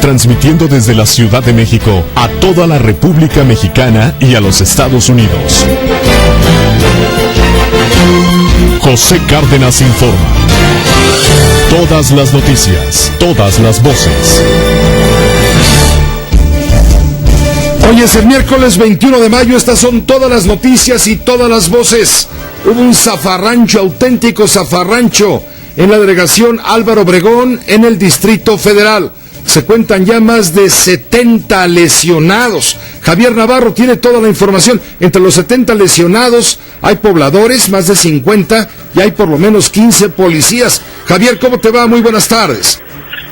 transmitiendo desde la Ciudad de México a toda la República Mexicana y a los Estados Unidos. José Cárdenas informa. Todas las noticias, todas las voces. Hoy es el miércoles 21 de mayo, estas son todas las noticias y todas las voces. Hubo un zafarrancho, auténtico zafarrancho, en la delegación Álvaro Obregón, en el Distrito Federal. Se cuentan ya más de 70 lesionados. Javier Navarro tiene toda la información. Entre los 70 lesionados hay pobladores, más de 50, y hay por lo menos 15 policías. Javier, ¿cómo te va? Muy buenas tardes.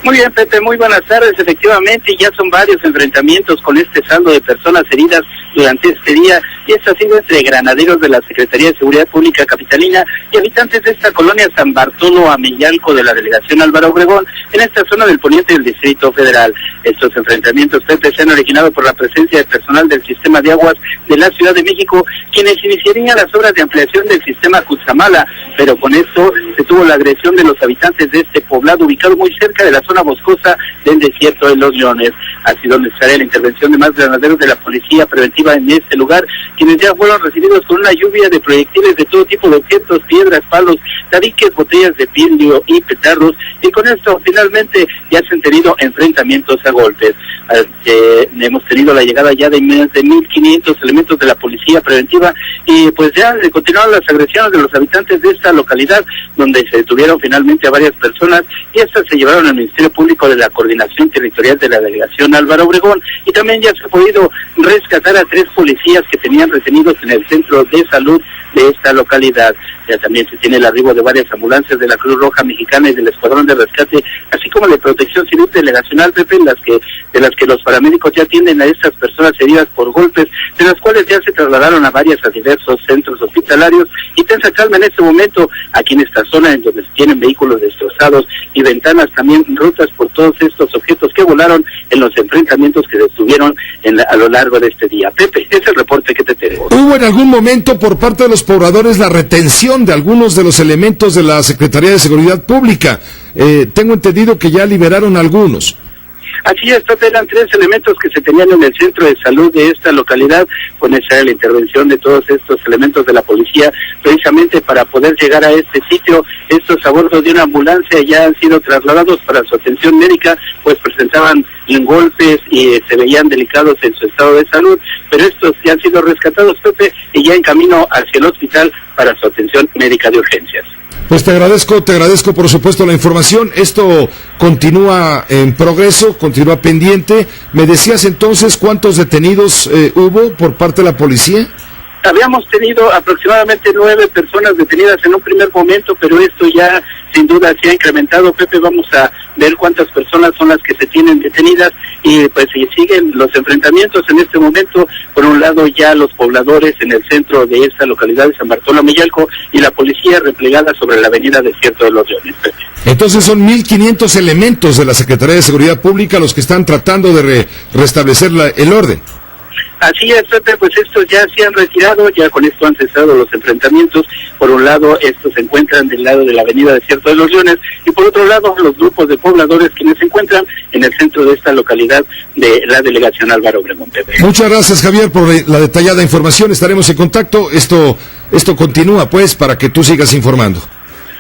Muy bien, Pepe, muy buenas tardes. Efectivamente, ya son varios enfrentamientos con este saldo de personas heridas durante este día, y esto ha sido entre granaderos de la Secretaría de Seguridad Pública Capitalina y habitantes de esta colonia San Bartolo Ameyalco de la delegación Álvaro Obregón, en esta zona del poniente del Distrito Federal. Estos enfrentamientos, Pepe, se han originado por la presencia de personal del sistema de aguas de la Ciudad de México, quienes iniciarían las obras de ampliación del sistema Cutzamala, pero con esto se tuvo la agresión de los habitantes de este poblado ubicado muy cerca de la zona boscosa del desierto de los Leones. Ha sido necesaria la intervención de más granaderos de la policía preventiva en este lugar, quienes ya fueron recibidos con una lluvia de proyectiles de todo tipo de objetos, piedras, palos, tabiques, botellas de vidrio y petardos, y con esto finalmente ya se han tenido enfrentamientos a golpes. Hemos tenido la llegada ya de más de 1.500 elementos de la policía preventiva, y pues ya continuaron las agresiones de los habitantes de esta localidad, donde se detuvieron finalmente a varias personas, y estas se llevaron al Ministerio Público de la Coordinación Territorial de la Delegación Álvaro Obregón, y también ya se ha podido rescatar a 3 policías que tenían retenidos en el centro de salud de esta localidad. Ya también se tiene el arribo de varias ambulancias de la Cruz Roja Mexicana y del Escuadrón de Rescate, así como de Protección Civil Delegacional, Pepe, de las que los paramédicos ya atienden a estas personas heridas por golpes, de las cuales ya se trasladaron a diversos centros hospitalarios, y tensa calma en este momento aquí en esta zona, en donde se tienen vehículos destrozados y ventanas también rotas por todos estos objetos que volaron en los enfrentamientos que estuvieron a lo largo de este día. Pepe, es el reporte que te tengo. ¿Hubo en algún momento por parte de los pobladores la retención de algunos de los elementos de la Secretaría de Seguridad Pública? Tengo entendido que ya liberaron algunos. Así es, Pepe, eran 3 elementos que se tenían en el centro de salud de esta localidad. Fue necesaria la intervención de todos estos elementos de la policía, precisamente para poder llegar a este sitio. Estos a bordo de una ambulancia ya han sido trasladados para su atención médica, pues presentaban golpes y se veían delicados en su estado de salud, pero estos ya han sido rescatados, Pepe, y ya en camino hacia el hospital para su atención médica de urgencias. Pues te agradezco por supuesto la información. Esto continúa en progreso, continúa pendiente. ¿Me decías entonces cuántos detenidos hubo por parte de la policía? Habíamos tenido aproximadamente 9 personas detenidas en un primer momento, pero esto ya sin duda se ha incrementado, Pepe. Vamos a ver cuántas personas son las que se tienen detenidas, y pues siguen los enfrentamientos en este momento. Por un lado ya los pobladores en el centro de esta localidad de San Bartolo Ameyalco, y la policía replegada sobre la avenida Desierto de los Leones, Pepe. Entonces son 1.500 elementos de la Secretaría de Seguridad Pública los que están tratando de restablecer el orden. Así es, Pepe, pues estos ya se han retirado, ya con esto han cesado los enfrentamientos. Por un lado, estos se encuentran del lado de la avenida Desierto de los Leones, y por otro lado, los grupos de pobladores quienes se encuentran en el centro de esta localidad de la delegación Álvaro Obregón, Pepe. Muchas gracias, Javier, por la detallada información. Estaremos en contacto. Esto continúa, pues, para que tú sigas informando.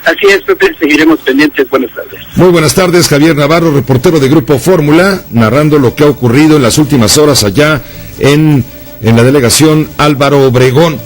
Así es, Pepe, seguiremos pendientes. Buenas tardes. Muy buenas tardes, Javier Navarro, reportero de Grupo Fórmula, narrando lo que ha ocurrido en las últimas horas allá en la delegación Álvaro Obregón.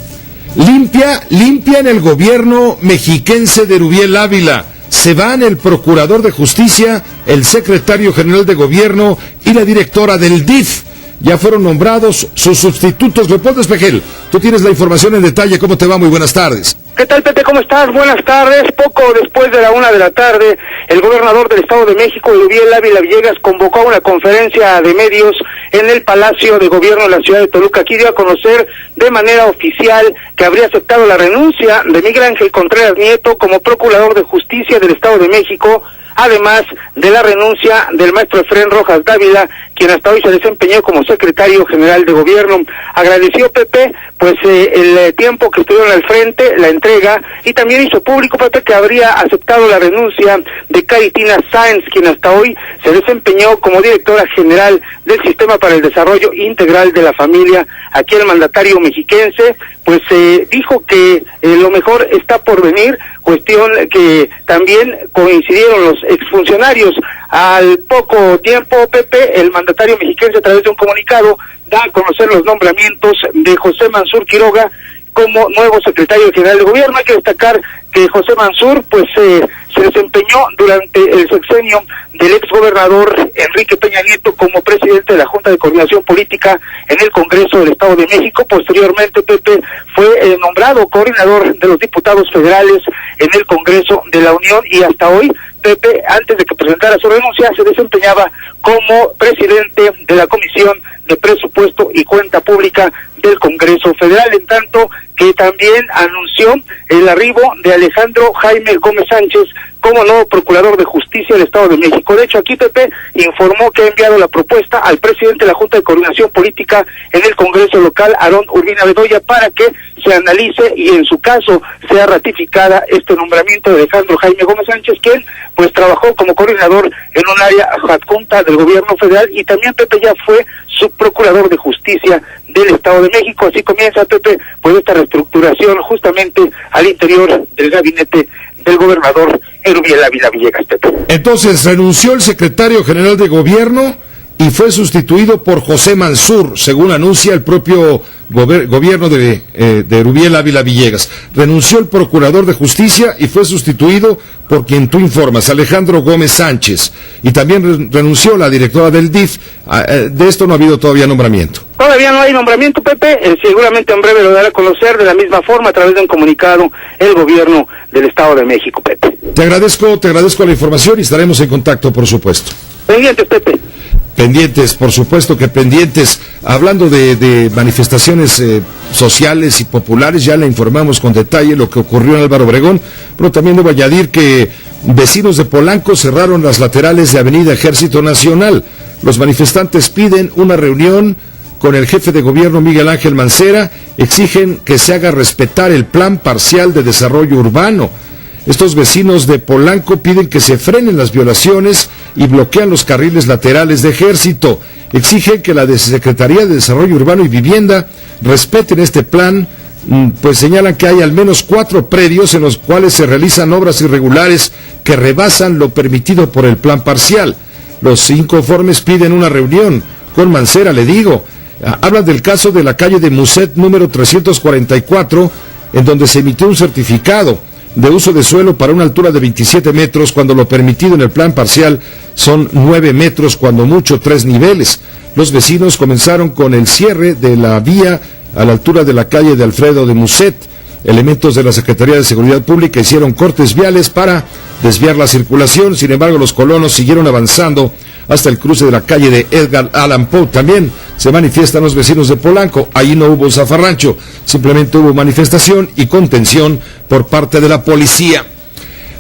Limpia en el gobierno mexiquense de Rubiel Ávila. Se van el procurador de justicia, el secretario general de gobierno y la directora del DIF. Ya fueron nombrados sus sustitutos. Leopoldo Espejel, tú tienes la información en detalle. ¿Cómo te va? Muy buenas tardes. ¿Qué tal, Pepe? ¿Cómo estás? Buenas tardes. Poco después de la 1 de la tarde, el gobernador del Estado de México, Rubiel Ávila Villegas, convocó a una conferencia de medios en el Palacio de Gobierno de la ciudad de Toluca. Aquí dio a conocer de manera oficial que habría aceptado la renuncia de Miguel Ángel Contreras Nieto como procurador de justicia del Estado de México, además de la renuncia del maestro Efrén Rojas Dávila, quien hasta hoy se desempeñó como secretario general de gobierno. Agradeció Pepe pues el tiempo que estuvieron al frente, la entrega, y también hizo público, Pepe, que habría aceptado la renuncia de Caritina Sáenz, quien hasta hoy se desempeñó como directora general del Sistema para el Desarrollo Integral de la Familia. Aquí el mandatario mexiquense pues dijo que lo mejor está por venir, cuestión que también coincidieron los exfuncionarios. Al poco tiempo, Pepe, el mandatario mexiquense, a través de un comunicado, da a conocer los nombramientos de José Mansur Quiroga como nuevo secretario general de gobierno. Hay que destacar que José Mansur pues se desempeñó durante el sexenio del exgobernador Enrique Peña Nieto como presidente de la Junta de Coordinación Política en el Congreso del Estado de México. Posteriormente, Pepe fue nombrado coordinador de los diputados federales en el Congreso de la Unión, y hasta hoy, Pepe, antes de que presentara su renuncia, se desempeñaba como presidente de la Comisión de Presupuesto y Cuenta Pública del Congreso Federal, en tanto que también anunció el arribo de Alejandro Jaime Gómez Sánchez como nuevo procurador de justicia del Estado de México. De hecho, aquí Pepe informó que ha enviado la propuesta al presidente de la Junta de Coordinación Política en el Congreso local, Aarón Urbina Bedoya, para que se analice y en su caso sea ratificada este nombramiento de Alejandro Jaime Gómez Sánchez, quien pues trabajó como coordinador en un área adjunta del gobierno federal, y también Pepe ya fue subprocurador de justicia del Estado de México. Así comienza, Pepe, pues esta reestructuración justamente al interior del gabinete del gobernador Erubiel Ávila Villegas, Pepe. Entonces renunció el secretario general de gobierno y fue sustituido por José Mansur, según anuncia el propio gobierno de Erubiel Ávila Villegas. Renunció el procurador de justicia y fue sustituido por quien tú informas, Alejandro Gómez Sánchez. Y también renunció la directora del DIF. De esto no ha habido todavía nombramiento. Todavía no hay nombramiento, Pepe. Seguramente en breve lo dará a conocer de la misma forma a través de un comunicado el gobierno del Estado de México, Pepe. Te agradezco la información y estaremos en contacto, por supuesto. Pendientes, Pepe. Pendientes, por supuesto que pendientes. Hablando de manifestaciones sociales y populares, ya le informamos con detalle lo que ocurrió en Álvaro Obregón, pero también debo añadir que vecinos de Polanco cerraron las laterales de Avenida Ejército Nacional. Los manifestantes piden una reunión con el jefe de gobierno Miguel Ángel Mancera, exigen que se haga respetar el plan parcial de desarrollo urbano. Estos vecinos de Polanco piden que se frenen las violaciones y bloquean los carriles laterales de Ejército. Exigen que la Secretaría de Desarrollo Urbano y Vivienda respeten este plan, pues señalan que hay al menos 4 predios en los cuales se realizan obras irregulares que rebasan lo permitido por el plan parcial. Los inconformes piden una reunión con Mancera, le digo. Hablan del caso de la calle de Muset número 344, en donde se emitió un certificado de uso de suelo para una altura de 27 metros, cuando lo permitido en el plan parcial son 9 metros, cuando mucho 3 niveles. Los vecinos comenzaron con el cierre de la vía a la altura de la calle de Alfredo de Muset. Elementos de la Secretaría de Seguridad Pública hicieron cortes viales para desviar la circulación. Sin embargo, los colonos siguieron avanzando hasta el cruce de la calle de Edgar Allan Poe. También se manifiestan los vecinos de Polanco. Ahí no hubo zafarrancho, simplemente hubo manifestación y contención por parte de la policía.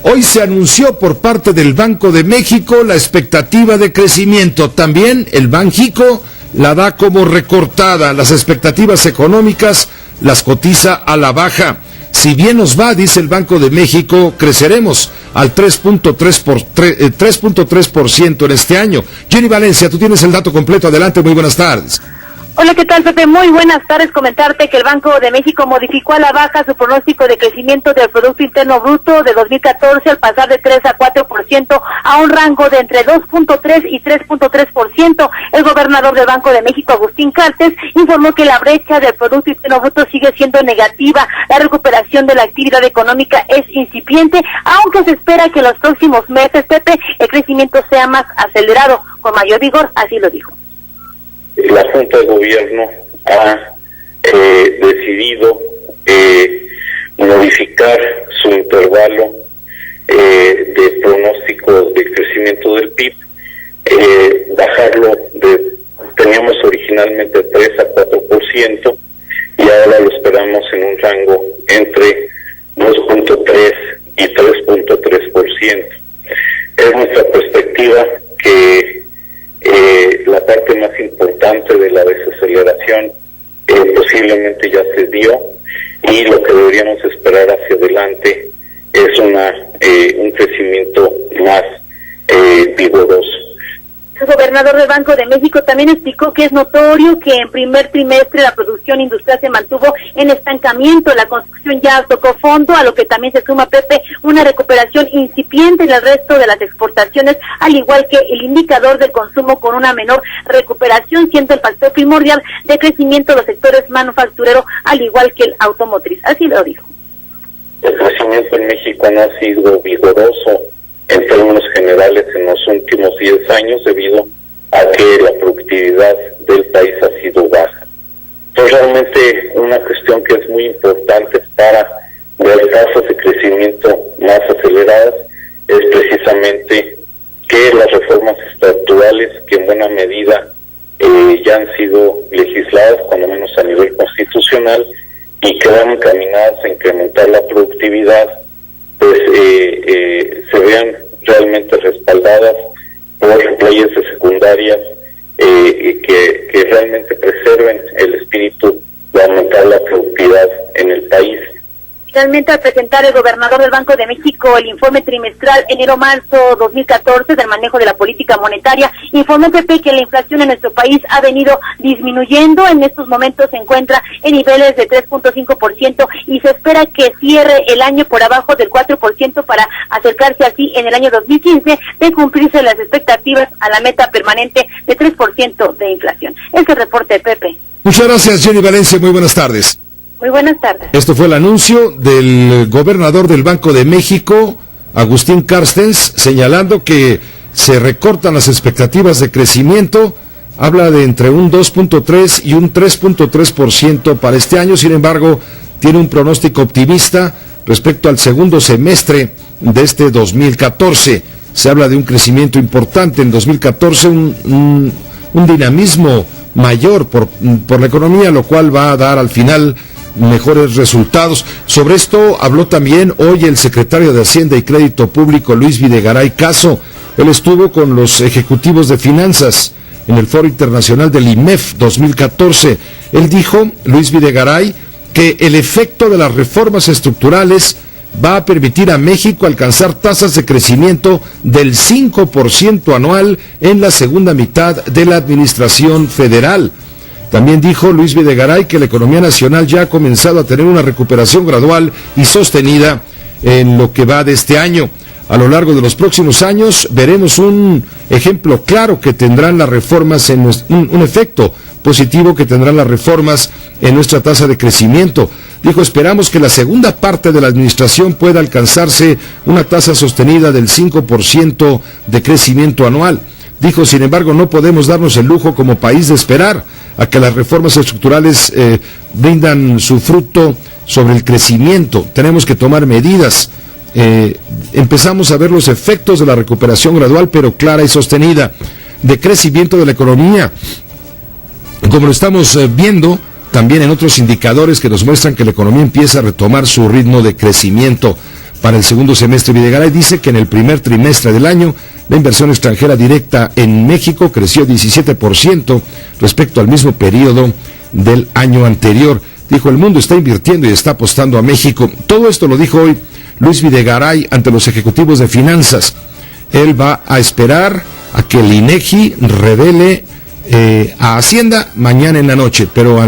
Hoy se anunció por parte del Banco de México la expectativa de crecimiento. También el Banjico la da como recortada. Las expectativas económicas las cotiza a la baja. Si bien nos va, dice el Banco de México, creceremos al 3.3% en este año. Jenny Valencia, tú tienes el dato completo. Adelante, muy buenas tardes. Hola, ¿qué tal, Pepe? Muy buenas tardes. Comentarte que el Banco de México modificó a la baja su pronóstico de crecimiento del Producto Interno Bruto de 2014 al pasar de 3 a 4% a un rango de entre 2.3 y 3.3%. El gobernador del Banco de México, Agustín Carstens, informó que la brecha del Producto Interno Bruto sigue siendo negativa. La recuperación de la actividad económica es incipiente, aunque se espera que en los próximos meses, Pepe, el crecimiento sea más acelerado, con mayor vigor, así lo dijo. La Junta de Gobierno ha decidido modificar su intervalo de pronóstico de crecimiento del PIB, bajarlo teníamos originalmente 3 a 4% y ahora lo esperamos en un rango entre 2.3 y 3.3%. Es nuestra perspectiva que la parte más importante de la desaceleración posiblemente ya se dio, y lo que deberíamos esperar hacia adelante es un crecimiento más vigoroso. El gobernador del Banco de México también explicó que es notorio que en primer trimestre la producción industrial se mantuvo en estancamiento, la construcción ya tocó fondo, a lo que también se suma, Pepe, una recuperación incipiente en el resto de las exportaciones, al igual que el indicador del consumo con una menor recuperación, siendo el factor primordial de crecimiento de los sectores manufacturero, al igual que el automotriz. Así lo dijo. El crecimiento en México no ha sido vigoroso en términos generales en los últimos 10 años debido a que la productividad del país ha sido baja. Entonces realmente una cuestión que es muy importante para ver tasas de crecimiento más aceleradas es precisamente que las reformas estructurales, que en buena medida ya han sido legisladas, cuando menos a nivel constitucional, y que van encaminadas a incrementar la productividad, pues se vean realmente respaldadas por leyes de secundarias que realmente preserven el espíritu de aumentar la productividad en el país. Finalmente, al presentar el gobernador del Banco de México el informe trimestral enero-marzo 2014 del manejo de la política monetaria, informó Pepe que la inflación en nuestro país ha venido disminuyendo. En estos momentos se encuentra en niveles de 3.5% y se espera que cierre el año por abajo del 4% para acercarse así en el año 2015 de cumplirse las expectativas a la meta permanente de 3% de inflación. Este reporte, Pepe. Muchas gracias, Jenny Valencia. Muy buenas tardes. Muy buenas tardes. Esto fue el anuncio del gobernador del Banco de México, Agustín Carstens, señalando que se recortan las expectativas de crecimiento. Habla de entre un 2.3 y un 3.3% para este año. Sin embargo, tiene un pronóstico optimista respecto al segundo semestre de este 2014. Se habla de un crecimiento importante en 2014, un dinamismo mayor por la economía, lo cual va a dar al final mejores resultados. Sobre esto habló también hoy el secretario de Hacienda y Crédito Público, Luis Videgaray Caso. Él estuvo con los ejecutivos de finanzas en el Foro Internacional del IMEF 2014. Él dijo, Luis Videgaray, que el efecto de las reformas estructurales va a permitir a México alcanzar tasas de crecimiento del 5% anual en la segunda mitad de la administración federal. También dijo Luis Videgaray que la economía nacional ya ha comenzado a tener una recuperación gradual y sostenida en lo que va de este año. A lo largo de los próximos años veremos un ejemplo claro que tendrán las reformas, un efecto positivo que tendrán las reformas en nuestra tasa de crecimiento. Dijo, esperamos que la segunda parte de la administración pueda alcanzarse una tasa sostenida del 5% de crecimiento anual. Dijo, sin embargo, no podemos darnos el lujo como país de esperar a que las reformas estructurales brindan su fruto sobre el crecimiento. Tenemos que tomar medidas. Empezamos a ver los efectos de la recuperación gradual, pero clara y sostenida, de crecimiento de la economía, como lo estamos viendo también en otros indicadores que nos muestran que la economía empieza a retomar su ritmo de crecimiento. Para el segundo semestre, Videgaray dice que en el primer trimestre del año la inversión extranjera directa en México creció 17% respecto al mismo periodo del año anterior. Dijo, el mundo está invirtiendo y está apostando a México. Todo esto lo dijo hoy Luis Videgaray ante los ejecutivos de finanzas. Él va a esperar a que el INEGI revele a Hacienda mañana en la noche, pero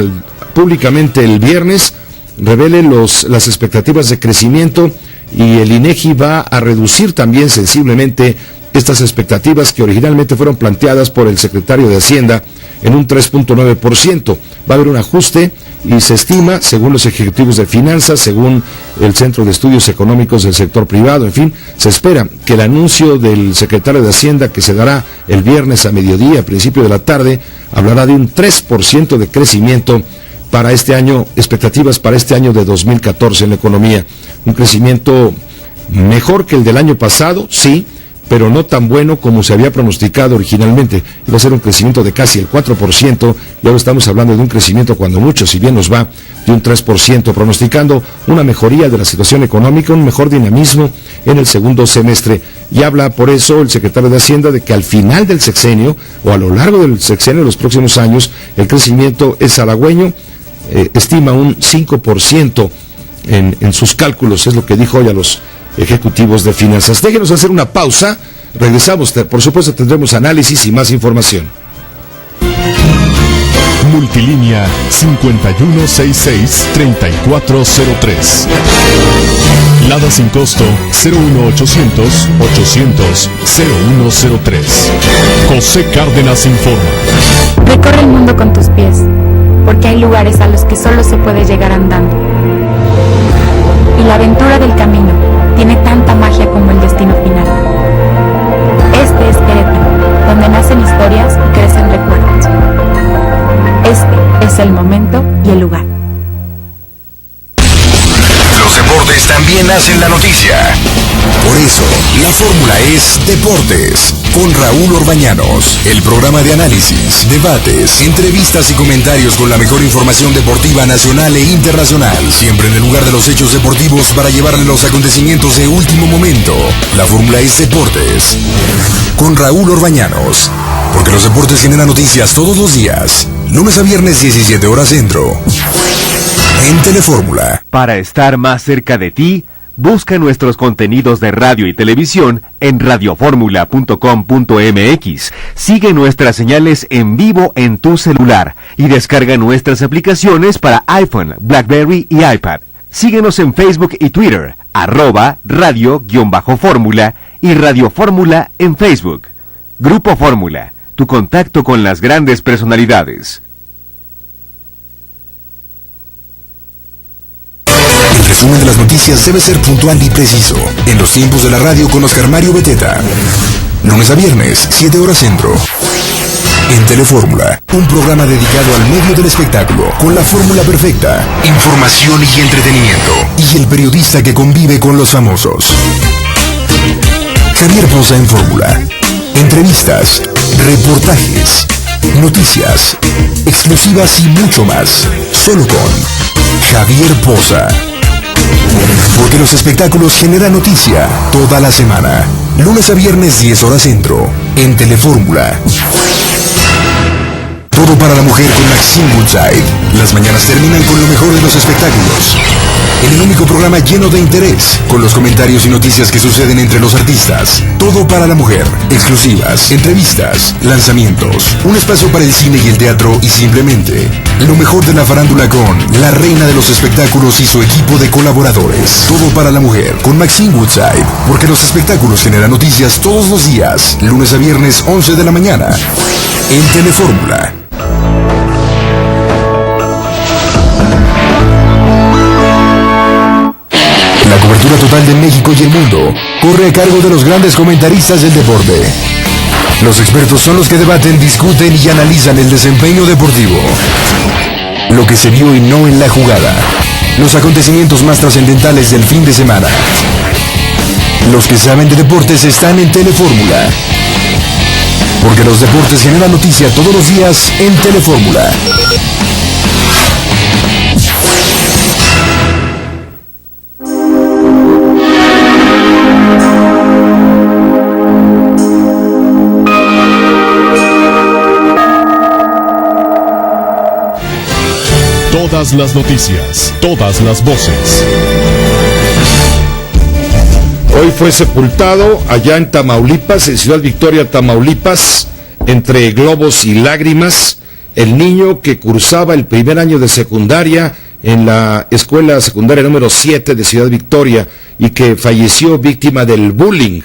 públicamente el viernes revele las expectativas de crecimiento, y el INEGI va a reducir también sensiblemente estas expectativas que originalmente fueron planteadas por el secretario de Hacienda en un 3.9%. Va a haber un ajuste y se estima, según los ejecutivos de finanzas, según el Centro de Estudios Económicos del Sector Privado, en fin, se espera que el anuncio del secretario de Hacienda, que se dará el viernes a mediodía, a principio de la tarde, hablará de un 3% de crecimiento para este año, expectativas para este año de 2014 en la economía. Un crecimiento mejor que el del año pasado, sí, pero no tan bueno como se había pronosticado originalmente. Iba a ser un crecimiento de casi el 4%, y ahora estamos hablando de un crecimiento cuando mucho, si bien nos va, de un 3%, pronosticando una mejoría de la situación económica, un mejor dinamismo en el segundo semestre. Y habla por eso el secretario de Hacienda de que al final del sexenio, o a lo largo del sexenio de los próximos años, el crecimiento es halagüeño, estima un 5% en sus cálculos, es lo que dijo hoy a los ejecutivos de finanzas. Déjenos hacer una pausa, regresamos, por supuesto tendremos análisis y más información. Multilínea 5166-3403. Lada sin costo 01800 800 0103. José Cárdenas informa. Recorre el mundo con tus pies, porque hay lugares a los que solo se puede llegar andando. Y la aventura del camino tiene tanta magia como el destino final. Este es Querétaro, donde nacen historias y crecen recuerdos. Este es el momento y el lugar. Los deportes también hacen la noticia. Por eso, la fórmula es Deportes, con Raúl Orbañanos. El programa de análisis, debates, entrevistas y comentarios con la mejor información deportiva nacional e internacional. Siempre en el lugar de los hechos deportivos para llevarle los acontecimientos de último momento. La fórmula es Deportes, con Raúl Orbañanos. Porque los deportes generan noticias todos los días. Lunes a viernes, 17 horas centro. En Telefórmula. Para estar más cerca de ti, busca nuestros contenidos de radio y televisión en radioformula.com.mx. Sigue nuestras señales en vivo en tu celular y descarga nuestras aplicaciones para iPhone, BlackBerry y iPad. Síguenos en Facebook y Twitter, @radio_fórmula y Radio Fórmula en Facebook. Grupo Fórmula, tu contacto con las grandes personalidades. El resumen de las noticias debe ser puntual y preciso. En los tiempos de la radio con Oscar Mario Beteta. Lunes a viernes, 7 horas centro. En Telefórmula, un programa dedicado al medio del espectáculo, con la fórmula perfecta, información y entretenimiento, y el periodista que convive con los famosos. Javier Poza en Fórmula. Entrevistas, reportajes, noticias, exclusivas y mucho más. Solo con Javier Poza. Porque los espectáculos generan noticia toda la semana. Lunes a viernes, 10 horas centro. En Telefórmula. Todo para la mujer con Maxine Woodside. Las mañanas terminan con lo mejor de los espectáculos. En el único programa lleno de interés, con los comentarios y noticias que suceden entre los artistas. Todo para la mujer. Exclusivas, entrevistas, lanzamientos, un espacio para el cine y el teatro y simplemente lo mejor de la farándula con la reina de los espectáculos y su equipo de colaboradores. Todo para la mujer con Maxine Woodside. Porque los espectáculos generan noticias todos los días. Lunes a viernes, 11 de la mañana. En Telefórmula. La cobertura total de México y el mundo corre a cargo de los grandes comentaristas del deporte. Los expertos son los que debaten, discuten y analizan el desempeño deportivo. Lo que se vio y no en la jugada. Los acontecimientos más trascendentales del fin de semana. Los que saben de deportes están en Telefórmula. Porque los deportes generan noticia todos los días en Telefórmula. Todas las noticias, todas las voces. Hoy fue sepultado allá en Tamaulipas, en Ciudad Victoria, Tamaulipas, entre globos y lágrimas, el niño que cursaba el primer año de secundaria en la escuela secundaria número 7 de Ciudad Victoria y que falleció víctima del bullying.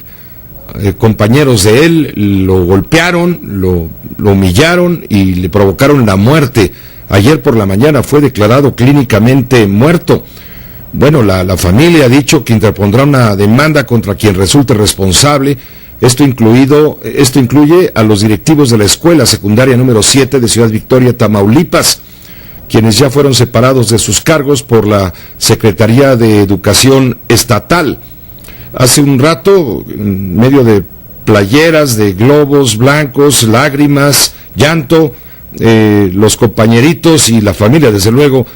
Compañeros de él lo golpearon, lo humillaron y le provocaron la muerte. Ayer por la mañana fue declarado clínicamente muerto. Bueno, la familia ha dicho que interpondrá una demanda contra quien resulte responsable. Esto incluye a los directivos de la escuela secundaria número 7 de Ciudad Victoria, Tamaulipas, quienes ya fueron separados de sus cargos por la Secretaría de Educación Estatal. Hace un rato, en medio de playeras de globos blancos, lágrimas, llanto. Los compañeritos y la familia, desde luego,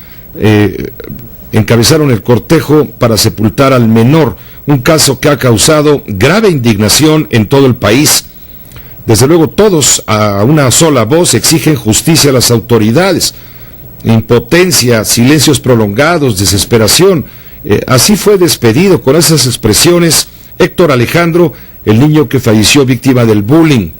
encabezaron el cortejo para sepultar al menor, un caso que ha causado grave indignación en todo el país. Desde luego todos a una sola voz exigen justicia a las autoridades. Impotencia, silencios prolongados, desesperación. Así fue despedido con esas expresiones Héctor Alejandro, el niño que falleció víctima del bullying.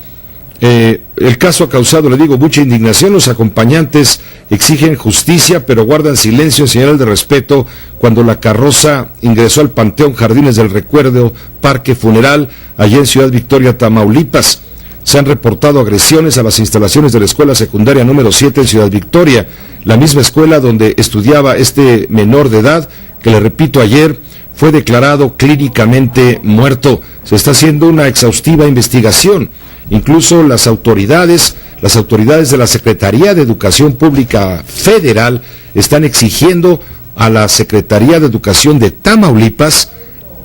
El caso ha causado, le digo, mucha indignación. Los acompañantes exigen justicia, pero guardan silencio en señal de respeto cuando la carroza ingresó al Panteón Jardines del Recuerdo, Parque Funeral, allá en Ciudad Victoria, Tamaulipas. Se han reportado agresiones a las instalaciones de la escuela secundaria número 7 en Ciudad Victoria, la misma escuela donde estudiaba este menor de edad, que le repito, ayer fue declarado clínicamente muerto. Se está haciendo una exhaustiva investigación. Incluso las autoridades de la Secretaría de Educación Pública Federal están exigiendo a la Secretaría de Educación de Tamaulipas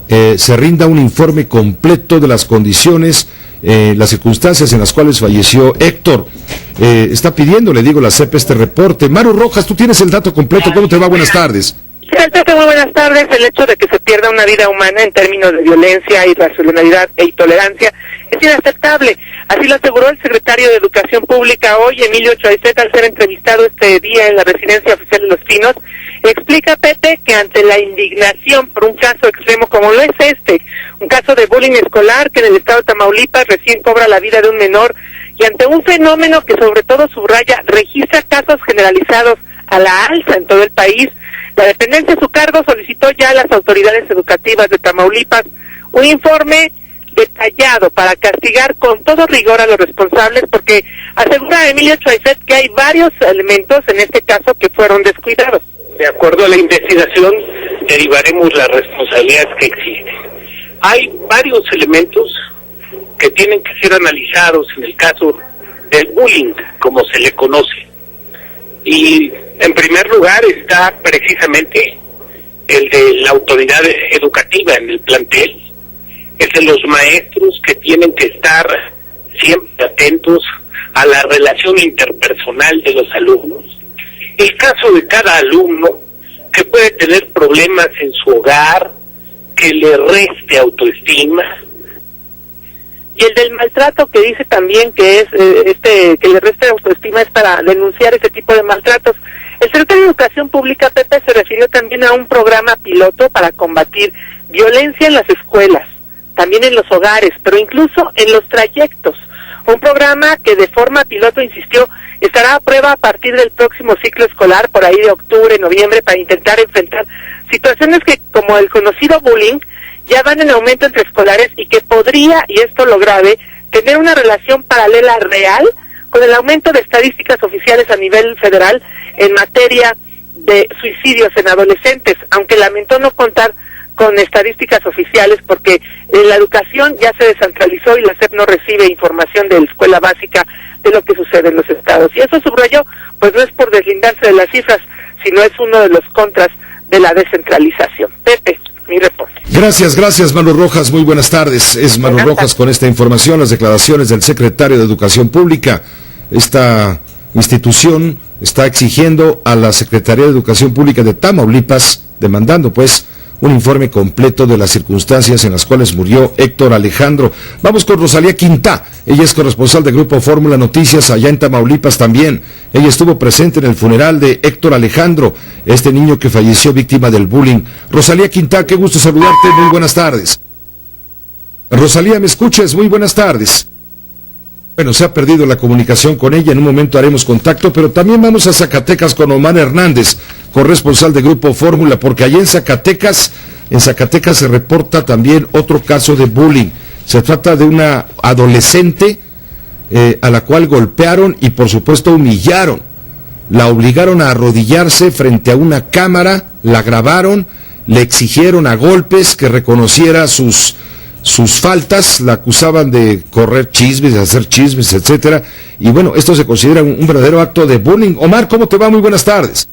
se rinda un informe completo de las condiciones, las circunstancias en las cuales falleció Héctor. Está pidiendo, le digo, la CEP este reporte. Maru Rojas, tú tienes el dato completo. ¿Cómo te va? Buenas tardes. Muy buenas tardes. El hecho de que se pierda una vida humana en términos de violencia, irracionalidad e intolerancia es inaceptable. Así lo aseguró el secretario de Educación Pública hoy, Emilio Choaiset, al ser entrevistado este día en la Residencia Oficial de Los Pinos. Explica, Pepe, que ante la indignación por un caso extremo como lo es un caso de bullying escolar que en el estado de Tamaulipas recién cobra la vida de un menor, y ante un fenómeno que sobre todo subraya, registra casos generalizados a la alza en todo el país, la dependencia de su cargo solicitó ya a las autoridades educativas de Tamaulipas un informe detallado para castigar con todo rigor a los responsables, porque asegura Emilio Choaiset que hay varios elementos en este caso que fueron descuidados. De acuerdo a la investigación, derivaremos las responsabilidades que existen. Hay varios elementos que tienen que ser analizados en el caso del bullying, como se le conoce. Y en primer lugar está precisamente el de la autoridad educativa en el plantel, el de los maestros que tienen que estar siempre atentos a la relación interpersonal de los alumnos, el caso de cada alumno que puede tener problemas en su hogar, que le reste autoestima, y el del maltrato, que dice también que es que le reste autoestima, es para denunciar ese tipo de maltratos. El secretario de Educación Pública, Pepe, se refirió también a un programa piloto para combatir violencia en las escuelas, también en los hogares, pero incluso en los trayectos. Un programa que de forma piloto, insistió, estará a prueba a partir del próximo ciclo escolar, por ahí de octubre, noviembre, para intentar enfrentar situaciones que, como el conocido bullying, ya van en aumento entre escolares y que podría, y esto lo grave, tener una relación paralela real con el aumento de estadísticas oficiales a nivel federal en materia de suicidios en adolescentes, aunque lamentó no contar con estadísticas oficiales porque la educación ya se descentralizó y la SEP no recibe información de la escuela básica de lo que sucede en los estados. Y eso, subrayó, pues no es por deslindarse de las cifras, sino es uno de los contras de la descentralización. Pepe, mi reporte. Gracias, Manu Rojas, muy buenas tardes. Es Manu Rojas con esta información, las declaraciones del secretario de Educación Pública. Esta institución está exigiendo a la Secretaría de Educación Pública de Tamaulipas, demandando pues un informe completo de las circunstancias en las cuales murió Héctor Alejandro. Vamos con Rosalía Quintá, ella es corresponsal de Grupo Fórmula Noticias allá en Tamaulipas también. Ella estuvo presente en el funeral de Héctor Alejandro, este niño que falleció víctima del bullying. Rosalía Quintá, qué gusto saludarte, muy buenas tardes. Rosalía, ¿me escuchas? Muy buenas tardes. Bueno, se ha perdido la comunicación con ella, en un momento haremos contacto, pero también vamos a Zacatecas con Omar Hernández, corresponsal de Grupo Fórmula, porque allá en Zacatecas se reporta también otro caso de bullying. Se trata de una adolescente a la cual golpearon y por supuesto humillaron. La obligaron a arrodillarse frente a una cámara, la grabaron, le exigieron a golpes que reconociera sus faltas, la acusaban de correr chismes, de hacer chismes, etcétera, y bueno, esto se considera un verdadero acto de bullying. Omar, ¿cómo te va? Muy buenas tardes.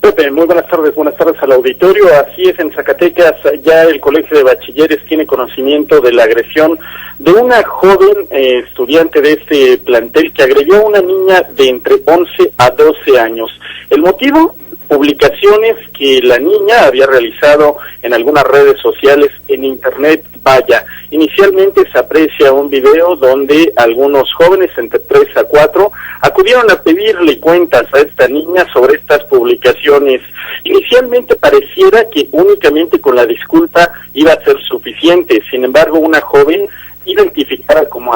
Pepe, muy buenas tardes al auditorio. Así es, en Zacatecas ya el Colegio de Bachilleres tiene conocimiento de la agresión de una joven estudiante de este plantel que agredió a una niña de entre 11 a 12 años. El motivo, publicaciones que la niña había realizado en algunas redes sociales en internet. Vaya, inicialmente se aprecia un video donde algunos jóvenes entre 3 a 4 acudieron a pedirle cuentas a esta niña sobre estas publicaciones. Inicialmente pareciera que únicamente con la disculpa iba a ser suficiente. Sin embargo, una joven identificada como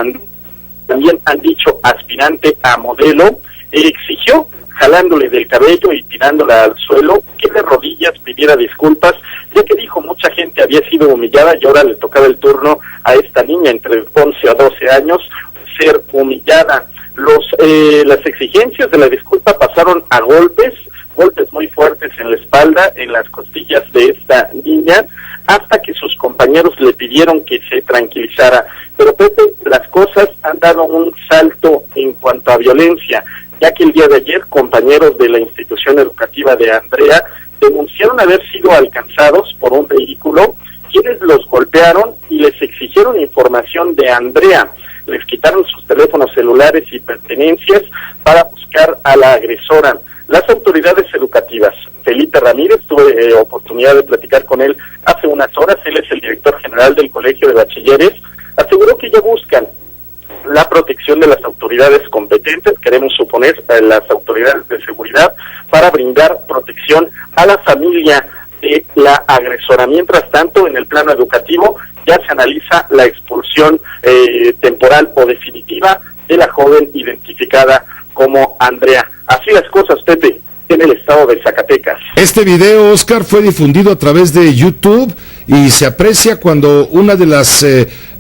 también han dicho aspirante a modelo, exigió, jalándole del cabello y tirándola al suelo, que de rodillas pidiera disculpas, ya que dijo mucha gente había sido humillada y ahora le tocaba el turno a esta niña entre 11 a 12 años ser humillada. Las exigencias de la disculpa pasaron a golpes muy fuertes en la espalda, en las costillas de esta niña, hasta que sus compañeros le pidieron que se tranquilizara. Pero Pepe, las cosas han dado un salto en cuanto a violencia, ya que el día de ayer compañeros de la institución educativa de Andrea denunciaron haber sido alcanzados por un vehículo, quienes los golpearon y les exigieron información de Andrea. Les quitaron sus teléfonos celulares y pertenencias para buscar a la agresora. Las autoridades educativas, Felipe Ramírez, tuve oportunidad de platicar con él hace unas horas, él es el director general del Colegio de Bachilleres, aseguró que ya buscan la protección de las autoridades competentes, queremos suponer las autoridades de seguridad, para brindar protección a la familia de la agresora. Mientras tanto, en el plano educativo ya se analiza la expulsión temporal o definitiva de la joven identificada como Andrea. Así las cosas, Pepe, en el estado de Zacatecas. Este video, Oscar, fue difundido a través de YouTube y se aprecia cuando una de las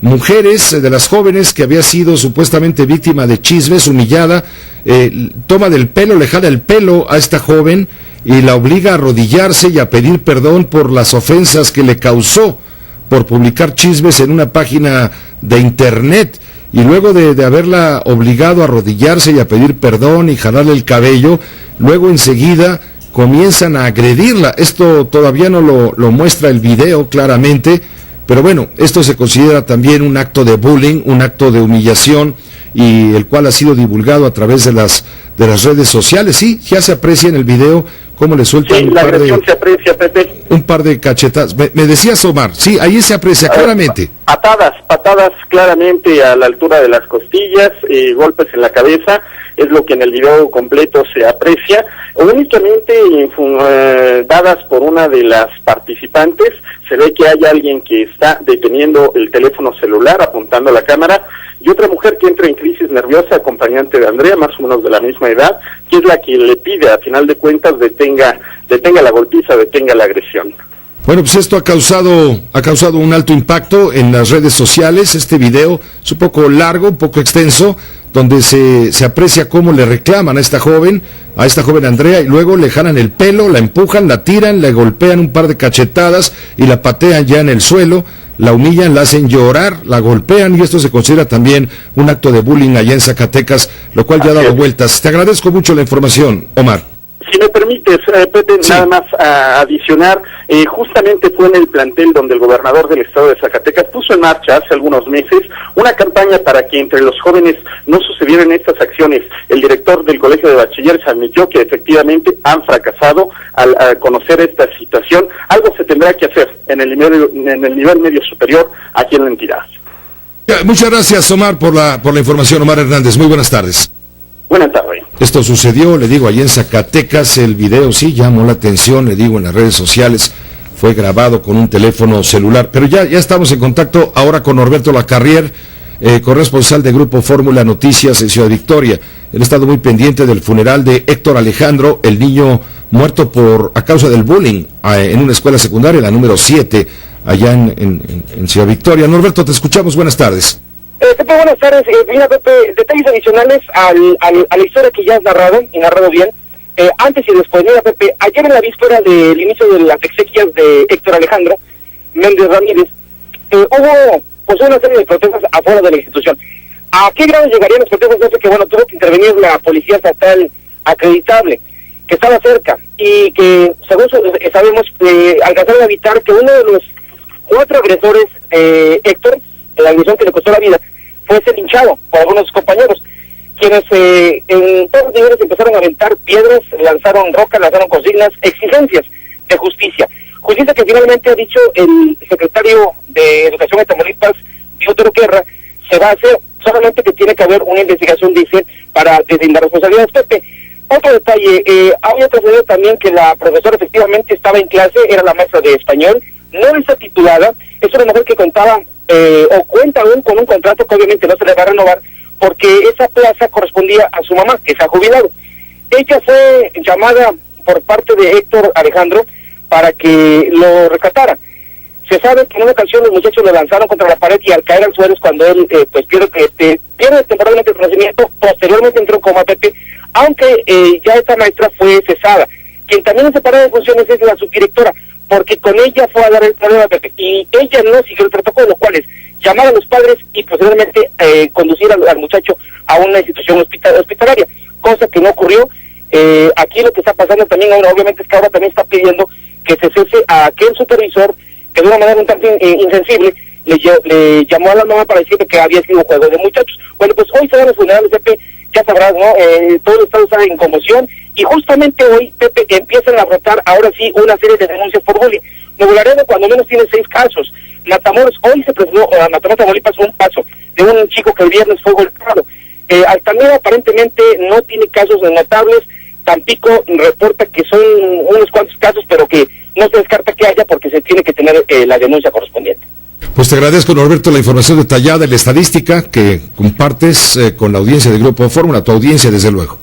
mujeres, de las jóvenes que había sido supuestamente víctima de chismes, humillada, toma del pelo, le jala el pelo a esta joven y la obliga a arrodillarse y a pedir perdón por las ofensas que le causó por publicar chismes en una página de internet. Y luego de haberla obligado a arrodillarse y a pedir perdón y jalarle el cabello, luego enseguida comienzan a agredirla. Esto todavía no lo muestra el video claramente, pero bueno, esto se considera también un acto de bullying, un acto de humillación, y el cual ha sido divulgado a través de las redes sociales. Sí, ya se aprecia en el video cómo le sueltan un par de cachetadas. Me decías, Omar, sí, ahí se aprecia claramente. Patadas claramente a la altura de las costillas, golpes en la cabeza, es lo que en el video completo se aprecia, únicamente dadas por una de las participantes. Se ve que hay alguien que está deteniendo el teléfono celular, apuntando a la cámara, y otra mujer que entra en crisis nerviosa, acompañante de Andrea, más o menos de la misma edad, que es la que le pide, a final de cuentas, detenga la golpiza, detenga la agresión. Bueno, pues esto ha causado un alto impacto en las redes sociales. Este video es un poco largo, un poco extenso, donde se aprecia cómo le reclaman a esta joven Andrea, y luego le jalan el pelo, la empujan, la tiran, le golpean un par de cachetadas y la patean ya en el suelo, la humillan, la hacen llorar, la golpean, y esto se considera también un acto de bullying allá en Zacatecas, lo cual ya ha dado vueltas. Te agradezco mucho la información, Omar. Si me permites, Pepe, sí, nada más a adicionar, justamente fue en el plantel donde el gobernador del estado de Zacatecas puso en marcha hace algunos meses una campaña para que entre los jóvenes no sucedieran estas acciones. El director del Colegio de Bachilleres admitió que efectivamente han fracasado al conocer esta situación. Algo se tendrá que hacer en el nivel medio superior aquí en la entidad. Muchas gracias, Omar, por la información. Omar Hernández, muy buenas tardes. Buenas tardes. Esto sucedió, le digo, allí en Zacatecas. El video sí llamó la atención, le digo, en las redes sociales. Fue grabado con un teléfono celular. Pero ya estamos en contacto ahora con Norberto Lacarrier, corresponsal de Grupo Fórmula Noticias en Ciudad Victoria. Él ha estado muy pendiente del funeral de Héctor Alejandro, el niño muerto a causa del bullying en una escuela secundaria, la número 7, allá en Ciudad Victoria. Norberto, te escuchamos. Buenas tardes. Pepe, buenas tardes. Mira, Pepe, detalles adicionales a la historia que ya has narrado, y narrado bien, antes y después. Mira, Pepe, ayer en la víspera del inicio de las exequias de Héctor Alejandro Méndez Ramírez, hubo pues una serie de protestas afuera de la institución. ¿A qué grado llegarían las protestas, Pepe? Que bueno, tuvo que intervenir la policía estatal acreditable. que estaba cerca y que, según sabemos, alcanzaron a evitar que uno de los 4 agresores, Héctor, la agresión que le costó la vida, fuese linchado por algunos de sus compañeros, quienes en todos los niveles empezaron a aventar piedras, lanzaron rocas, lanzaron consignas, exigencias de justicia. Justicia que finalmente ha dicho el secretario de Educación de Tamaulipas, Diótero Guerra, se va a hacer, solamente que tiene que haber una investigación, dice, para deslindar responsabilidades. Pepe, otro detalle, había trascendido también que la profesora efectivamente estaba en clase, era la maestra de español, no está titulada, es una mujer que contaba, o cuenta aún con un contrato que obviamente no se le va a renovar, porque esa plaza correspondía a su mamá, que se ha jubilado. Ella fue llamada por parte de Héctor Alejandro para que lo rescatara. Se sabe que en una ocasión los muchachos lo lanzaron contra la pared y al caer al suelo es cuando él pierde temporalmente el conocimiento, posteriormente entró en coma, Pepe, aunque ya esta maestra fue cesada. Quien también es separada de funciones es la subdirectora, porque con ella fue a dar el problema, Pepe, y ella no siguió el protocolo, lo cual es llamar a los padres y posteriormente conducir al muchacho a una institución hospitalaria, cosa que no ocurrió. Aquí lo que está pasando también ahora, obviamente, es que ahora también está pidiendo que se cese a aquel supervisor que de una manera un tanto insensible le llamó a la mamá para decirle que había sido un juego de muchachos. Bueno, pues hoy se dan los funerales, Pepe, ya sabrás, ¿no? Todo el estado está en conmoción y justamente hoy, Pepe, empiezan a brotar ahora sí una serie de denuncias por bullying. Nuevo Laredo cuando menos tiene 6 casos. Matamoros, hoy se presentó a Matamoros, Tamaulipas, un caso de un chico que el viernes fue golpeado. Altamira aparentemente no tiene casos notables. Tampico reporta que son unos cuantos casos, pero que no se descarta que haya porque se tiene que tener la denuncia correspondiente. Pues te agradezco, Norberto, la información detallada y la estadística que compartes con la audiencia del Grupo Fórmula, tu audiencia, desde luego.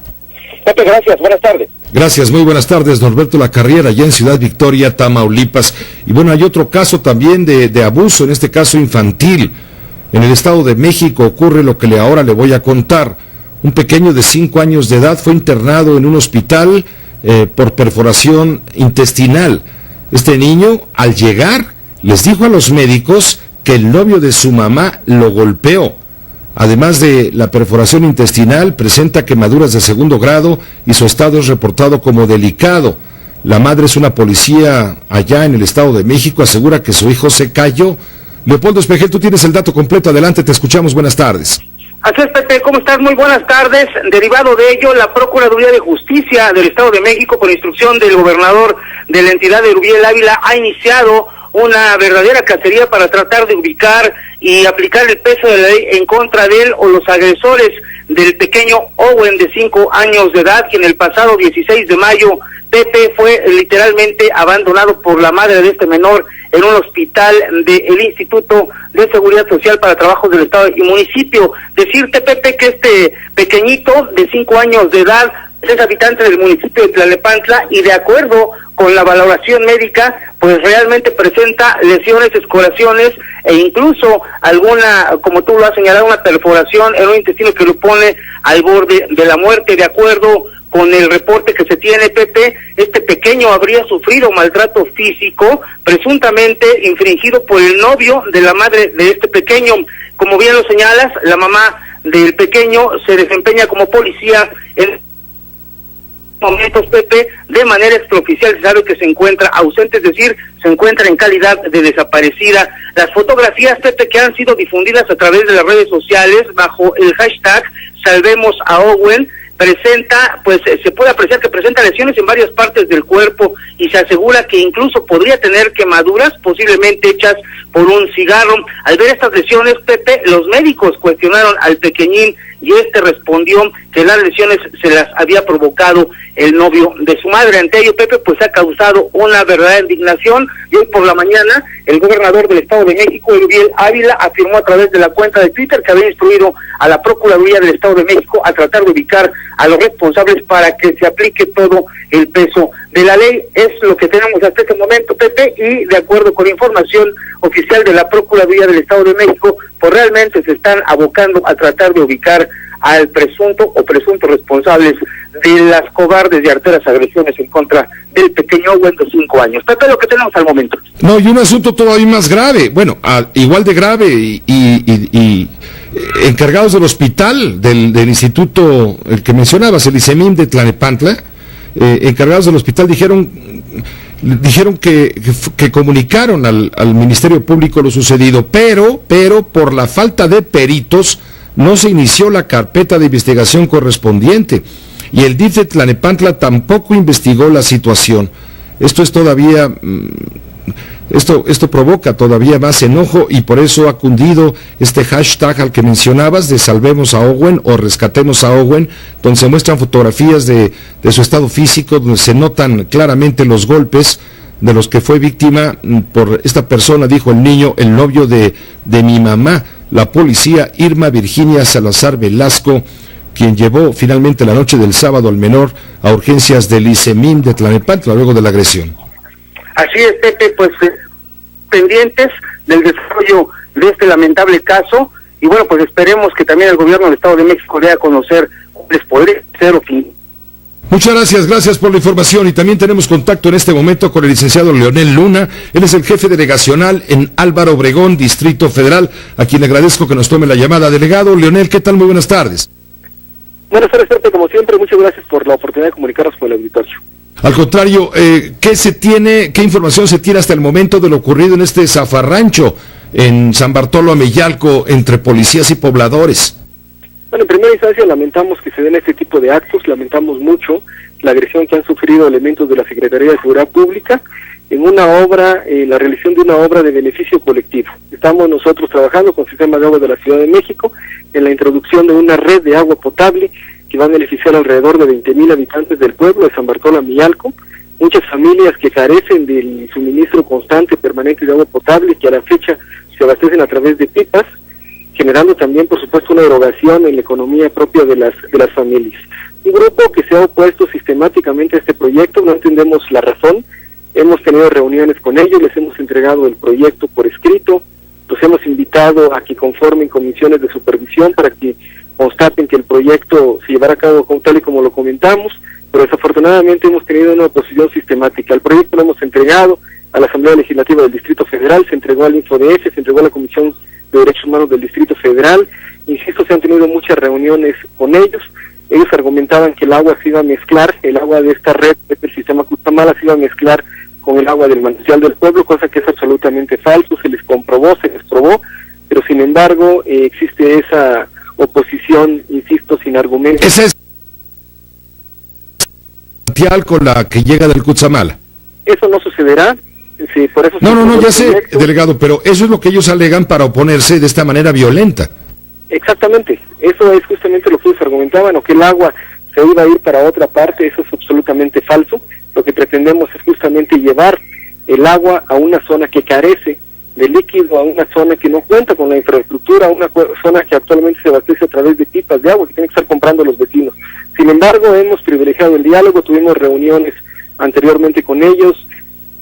Pepe, gracias, buenas tardes. Gracias, muy buenas tardes, Norberto Lacarriera, allá en Ciudad Victoria, Tamaulipas. Y bueno, hay otro caso también de abuso, en este caso infantil. En el Estado de México ocurre lo que ahora le voy a contar. Un pequeño de 5 años de edad fue internado en un hospital por perforación intestinal. Este niño, al llegar, les dijo a los médicos que el novio de su mamá lo golpeó. Además de la perforación intestinal, presenta quemaduras de 2º grado y su estado es reportado como delicado. La madre es una policía allá en el Estado de México, asegura que su hijo se cayó. Leopoldo Espejel, tú tienes el dato completo, adelante, te escuchamos, buenas tardes. Así es, Pepe, ¿cómo estás? Muy buenas tardes. Derivado de ello, la Procuraduría de Justicia del Estado de México, por instrucción del gobernador de la entidad de Erubiel Ávila, ha iniciado una verdadera cacería para tratar de ubicar y aplicar el peso de la ley en contra de él o los agresores del pequeño Owen de 5 años de edad, quien el pasado 16 de mayo, Pepe, fue literalmente abandonado por la madre de este menor en un hospital del Instituto de Seguridad Social para Trabajos del Estado y Municipio. Decirte, Pepe, que este pequeñito de 5 años de edad es habitante del municipio de Tlalnepantla y de acuerdo con la valoración médica, pues realmente presenta lesiones, escoriaciones e incluso alguna, como tú lo has señalado, una perforación en un intestino que lo pone al borde de la muerte. De acuerdo con el reporte que se tiene, Pepe, este pequeño habría sufrido maltrato físico, presuntamente infringido por el novio de la madre de este pequeño. Como bien lo señalas, la mamá del pequeño se desempeña como policía en momentos, Pepe, de manera extraoficial. Se sabe que se encuentra ausente, es decir, se encuentra en calidad de desaparecida. Las fotografías, Pepe, que han sido difundidas a través de las redes sociales bajo el hashtag Salvemos a Owen, presenta, pues se puede apreciar que presenta lesiones en varias partes del cuerpo y se asegura que incluso podría tener quemaduras posiblemente hechas por un cigarro. Al ver estas lesiones, Pepe, los médicos cuestionaron al pequeñín y este respondió que las lesiones se las había provocado el novio de su madre. Ante ello, Pepe, pues ha causado una verdadera indignación y hoy por la mañana el gobernador del Estado de México, Erubiel Ávila, afirmó a través de la cuenta de Twitter que había instruido a la Procuraduría del Estado de México a tratar de ubicar a los responsables para que se aplique todo el peso de la ley. Es lo que tenemos hasta este momento, Pepe, y de acuerdo con información oficial de la Procuraduría del Estado de México, pues realmente se están abocando a tratar de ubicar al presunto o presuntos responsables de las cobardes y arteras agresiones en contra del pequeño Owen de 5 años. Pepe, lo que tenemos al momento. No, y un asunto todavía más grave, bueno, igual de grave y encargados del hospital, del instituto, el que mencionabas, el ICEMIN de Tlalnepantla, encargados del hospital dijeron que comunicaron al Ministerio Público lo sucedido, pero por la falta de peritos no se inició la carpeta de investigación correspondiente y el DIF de Tlalnepantla tampoco investigó la situación. Esto es todavía... Esto provoca todavía más enojo y por eso ha cundido este hashtag al que mencionabas de Salvemos a Owen o Rescatemos a Owen, donde se muestran fotografías de su estado físico, donde se notan claramente los golpes de los que fue víctima por esta persona, dijo el niño, el novio de mi mamá, la policía Irma Virginia Salazar Velasco, quien llevó finalmente la noche del sábado al menor a urgencias del ICEMIM de Tlalnepantla luego de la agresión. Así es, Pepe, pues pendientes del desarrollo de este lamentable caso y bueno, pues esperemos que también el gobierno del Estado de México dé a conocer cuáles podrían ser o fin. Muchas gracias por la información y también tenemos contacto en este momento con el licenciado Leonel Luna, él es el jefe delegacional en Álvaro Obregón, Distrito Federal, a quien le agradezco que nos tome la llamada. Delegado Leonel, ¿qué tal? Muy buenas tardes. Buenas tardes, Pepe, como siempre, muchas gracias por la oportunidad de comunicarnos con el auditorio. Al contrario, ¿qué información se tiene hasta el momento de lo ocurrido en este zafarrancho en San Bartolo Ameyalco entre policías y pobladores? Bueno, en primera instancia lamentamos que se den este tipo de actos, lamentamos mucho la agresión que han sufrido elementos de la Secretaría de Seguridad Pública en una obra, la realización de una obra de beneficio colectivo. Estamos nosotros trabajando con el Sistema de Agua de la Ciudad de México en la introducción de una red de agua potable que va a beneficiar alrededor de 20,000 habitantes del pueblo de San Bartolo Ameyalco, muchas familias que carecen del suministro constante, permanente de agua potable, que a la fecha se abastecen a través de pipas, generando también, por supuesto, una erogación en la economía propia de las familias. Un grupo que se ha opuesto sistemáticamente a este proyecto, no entendemos la razón, hemos tenido reuniones con ellos, les hemos entregado el proyecto por escrito, los hemos invitado a que conformen comisiones de supervisión para que constaten que el proyecto se llevará a cabo tal y como lo comentamos, pero desafortunadamente hemos tenido una oposición sistemática. El proyecto lo hemos entregado a la Asamblea Legislativa del Distrito Federal, se entregó al InfoDF, se entregó a la Comisión de Derechos Humanos del Distrito Federal, insisto, se han tenido muchas reuniones con ellos argumentaban que el agua se iba a mezclar, el agua de esta red, del sistema Cutzamala, se iba a mezclar con el agua del manantial del pueblo, cosa que es absolutamente falso, se les comprobó, se les probó, pero sin embargo existe esa oposición, insisto, sin argumentos. ¿Esa es con la que llega del Cutzamala? Eso no sucederá. Sí, por eso no, ya sé, delegado, pero eso es lo que ellos alegan para oponerse de esta manera violenta. Exactamente, eso es justamente lo que ellos argumentaban, o que el agua se iba a ir para otra parte, eso es absolutamente falso. Lo que pretendemos es justamente llevar el agua a una zona que carece de líquido, a una zona que no cuenta con la infraestructura, a una zona que actualmente se abastece a través de pipas de agua que tienen que estar comprando los vecinos. Sin embargo, hemos privilegiado el diálogo, tuvimos reuniones anteriormente con ellos,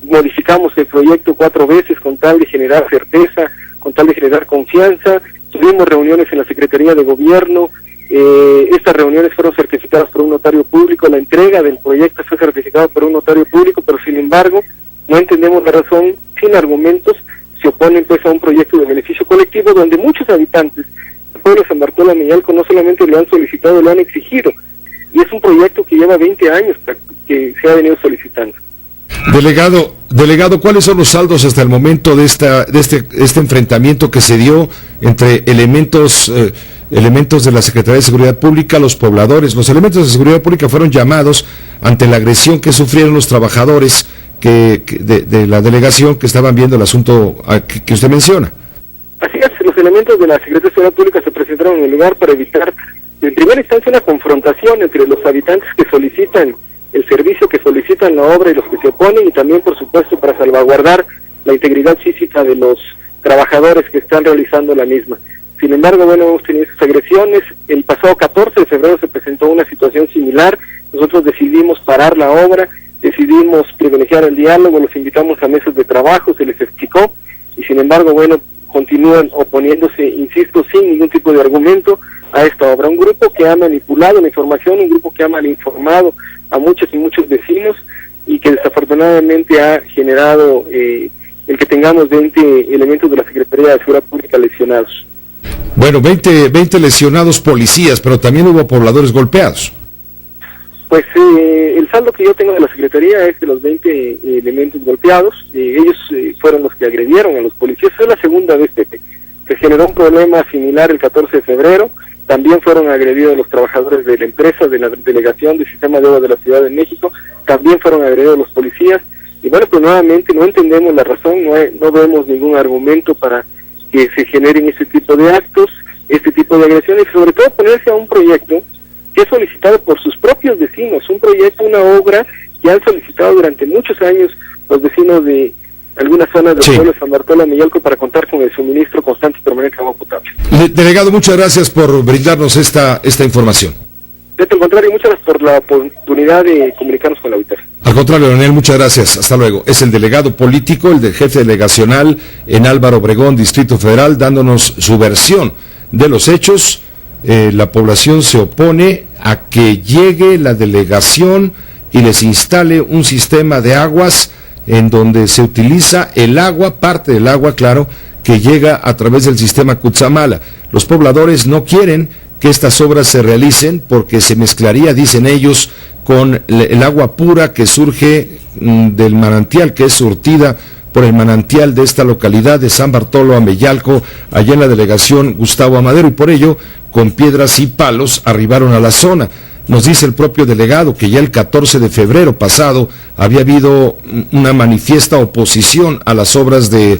modificamos el proyecto 4 veces con tal de generar certeza, con tal de generar confianza, tuvimos reuniones en la Secretaría de Gobierno, estas reuniones fueron certificadas por un notario público, la entrega del proyecto fue certificada por un notario público, pero sin embargo no entendemos la razón, sin argumentos, se oponen pues a un proyecto de beneficio colectivo donde muchos habitantes del pueblo de San Bartolo Ameyalco no solamente lo han solicitado, lo han exigido, y es un proyecto que lleva 20 años que se ha venido solicitando. Delegado, ¿cuáles son los saldos hasta el momento de este enfrentamiento que se dio entre elementos de la Secretaría de Seguridad Pública, los pobladores? Los elementos de seguridad pública fueron llamados ante la agresión que sufrieron los trabajadores de la delegación que estaban viendo el asunto que usted menciona. Así es, los elementos de la Secretaría de Seguridad Pública se presentaron en el lugar para evitar, en primera instancia, una confrontación entre los habitantes que solicitan el servicio, que solicitan la obra y los que se oponen, y también, por supuesto, para salvaguardar la integridad física de los trabajadores que están realizando la misma. Sin embargo, bueno, hemos tenido esas agresiones. El pasado 14 de febrero se presentó una situación similar. Nosotros decidimos parar la obra, decidimos privilegiar el diálogo, los invitamos a mesas de trabajo, se les explicó, y sin embargo, bueno, continúan oponiéndose, insisto, sin ningún tipo de argumento a esta obra. Un grupo que ha manipulado la información, un grupo que ha malinformado a muchos y muchos vecinos, y que desafortunadamente ha generado el que tengamos 20 elementos de la Secretaría de Seguridad Pública lesionados. Bueno, 20 lesionados policías, pero también hubo pobladores golpeados. Pues el saldo que yo tengo de la Secretaría es de los 20 elementos golpeados. Ellos fueron los que agredieron a los policías. Es la segunda vez, Pepe. Se generó un problema similar el 14 de febrero. También fueron agredidos los trabajadores de la empresa, de la delegación del Sistema de Agua de la Ciudad de México. También fueron agredidos los policías. Y bueno, pues nuevamente no entendemos la razón, no vemos ningún argumento para que se generen este tipo de actos, este tipo de agresiones, y sobre todo ponerse a un proyecto que es solicitado por sus propios vecinos, un proyecto, una obra que han solicitado durante muchos años los vecinos de algunas zonas del pueblo de San Bartolo, Ameyalco, para contar con el suministro constante y permanente de agua potable. Delegado, muchas gracias por brindarnos esta información. De lo contrario, muchas gracias por la oportunidad de comunicarnos con la auditoría. Al contrario, Leonel, muchas gracias. Hasta luego. Es el delegado político, el del jefe delegacional en Álvaro Obregón, Distrito Federal, dándonos su versión de los hechos. La población se opone a que llegue la delegación y les instale un sistema de aguas en donde se utiliza el agua, parte del agua, claro, que llega a través del sistema Cutzamala. Los pobladores no quieren que estas obras se realicen porque se mezclaría, dicen ellos, con el agua pura que surge del manantial, que es surtida por el manantial de esta localidad de San Bartolo, Ameyalco, allá en la delegación Gustavo Amadero, y por ello, con piedras y palos, arribaron a la zona. Nos dice el propio delegado que ya el 14 de febrero pasado había habido una manifiesta oposición a las obras de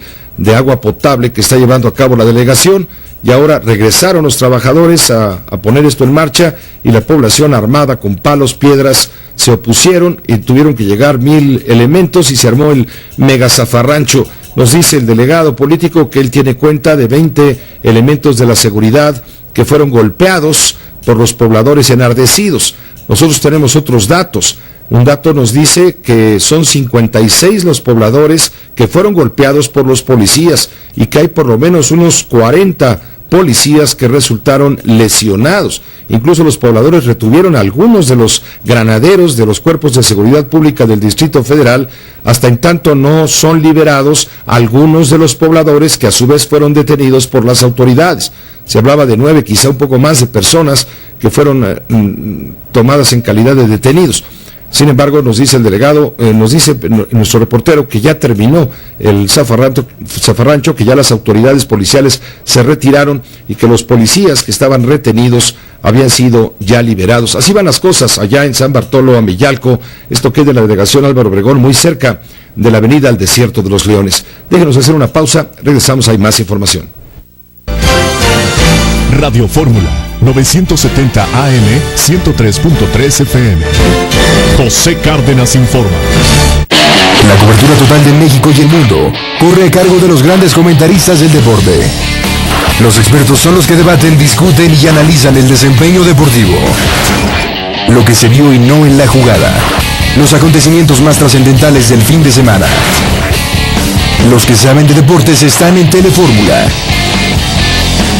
agua potable que está llevando a cabo la delegación, y ahora regresaron los trabajadores a poner esto en marcha, y la población armada con palos, piedras, se opusieron y tuvieron que llegar 1000 elementos y se armó el mega zafarrancho. Nos dice el delegado político que él tiene cuenta de 20 elementos de la seguridad que fueron golpeados por los pobladores enardecidos. Nosotros tenemos otros datos. Un dato nos dice que son 56 los pobladores que fueron golpeados por los policías y que hay por lo menos unos 40 policías que resultaron lesionados. Incluso los pobladores retuvieron a algunos de los granaderos de los cuerpos de seguridad pública del Distrito Federal, hasta en tanto no son liberados algunos de los pobladores que a su vez fueron detenidos por las autoridades. Se hablaba de 9, quizá un poco más de personas que fueron tomadas en calidad de detenidos. Sin embargo, nos dice el delegado, nos dice nuestro reportero que ya terminó el zafarrancho, que ya las autoridades policiales se retiraron y que los policías que estaban retenidos habían sido ya liberados. Así van las cosas allá en San Bartolo, Ameyalco, esto que es de la delegación Álvaro Obregón, muy cerca de la avenida al Desierto de los Leones. Déjenos hacer una pausa, regresamos, hay más información. Radio Fórmula 970 AM 103.3 FM. José Cárdenas informa. La cobertura total de México y el mundo corre a cargo de los grandes comentaristas del deporte. Los expertos son los que debaten, discuten y analizan el desempeño deportivo. Lo que se vio y no en la jugada. Los acontecimientos más trascendentales del fin de semana. Los que saben de deportes están en Telefórmula.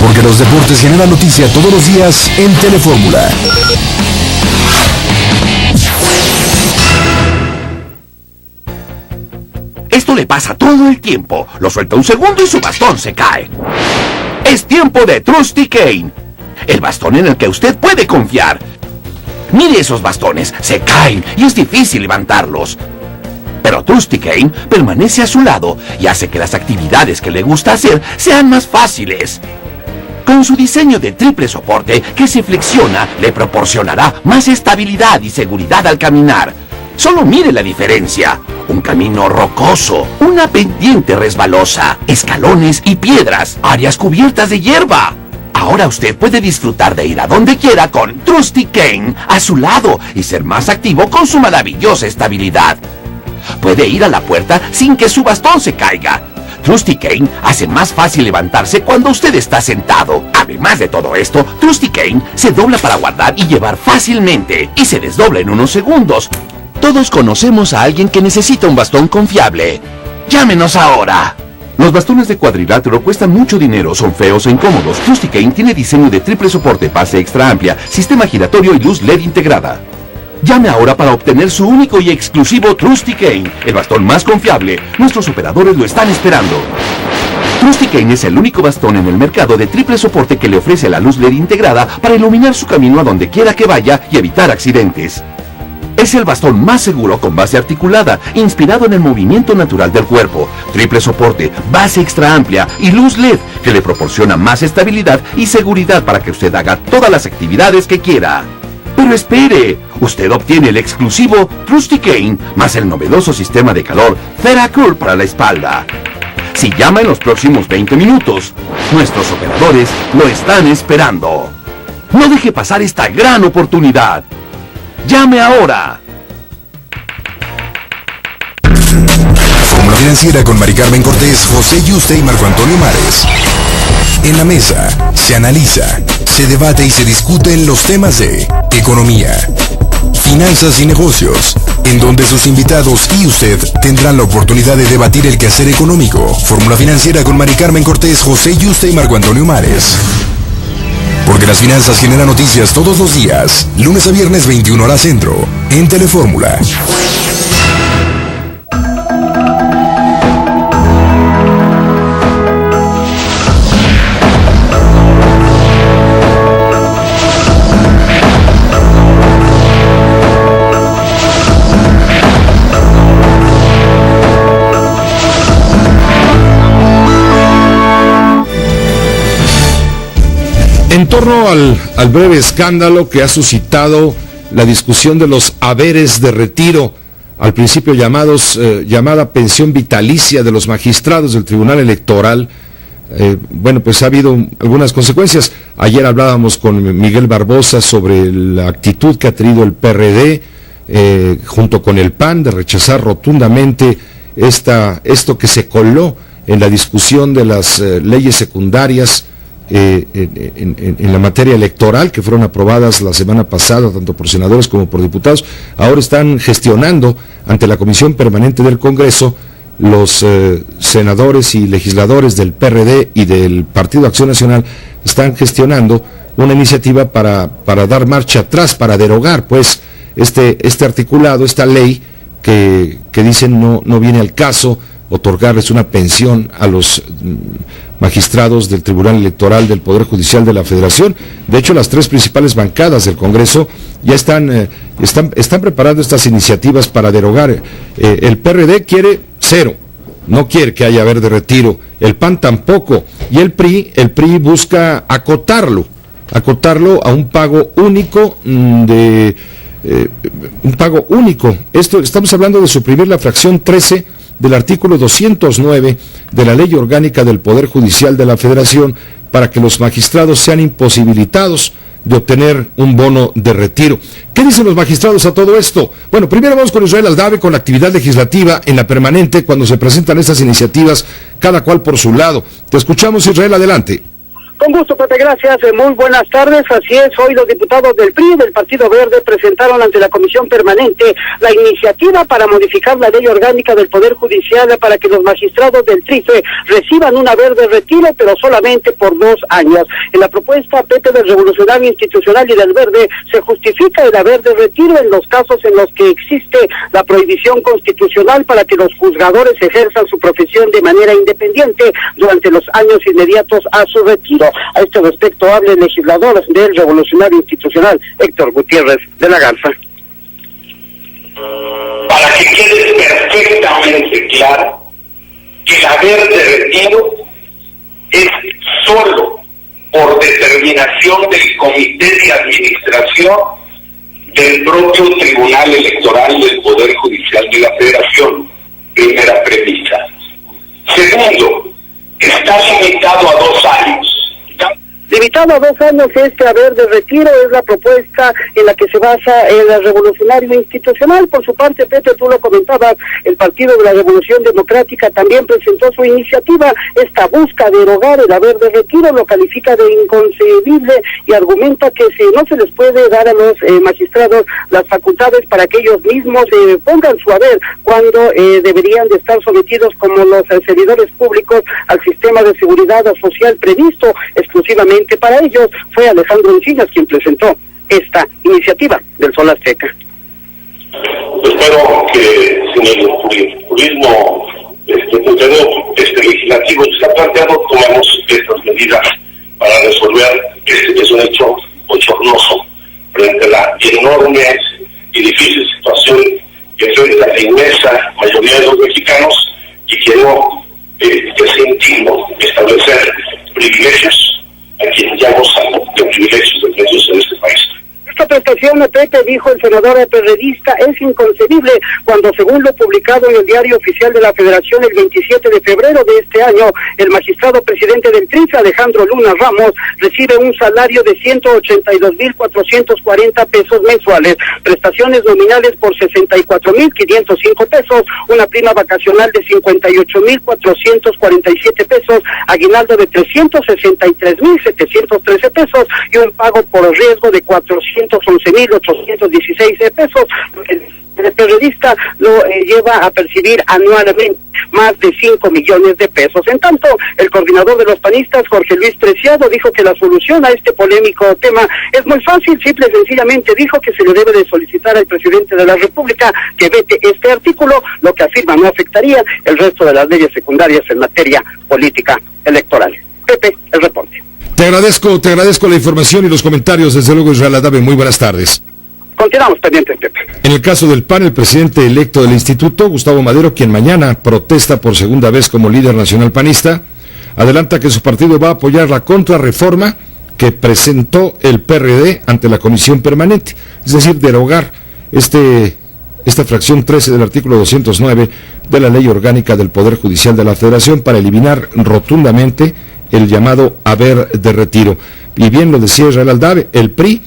Porque los deportes generan noticia todos los días en Telefórmula. Esto le pasa todo el tiempo. Lo suelta un segundo y su bastón se cae. Es tiempo de Trusty Cane, el bastón en el que usted puede confiar. Mire esos bastones, se caen y es difícil levantarlos. Pero Trusty Cane permanece a su lado y hace que las actividades que le gusta hacer sean más fáciles. Con su diseño de triple soporte que se flexiona, le proporcionará más estabilidad y seguridad al caminar. Solo mire la diferencia. Un camino rocoso, una pendiente resbalosa, escalones y piedras, áreas cubiertas de hierba. Ahora usted puede disfrutar de ir a donde quiera con Trusty Cane a su lado y ser más activo con su maravillosa estabilidad. Puede ir a la puerta sin que su bastón se caiga. Trusty Cane hace más fácil levantarse cuando usted está sentado. Además de todo esto, Trusty Cane se dobla para guardar y llevar fácilmente y se desdobla en unos segundos. Todos conocemos a alguien que necesita un bastón confiable. ¡Llámenos ahora! Los bastones de cuadrilátero cuestan mucho dinero, son feos e incómodos. Trusty Cane tiene diseño de triple soporte, base extra amplia, sistema giratorio y luz LED integrada. Llame ahora para obtener su único y exclusivo Trusty Cane, el bastón más confiable. Nuestros operadores lo están esperando. Trusty Cane es el único bastón en el mercado de triple soporte que le ofrece la luz LED integrada para iluminar su camino a donde quiera que vaya y evitar accidentes. Es el bastón más seguro con base articulada, inspirado en el movimiento natural del cuerpo, triple soporte, base extra amplia y luz LED, que le proporciona más estabilidad y seguridad para que usted haga todas las actividades que quiera. Pero espere, usted obtiene el exclusivo Trusty Cane, más el novedoso sistema de calor TheraCool para la espalda. Si llama en los próximos 20 minutos, nuestros operadores lo están esperando. No deje pasar esta gran oportunidad. ¡Llame ahora! Fórmula Financiera con Mari Carmen Cortés, José Yuste y Marco Antonio Mares. En la mesa se analiza, se debate y se discuten los temas de economía, finanzas y negocios, en donde sus invitados y usted tendrán la oportunidad de debatir el quehacer económico. Fórmula Financiera con Mari Carmen Cortés, José Yuste y Marco Antonio Mares. Porque las finanzas generan noticias todos los días, lunes a viernes 21 horas centro, en Telefórmula. En torno al breve escándalo que ha suscitado la discusión de los haberes de retiro, al principio llamada pensión vitalicia de los magistrados del Tribunal Electoral, pues ha habido algunas consecuencias. Ayer hablábamos con Miguel Barbosa sobre la actitud que ha tenido el PRD, junto con el PAN, de rechazar rotundamente esto que se coló en la discusión de las leyes secundarias en la materia electoral, que fueron aprobadas la semana pasada tanto por senadores como por diputados. Ahora están gestionando ante la Comisión Permanente del Congreso los senadores y legisladores del PRD y del Partido Acción Nacional. Están gestionando una iniciativa para dar marcha atrás, para derogar pues este articulado, esta ley que dicen no viene al caso otorgarles una pensión a los magistrados del Tribunal Electoral del Poder Judicial de la Federación. De hecho, las tres principales bancadas del Congreso ya están preparando estas iniciativas para derogar. El PRD quiere cero, no quiere que haya haber de retiro. El PAN tampoco. Y el PRI busca acotarlo a un pago único un pago único. Estamos hablando de suprimir la fracción 13 del artículo 209 de la Ley Orgánica del Poder Judicial de la Federación para que los magistrados sean imposibilitados de obtener un bono de retiro. ¿Qué dicen los magistrados a todo esto? Bueno, primero vamos con Israel Aldave, con la actividad legislativa en la permanente, cuando se presentan estas iniciativas, cada cual por su lado. Te escuchamos, Israel, adelante. Con gusto, Pepe, gracias. Muy buenas tardes. Así es, hoy los diputados del PRI y del Partido Verde presentaron ante la Comisión Permanente la iniciativa para modificar la Ley Orgánica del Poder Judicial para que los magistrados del TRIFE reciban un haber de retiro, pero solamente por 2 años. En la propuesta, Pepe, del Revolucionario Institucional y del Verde, se justifica el haber de retiro en los casos en los que existe la prohibición constitucional para que los juzgadores ejerzan su profesión de manera independiente durante los años inmediatos a su retiro. A este respecto habla el legislador del Revolucionario Institucional, Héctor Gutiérrez de la Garza. Para que quede perfectamente claro que el haber de retiro es solo por determinación del Comité de Administración del propio Tribunal Electoral del Poder Judicial de la Federación, primera premisa. Segundo, está limitado a 2 años. Limitado a 2 años este haber de retiro es la propuesta en la que se basa el Revolucionario Institucional. Por su parte, Pepe, tú lo comentabas, el Partido de la Revolución Democrática también presentó su iniciativa. Esta busca derogar el haber de retiro, lo califica de inconcebible y argumenta que no se les puede dar a los magistrados las facultades para que ellos mismos pongan su haber cuando deberían de estar sometidos como los servidores públicos al sistema de seguridad social previsto exclusivamente para ellos. Fue Alejandro Encinas quien presentó esta iniciativa del Sol Azteca. Espero que sin el jurismo legislativo que se ha planteado, tomemos estas medidas para resolver este que es un hecho bochornoso frente a la enorme y difícil situación la inmensa mayoría de los mexicanos y quiero que sea íntimo establecer privilegios a quienes ya gozan de privilegios de medios en este país. Esta prestación, Pepe, dijo el senador perredista, es inconcebible cuando, según lo publicado en el Diario Oficial de la Federación el 27 de febrero de este año, el magistrado presidente del TRIFE, Alejandro Luna Ramos, recibe un salario de 182,440 pesos mensuales, prestaciones nominales por 64,505 pesos, una prima vacacional de 58,447 pesos, aguinaldo de 363,713 pesos y un pago por riesgo de 411,816 pesos. El periodista lo lleva a percibir anualmente más de 5 millones de pesos. En tanto, el coordinador de los panistas, Jorge Luis Preciado, dijo que la solución a este polémico tema es muy fácil, simple y sencillamente dijo que se le debe de solicitar al presidente de la República que vete este artículo, lo que afirma no afectaría el resto de las leyes secundarias en materia política electoral. Pepe, el reporte. Te agradezco la información y los comentarios, desde luego, Israel Adame. Muy buenas tardes. Continuamos pendientes, Pepe. En el caso del PAN, el presidente electo del instituto, Gustavo Madero, quien mañana protesta por segunda vez como líder nacional panista, adelanta que su partido va a apoyar la contrarreforma que presentó el PRD ante la Comisión Permanente, es decir, derogar esta fracción 13 del artículo 209 de la Ley Orgánica del Poder Judicial de la Federación para eliminar rotundamente el llamado haber de retiro. Y bien lo decía Israel Adame, el PRI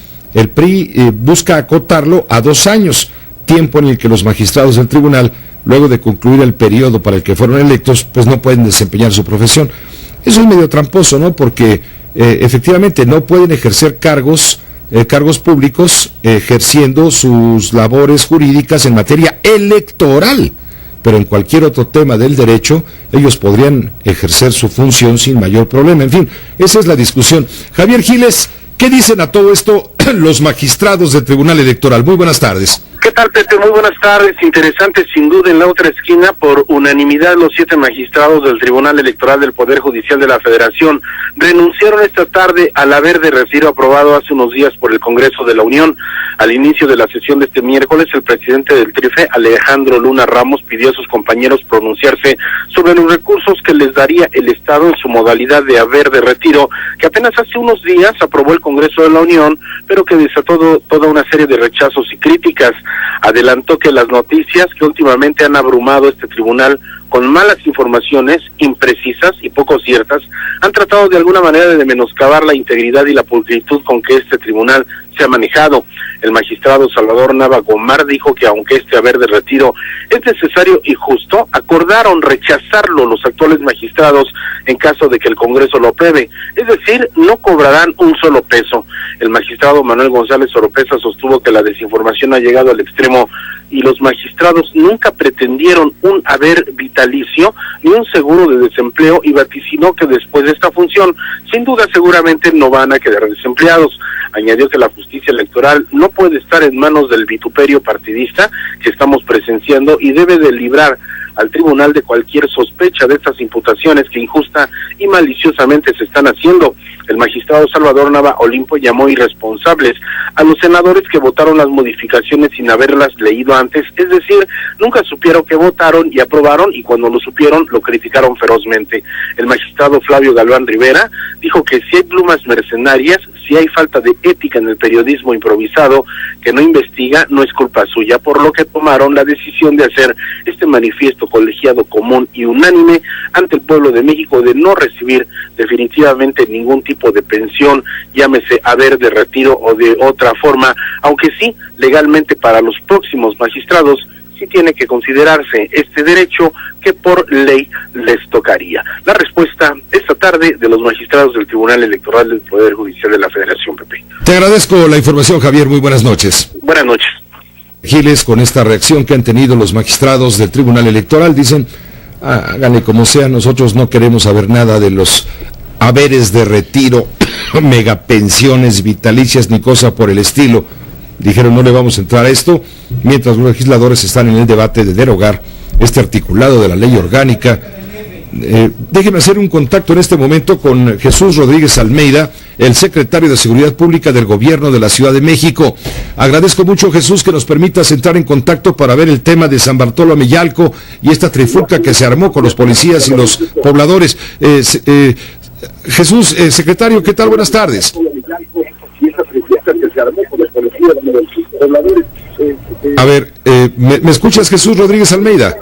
busca acotarlo a 2 años, tiempo en el que los magistrados del tribunal, luego de concluir el periodo para el que fueron electos, pues no pueden desempeñar su profesión. Eso es medio tramposo, ¿no? Porque efectivamente no pueden ejercer cargos públicos ejerciendo sus labores jurídicas en materia electoral, pero en cualquier otro tema del derecho ellos podrían ejercer su función sin mayor problema. En fin, esa es la discusión. Javier Giles, ¿qué dicen a todo esto los magistrados del Tribunal Electoral? Muy buenas tardes. ¿Qué tal, Pepe? Muy buenas tardes. Interesante, sin duda, en la otra esquina, por unanimidad, los 7 magistrados del Tribunal Electoral del Poder Judicial de la Federación renunciaron esta tarde al haber de retiro aprobado hace unos días por el Congreso de la Unión. Al inicio de la sesión de este miércoles, el presidente del TRIFE, Alejandro Luna Ramos, pidió a sus compañeros pronunciarse sobre los recursos que les daría el Estado en su modalidad de haber de retiro, que apenas hace unos días aprobó el Congreso de la Unión, pero que desató toda una serie de rechazos y críticas. Adelantó que las noticias que últimamente han abrumado este tribunal con malas informaciones, imprecisas y poco ciertas, han tratado de alguna manera de menoscabar la integridad y la pulcritud con que este tribunal se ha manejado. El magistrado Salvador Nava Gomar dijo que aunque este haber de retiro es necesario y justo, acordaron rechazarlo los actuales magistrados en caso de que el Congreso lo apruebe, es decir, no cobrarán un solo peso. El magistrado Manuel González Oropesa sostuvo que la desinformación ha llegado al extremo y los magistrados nunca pretendieron un haber vitalicio ni un seguro de desempleo, y vaticinó que después de esta función, sin duda seguramente no van a quedar desempleados. Añadió que la justicia electoral no puede estar en manos del vituperio partidista que estamos presenciando y debe de librar al tribunal de cualquier sospecha de estas imputaciones que injusta y maliciosamente se están haciendo. El magistrado Salvador Nava Olimpo llamó irresponsables a los senadores que votaron las modificaciones sin haberlas leído antes, es decir, nunca supieron que votaron y aprobaron, y cuando lo supieron lo criticaron ferozmente. El magistrado Flavio Galván Rivera dijo que si hay plumas mercenarias, si hay falta de ética en el periodismo improvisado que no investiga, no es culpa suya, por lo que tomaron la decisión de hacer este manifiesto colegiado común y unánime ante el pueblo de México de no recibir definitivamente ningún tipo de pensión, llámese haber de retiro o de otra forma, aunque sí, legalmente para los próximos magistrados sí tiene que considerarse este derecho que por ley les tocaría. La respuesta esta tarde de los magistrados del Tribunal Electoral del Poder Judicial de la Federación, Pepe. Te agradezco la información, Javier. Muy buenas noches. Buenas noches. Giles, con esta reacción que han tenido los magistrados del Tribunal Electoral, dicen, háganle como sea, nosotros no queremos saber nada de los haberes de retiro, megapensiones vitalicias ni cosa por el estilo. Dijeron, no le vamos a entrar a esto, mientras los legisladores están en el debate de derogar este articulado de la ley orgánica. Déjenme hacer un contacto en este momento con Jesús Rodríguez Almeida, el secretario de Seguridad Pública del Gobierno de la Ciudad de México. Agradezco mucho, Jesús, que nos permitas entrar en contacto para ver el tema de San Bartolo Ameyalco y esta trifulca que se armó con los policías y los pobladores. Jesús, secretario, ¿qué tal? Buenas tardes. A ver, ¿me escuchas, Jesús Rodríguez Almeida?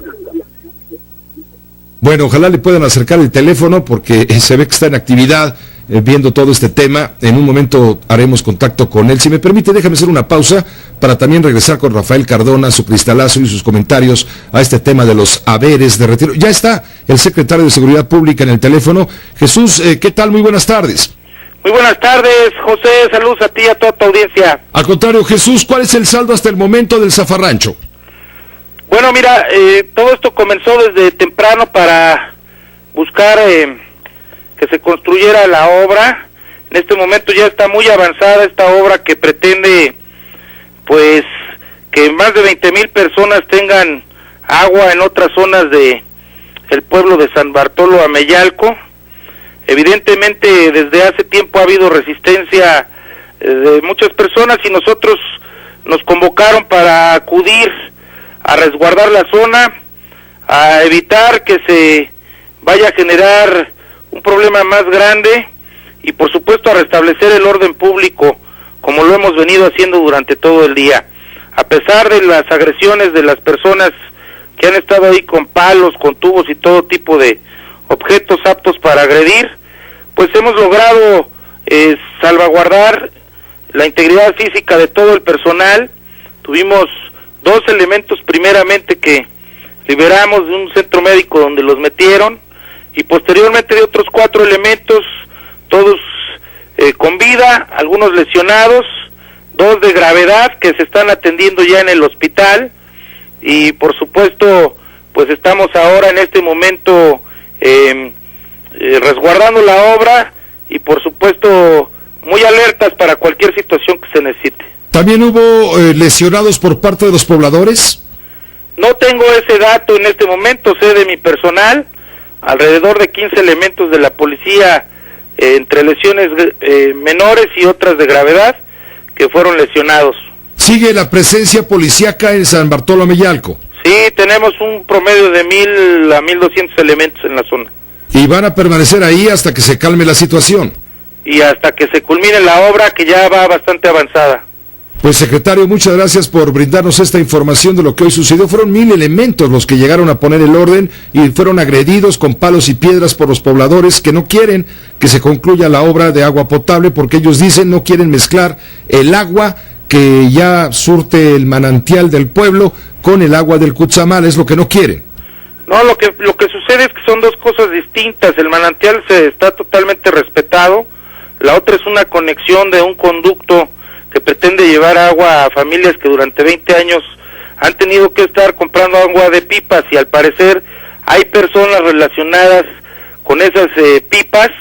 Bueno, ojalá le puedan acercar el teléfono porque se ve que está en actividad viendo todo este tema. En un momento haremos contacto con él. Si me permite, déjame hacer una pausa para también regresar con Rafael Cardona, su cristalazo y sus comentarios a este tema de los haberes de retiro. Ya está el secretario de Seguridad Pública en el teléfono. Jesús, ¿qué tal? Muy buenas tardes. Muy buenas tardes, José. Saludos a ti y a toda tu audiencia. Al contrario, Jesús, ¿cuál es el saldo hasta el momento del zafarrancho? Bueno, mira, todo esto comenzó desde temprano para buscar que se construyera la obra. En este momento ya está muy avanzada esta obra que pretende, pues, que más de 20,000 personas tengan agua en otras zonas de el pueblo de San Bartolo Ameyalco. Evidentemente, desde hace tiempo ha habido resistencia de muchas personas y nosotros nos convocaron para acudir a resguardar la zona, a evitar que se vaya a generar un problema más grande y por supuesto a restablecer el orden público como lo hemos venido haciendo durante todo el día. A pesar de las agresiones de las personas que han estado ahí con palos, con tubos y todo tipo de objetos aptos para agredir, pues hemos logrado salvaguardar la integridad física de todo el personal. Tuvimos 2 elementos primeramente que liberamos de un centro médico donde los metieron y posteriormente de otros 4 elementos, todos con vida, algunos lesionados, 2 de gravedad que se están atendiendo ya en el hospital y por supuesto pues estamos ahora en este momento resguardando la obra y por supuesto muy alertas para cualquier situación que se necesite. ¿También hubo lesionados por parte de los pobladores? No tengo ese dato en este momento, sé de mi personal, alrededor de 15 elementos de la policía, entre lesiones menores y otras de gravedad, que fueron lesionados. ¿Sigue la presencia policíaca en San Bartolo Ameyalco? Sí, tenemos un promedio de 1,000 a 1,200 elementos en la zona. ¿Y van a permanecer ahí hasta que se calme la situación? Y hasta que se culmine la obra, que ya va bastante avanzada. Pues, secretario, muchas gracias por brindarnos esta información de lo que hoy sucedió. Fueron 1,000 elementos los que llegaron a poner el orden y fueron agredidos con palos y piedras por los pobladores que no quieren que se concluya la obra de agua potable porque ellos dicen no quieren mezclar el agua que ya surte el manantial del pueblo con el agua del Cuchamal, es lo que no quieren. No, lo que sucede es que son 2 cosas distintas. El manantial se está totalmente respetado, la otra es una conexión de un conducto que pretende llevar agua a familias que durante 20 años han tenido que estar comprando agua de pipas y al parecer hay personas relacionadas con esas pipas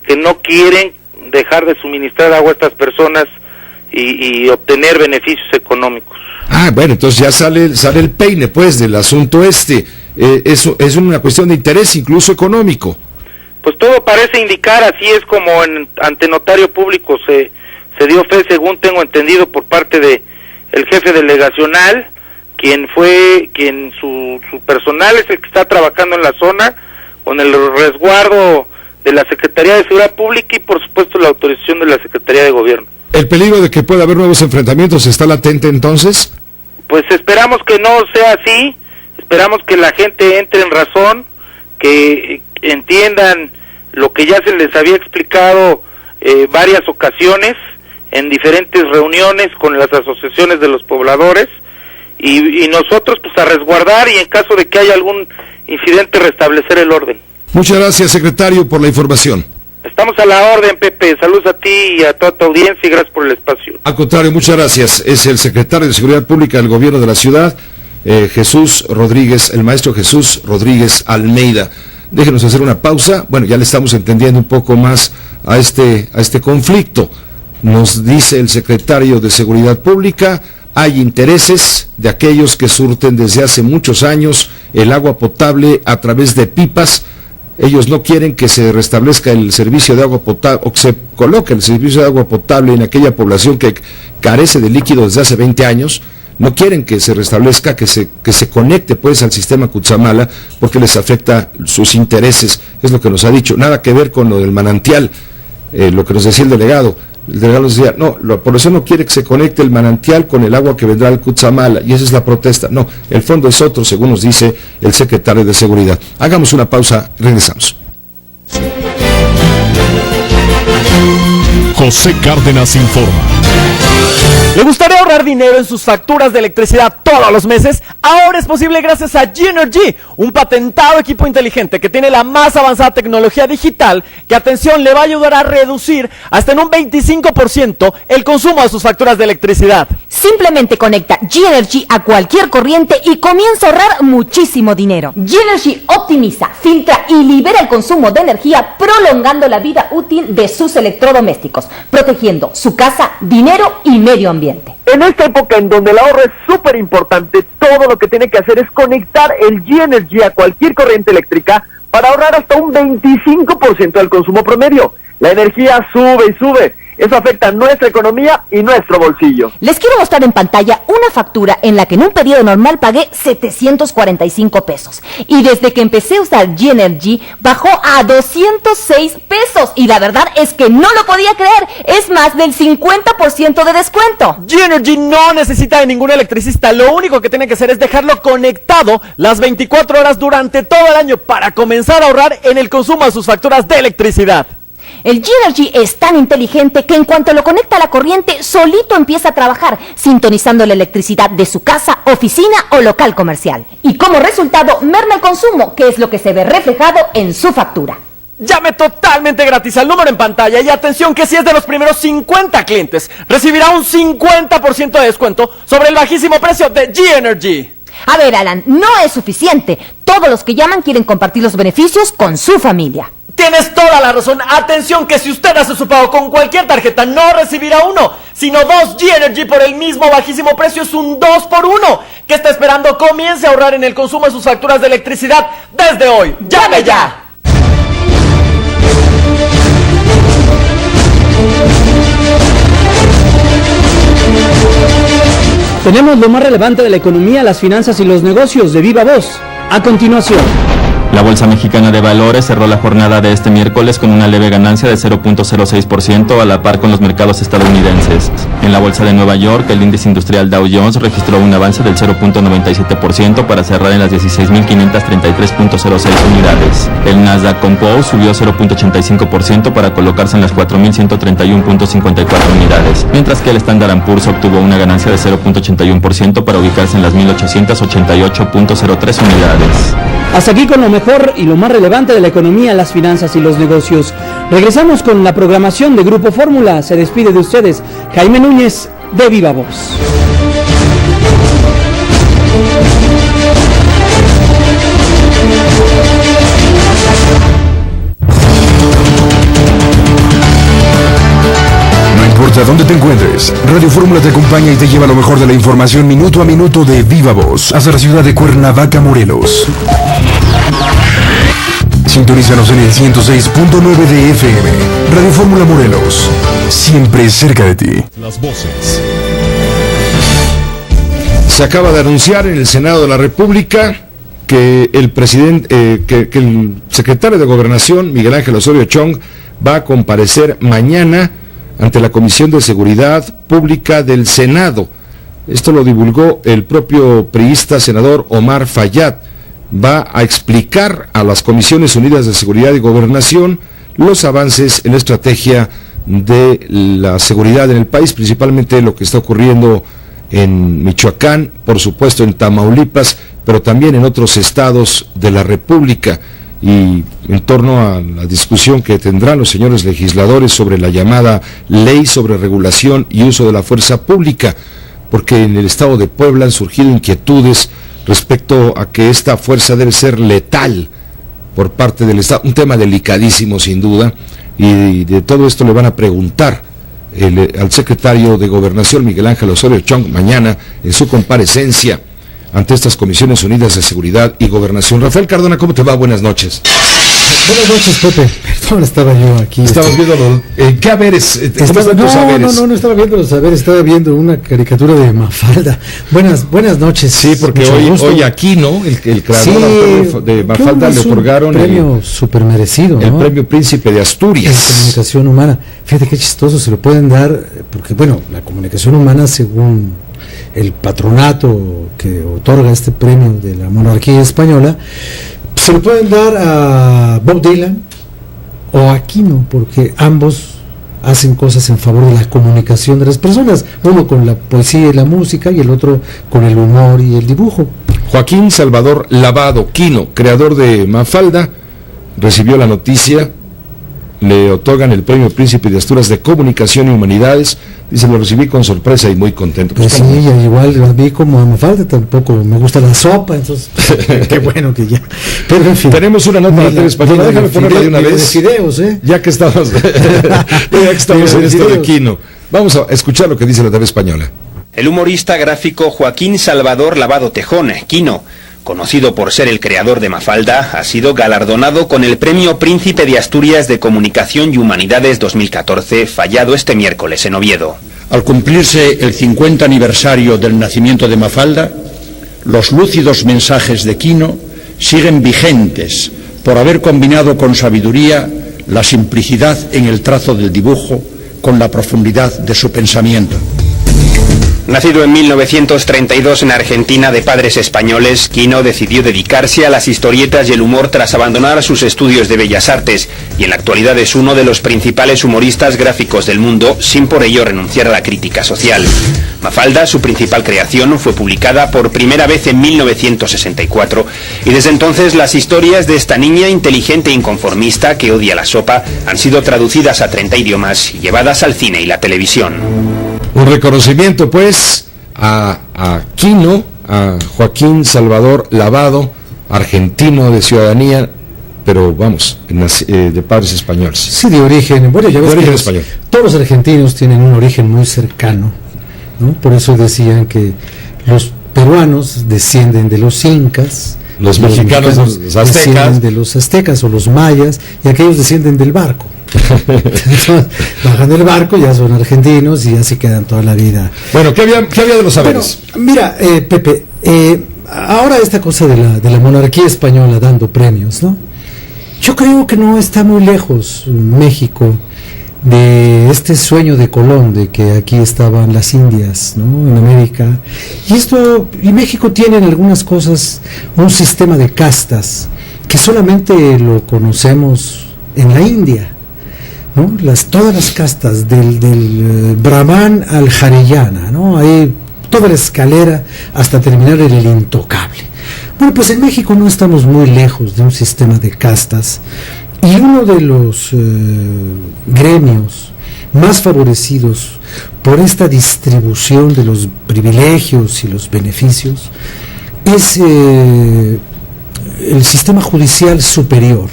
que no quieren dejar de suministrar agua a estas personas y obtener beneficios económicos. Ah, bueno, entonces ya sale el peine, pues, del asunto eso es una cuestión de interés, incluso económico. Pues todo parece indicar, así es como ante notario público se dio fe, según tengo entendido, por parte de el jefe delegacional, quien su personal es el que está trabajando en la zona, con el resguardo de la Secretaría de Seguridad Pública y por supuesto la autorización de la Secretaría de Gobierno. ¿El peligro de que pueda haber nuevos enfrentamientos está latente entonces? Pues esperamos que no sea así, esperamos que la gente entre en razón, que entiendan lo que ya se les había explicado varias ocasiones en diferentes reuniones con las asociaciones de los pobladores y nosotros pues a resguardar y en caso de que haya algún incidente restablecer el orden. Muchas gracias, secretario, por la información. Estamos a la orden, Pepe. Saludos a ti y a toda tu audiencia y gracias por el espacio. Al contrario, muchas gracias. Es el secretario de Seguridad Pública del Gobierno de la Ciudad, Jesús Rodríguez, el maestro Jesús Rodríguez Almeida. Déjenos hacer una pausa. Bueno, ya le estamos entendiendo un poco más a este conflicto. Nos dice el secretario de Seguridad Pública, hay intereses de aquellos que surten desde hace muchos años el agua potable a través de pipas Ellos no quieren que se restablezca el servicio de agua potable, o que se coloque el servicio de agua potable en aquella población que carece de líquido desde hace 20 años. No quieren que se restablezca, que se conecte pues al sistema Cutzamala, porque les afecta sus intereses, es lo que nos ha dicho. Nada que ver con lo del manantial, lo que nos decía el delegado. El delegado nos decía, no, la población no quiere que se conecte el manantial con el agua que vendrá al Cutzamala, y esa es la protesta. No, el fondo es otro, según nos dice el secretario de Seguridad. Hagamos una pausa, regresamos. José Cárdenas informa. ¿Le gustaría ahorrar dinero en sus facturas de electricidad todos los meses? Ahora es posible gracias a G-Energy, un patentado equipo inteligente que tiene la más avanzada tecnología digital que, atención, le va a ayudar a reducir hasta en un 25% el consumo de sus facturas de electricidad. Simplemente conecta G-Energy a cualquier corriente y comienza a ahorrar muchísimo dinero. G-Energy optimiza, filtra y libera el consumo de energía, prolongando la vida útil de sus electrodomésticos, protegiendo su casa, dinero y medio ambiente. En esta época en donde el ahorro es súper importante, todo lo que tiene que hacer es conectar el G-Energy a cualquier corriente eléctrica para ahorrar hasta un 25% del consumo promedio. La energía sube y sube. Eso afecta a nuestra economía y nuestro bolsillo. Les quiero mostrar en pantalla una factura en la que en un periodo normal pagué 745 pesos. Y desde que empecé a usar G-Energy bajó a 206 pesos. Y la verdad es que no lo podía creer. Es más del 50% de descuento. G-Energy no necesita de ningún electricista. Lo único que tiene que hacer es dejarlo conectado las 24 horas durante todo el año para comenzar a ahorrar en el consumo de sus facturas de electricidad. El G-Energy es tan inteligente que en cuanto lo conecta a la corriente, solito empieza a trabajar, sintonizando la electricidad de su casa, oficina o local comercial. Y como resultado, merma el consumo, que es lo que se ve reflejado en su factura. Llame totalmente gratis al número en pantalla y atención que si es de los primeros 50 clientes, recibirá un 50% de descuento sobre el bajísimo precio de G-Energy. A ver, Alan, no es suficiente. Todos los que llaman quieren compartir los beneficios con su familia. Tienes toda la razón. Atención que si usted hace su pago con cualquier tarjeta no recibirá uno, sino 2 G-Energy por el mismo bajísimo precio. Es un 2x1. ¿Qué está esperando? Comience a ahorrar en el consumo de sus facturas de electricidad desde hoy. ¡Llame ya! Tenemos lo más relevante de la economía, las finanzas y los negocios de viva voz. A continuación. La Bolsa Mexicana de Valores cerró la jornada de este miércoles con una leve ganancia de 0.06% a la par con los mercados estadounidenses. En la Bolsa de Nueva York, el índice industrial Dow Jones registró un avance del 0.97% para cerrar en las 16.533.06 unidades. El Nasdaq Composite subió 0.85% para colocarse en las 4.131.54 unidades, mientras que el Standard & Poor's obtuvo una ganancia de 0.81% para ubicarse en las 1.888.03 unidades. Hasta aquí con lo mejor y lo más relevante de la economía, las finanzas y los negocios. Regresamos con la programación de Grupo Fórmula. Se despide de ustedes Jaime Núñez de Viva Voz. No importa dónde te encuentres, Radio Fórmula te acompaña y te lleva lo mejor de la información minuto a minuto de Viva Voz hasta la ciudad de Cuernavaca, Morelos. Sintonízanos en el 106.9 de FM. Radio Fórmula Morelos, siempre cerca de ti. Las voces. Se acaba de anunciar en el Senado de la República que el presidente, que el secretario de Gobernación, Miguel Ángel Osorio Chong, va a comparecer mañana ante la Comisión de Seguridad Pública del Senado. Esto lo divulgó el propio priista senador Omar Fayad. Va a explicar a las Comisiones Unidas de Seguridad y Gobernación los avances en la estrategia de la seguridad en el país, principalmente lo que está ocurriendo en Michoacán, por supuesto en Tamaulipas, pero también en otros estados de la República, y en torno a la discusión que tendrán los señores legisladores sobre la llamada Ley sobre Regulación y Uso de la Fuerza Pública, porque en el estado de Puebla han surgido inquietudes respecto a que esta fuerza debe ser letal por parte del Estado, un tema delicadísimo sin duda, y de todo esto le van a preguntar al secretario de Gobernación, Miguel Ángel Osorio Chong, mañana en su comparecencia ante estas Comisiones Unidas de Seguridad y Gobernación. Rafael Cardona, ¿cómo te va? Buenas noches. Buenas noches, Pepe. Perdón, estaba yo aquí. Estabas viendo ¿qué haberes? No estaba viendo los saberes, estaba viendo una caricatura de Mafalda. Buenas noches. Sí, porque hoy aquí, ¿no? El creador de Mafalda le otorgaron el premio súper merecido, ¿no? El premio Príncipe de Asturias. En comunicación humana. Fíjate qué chistoso, se lo pueden dar, porque bueno, la comunicación humana, según el patronato que otorga este premio de la monarquía española, se lo pueden dar a Bob Dylan o a Quino, porque ambos hacen cosas en favor de la comunicación de las personas, uno con la poesía y la música y el otro con el humor y el dibujo. Joaquín Salvador Lavado Quino, creador de Mafalda, recibió la noticia, le otorgan el premio Príncipe de Asturias de Comunicación y Humanidades. Dice, lo recibí con sorpresa y muy contento. Pues sí, igual lo vi como a Mafalda, tampoco me gusta la sopa, entonces qué bueno que ya. Pero en fin. Tenemos una nota de la tele española, déjame ponerla de una vez. Fideos, ya que estamos, en esto de Quino. Vamos a escuchar lo que dice la tele española. El humorista gráfico Joaquín Salvador Lavado Tejón, Quino, conocido por ser el creador de Mafalda, ha sido galardonado con el Premio Príncipe de Asturias de Comunicación y Humanidades 2014, fallado este miércoles en Oviedo. Al cumplirse el 50 aniversario del nacimiento de Mafalda, los lúcidos mensajes de Quino siguen vigentes por haber combinado con sabiduría la simplicidad en el trazo del dibujo con la profundidad de su pensamiento. Nacido en 1932 en Argentina de padres españoles, Quino decidió dedicarse a las historietas y el humor tras abandonar sus estudios de Bellas Artes, y en la actualidad es uno de los principales humoristas gráficos del mundo, sin por ello renunciar a la crítica social. Mafalda, su principal creación, fue publicada por primera vez en 1964, y desde entonces las historias de esta niña inteligente e inconformista que odia la sopa han sido traducidas a 30 idiomas y llevadas al cine y la televisión. Un reconocimiento, pues, a Quino, a Joaquín Salvador Lavado, argentino de ciudadanía, pero vamos, de padres españoles. Sí, de origen, bueno, ya ves que español. Todos los argentinos tienen un origen muy cercano, ¿no? Por eso decían que los peruanos descienden de los incas, los mexicanos los aztecas, descienden de los aztecas o los mayas, y aquellos descienden del barco. Entonces, bajan del barco, ya son argentinos y ya se quedan toda la vida. Bueno, ¿qué había de los saberes? Bueno, mira, Pepe, ahora esta cosa de la monarquía española dando premios, ¿no? Yo creo que no está muy lejos México de este sueño de Colón, de que aquí estaban las Indias, ¿no? En América. Y México tiene en algunas cosas un sistema de castas que solamente lo conocemos en la India, ¿no? Todas las castas del Brahman al Haryana, ¿no? Ahí toda la escalera hasta terminar en el intocable. Bueno, pues en México no estamos muy lejos de un sistema de castas, y uno de los gremios más favorecidos por esta distribución de los privilegios y los beneficios es el sistema judicial superior.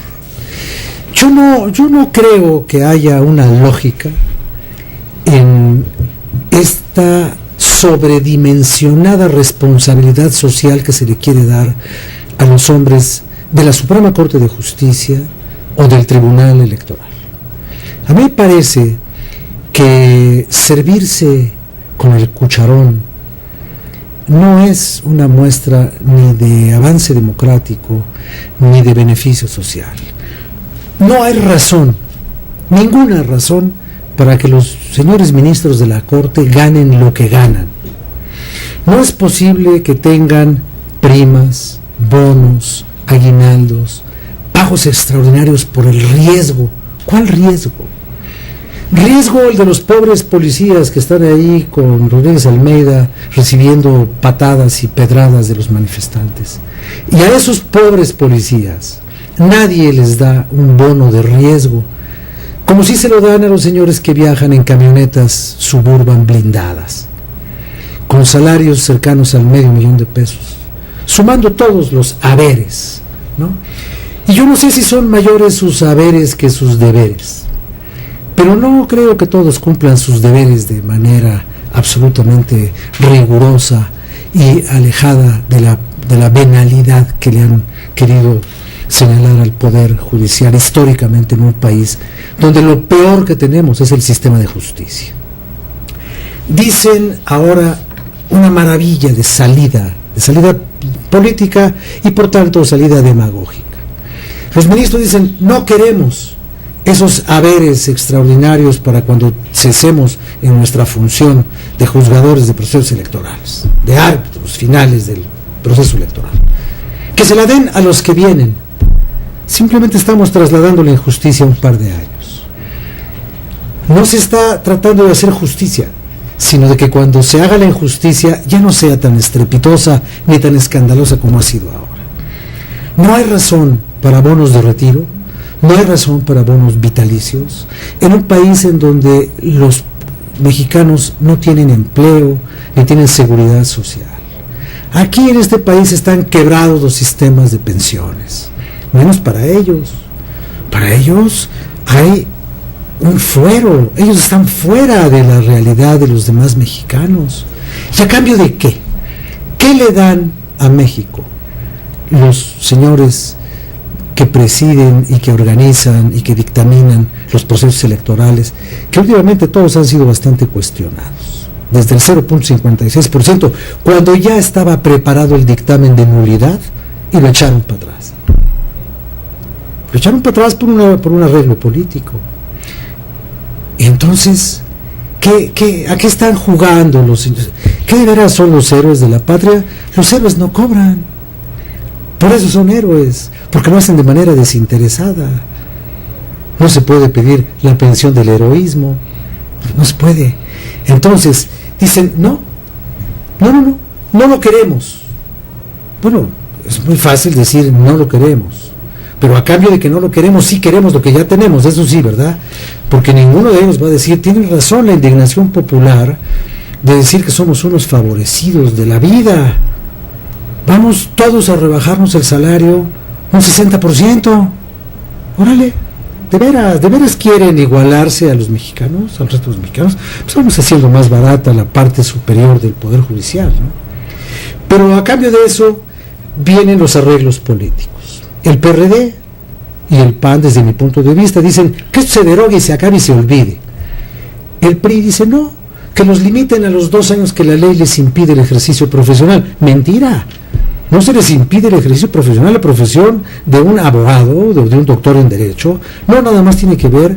Yo no creo que haya una lógica en esta sobredimensionada responsabilidad social que se le quiere dar a los hombres de la Suprema Corte de Justicia o del Tribunal Electoral. A mí me parece que servirse con el cucharón no es una muestra ni de avance democrático ni de beneficio social. No hay razón, ninguna razón, para que los señores ministros de la Corte ganen lo que ganan. No es posible que tengan primas, bonos, aguinaldos, pagos extraordinarios por el riesgo. ¿Cuál riesgo? Riesgo el de los pobres policías que están ahí con Rodríguez Almeida recibiendo patadas y pedradas de los manifestantes. Y a esos pobres policías nadie les da un bono de riesgo, como si se lo dan a los señores que viajan en camionetas Suburban blindadas, con salarios cercanos al $500,000 de pesos, sumando todos los haberes, ¿no? Y yo no sé si son mayores sus haberes que sus deberes, pero no creo que todos cumplan sus deberes de manera absolutamente rigurosa y alejada de la venalidad que le han querido señalar al Poder Judicial históricamente en un país donde lo peor que tenemos es el sistema de justicia. Dicen ahora una maravilla de salida política y por tanto salida demagógica. Los ministros dicen, no queremos esos haberes extraordinarios para cuando cesemos en nuestra función de juzgadores de procesos electorales, de árbitros finales del proceso electoral. Que se la den a los que vienen. Simplemente estamos trasladando la injusticia un par de años. No se está tratando de hacer justicia, sino de que cuando se haga la injusticia ya no sea tan estrepitosa ni tan escandalosa como ha sido ahora. No hay razón para bonos de retiro, no hay razón para bonos vitalicios, en un país en donde los mexicanos no tienen empleo ni tienen seguridad social. Aquí en este país están quebrados los sistemas de pensiones, menos para ellos. Para ellos hay un fuero, ellos están fuera de la realidad de los demás mexicanos. ¿Y a cambio de qué? ¿Qué le dan a México los señores que presiden y que organizan y que dictaminan los procesos electorales, que últimamente todos han sido bastante cuestionados, desde el 0.56%, cuando ya estaba preparado el dictamen de nulidad y lo echaron para atrás? Lo echaron para atrás por un arreglo político. Y entonces, ¿a qué están jugando los señores? ¿Qué de veras son los héroes de la patria? Los héroes no cobran. Por eso son héroes, porque lo hacen de manera desinteresada. No se puede pedir la pensión del heroísmo, no se puede. Entonces dicen, no lo queremos. Bueno, es muy fácil decir no lo queremos, pero a cambio de que no lo queremos, sí queremos lo que ya tenemos, eso sí, ¿verdad? Porque ninguno de ellos va a decir, tienen razón la indignación popular de decir que somos unos favorecidos de la vida. Vamos todos a rebajarnos el salario un 60%. Órale, ¿de veras quieren igualarse a los mexicanos, al resto de los mexicanos? Pues vamos haciendo más barata la parte superior del Poder Judicial, ¿no? Pero a cambio de eso vienen los arreglos políticos. El PRD y el PAN, desde mi punto de vista, dicen que esto se derogue y se acabe y se olvide. El PRI dice no, que los limiten a los 2 años que la ley les impide el ejercicio profesional. Mentira. No se les impide el ejercicio profesional, la profesión de un abogado, de un doctor en Derecho, no nada más tiene que ver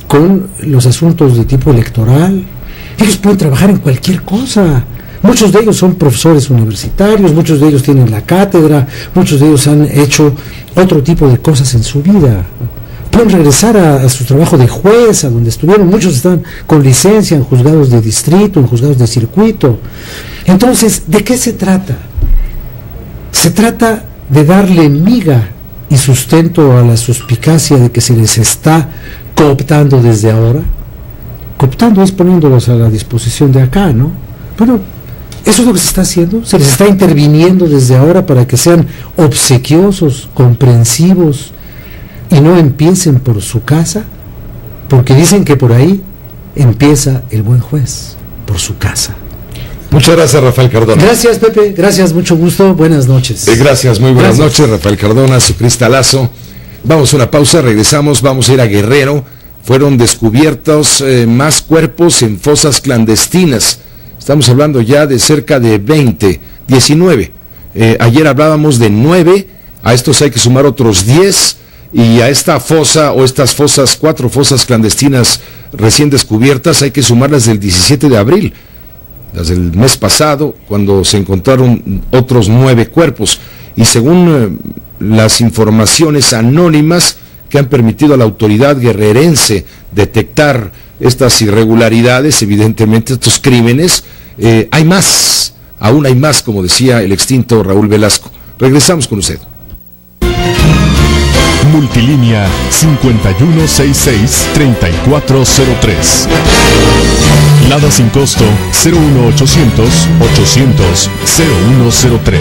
con los asuntos de tipo electoral. Ellos pueden trabajar en cualquier cosa. Muchos de ellos son profesores universitarios, muchos de ellos tienen la cátedra, muchos de ellos han hecho otro tipo de cosas en su vida. Pueden regresar a su trabajo de juez, a donde estuvieron. Muchos están con licencia en juzgados de distrito, en juzgados de circuito. Entonces, ¿de qué se trata? Se trata de darle miga y sustento a la suspicacia de que se les está cooptando desde ahora. Cooptando es poniéndolos a la disposición de acá, ¿no? Bueno, eso es lo que se está haciendo. Se les está interviniendo desde ahora para que sean obsequiosos, comprensivos y no empiecen por su casa, porque dicen que por ahí empieza el buen juez, por su casa. Muchas gracias, Rafael Cardona. Gracias, Pepe. Gracias, mucho gusto. Buenas noches. Gracias, muy buenas noches, Rafael Cardona, su cristalazo. Vamos a una pausa, regresamos, vamos a ir a Guerrero. Fueron descubiertos más cuerpos en fosas clandestinas. Estamos hablando ya de cerca de 19. Ayer hablábamos de 9, a estos hay que sumar otros 10, y a esta fosa o estas fosas, 4 fosas clandestinas recién descubiertas, hay que sumarlas del 17 de abril. Desde el mes pasado, cuando se encontraron otros 9 cuerpos, y según las informaciones anónimas que han permitido a la autoridad guerrerense detectar estas irregularidades, evidentemente estos crímenes, hay más, aún hay más, como decía el extinto Raúl Velasco. Regresamos con usted. Multilínea 5166-3403. Lada sin costo 01800-800-0103.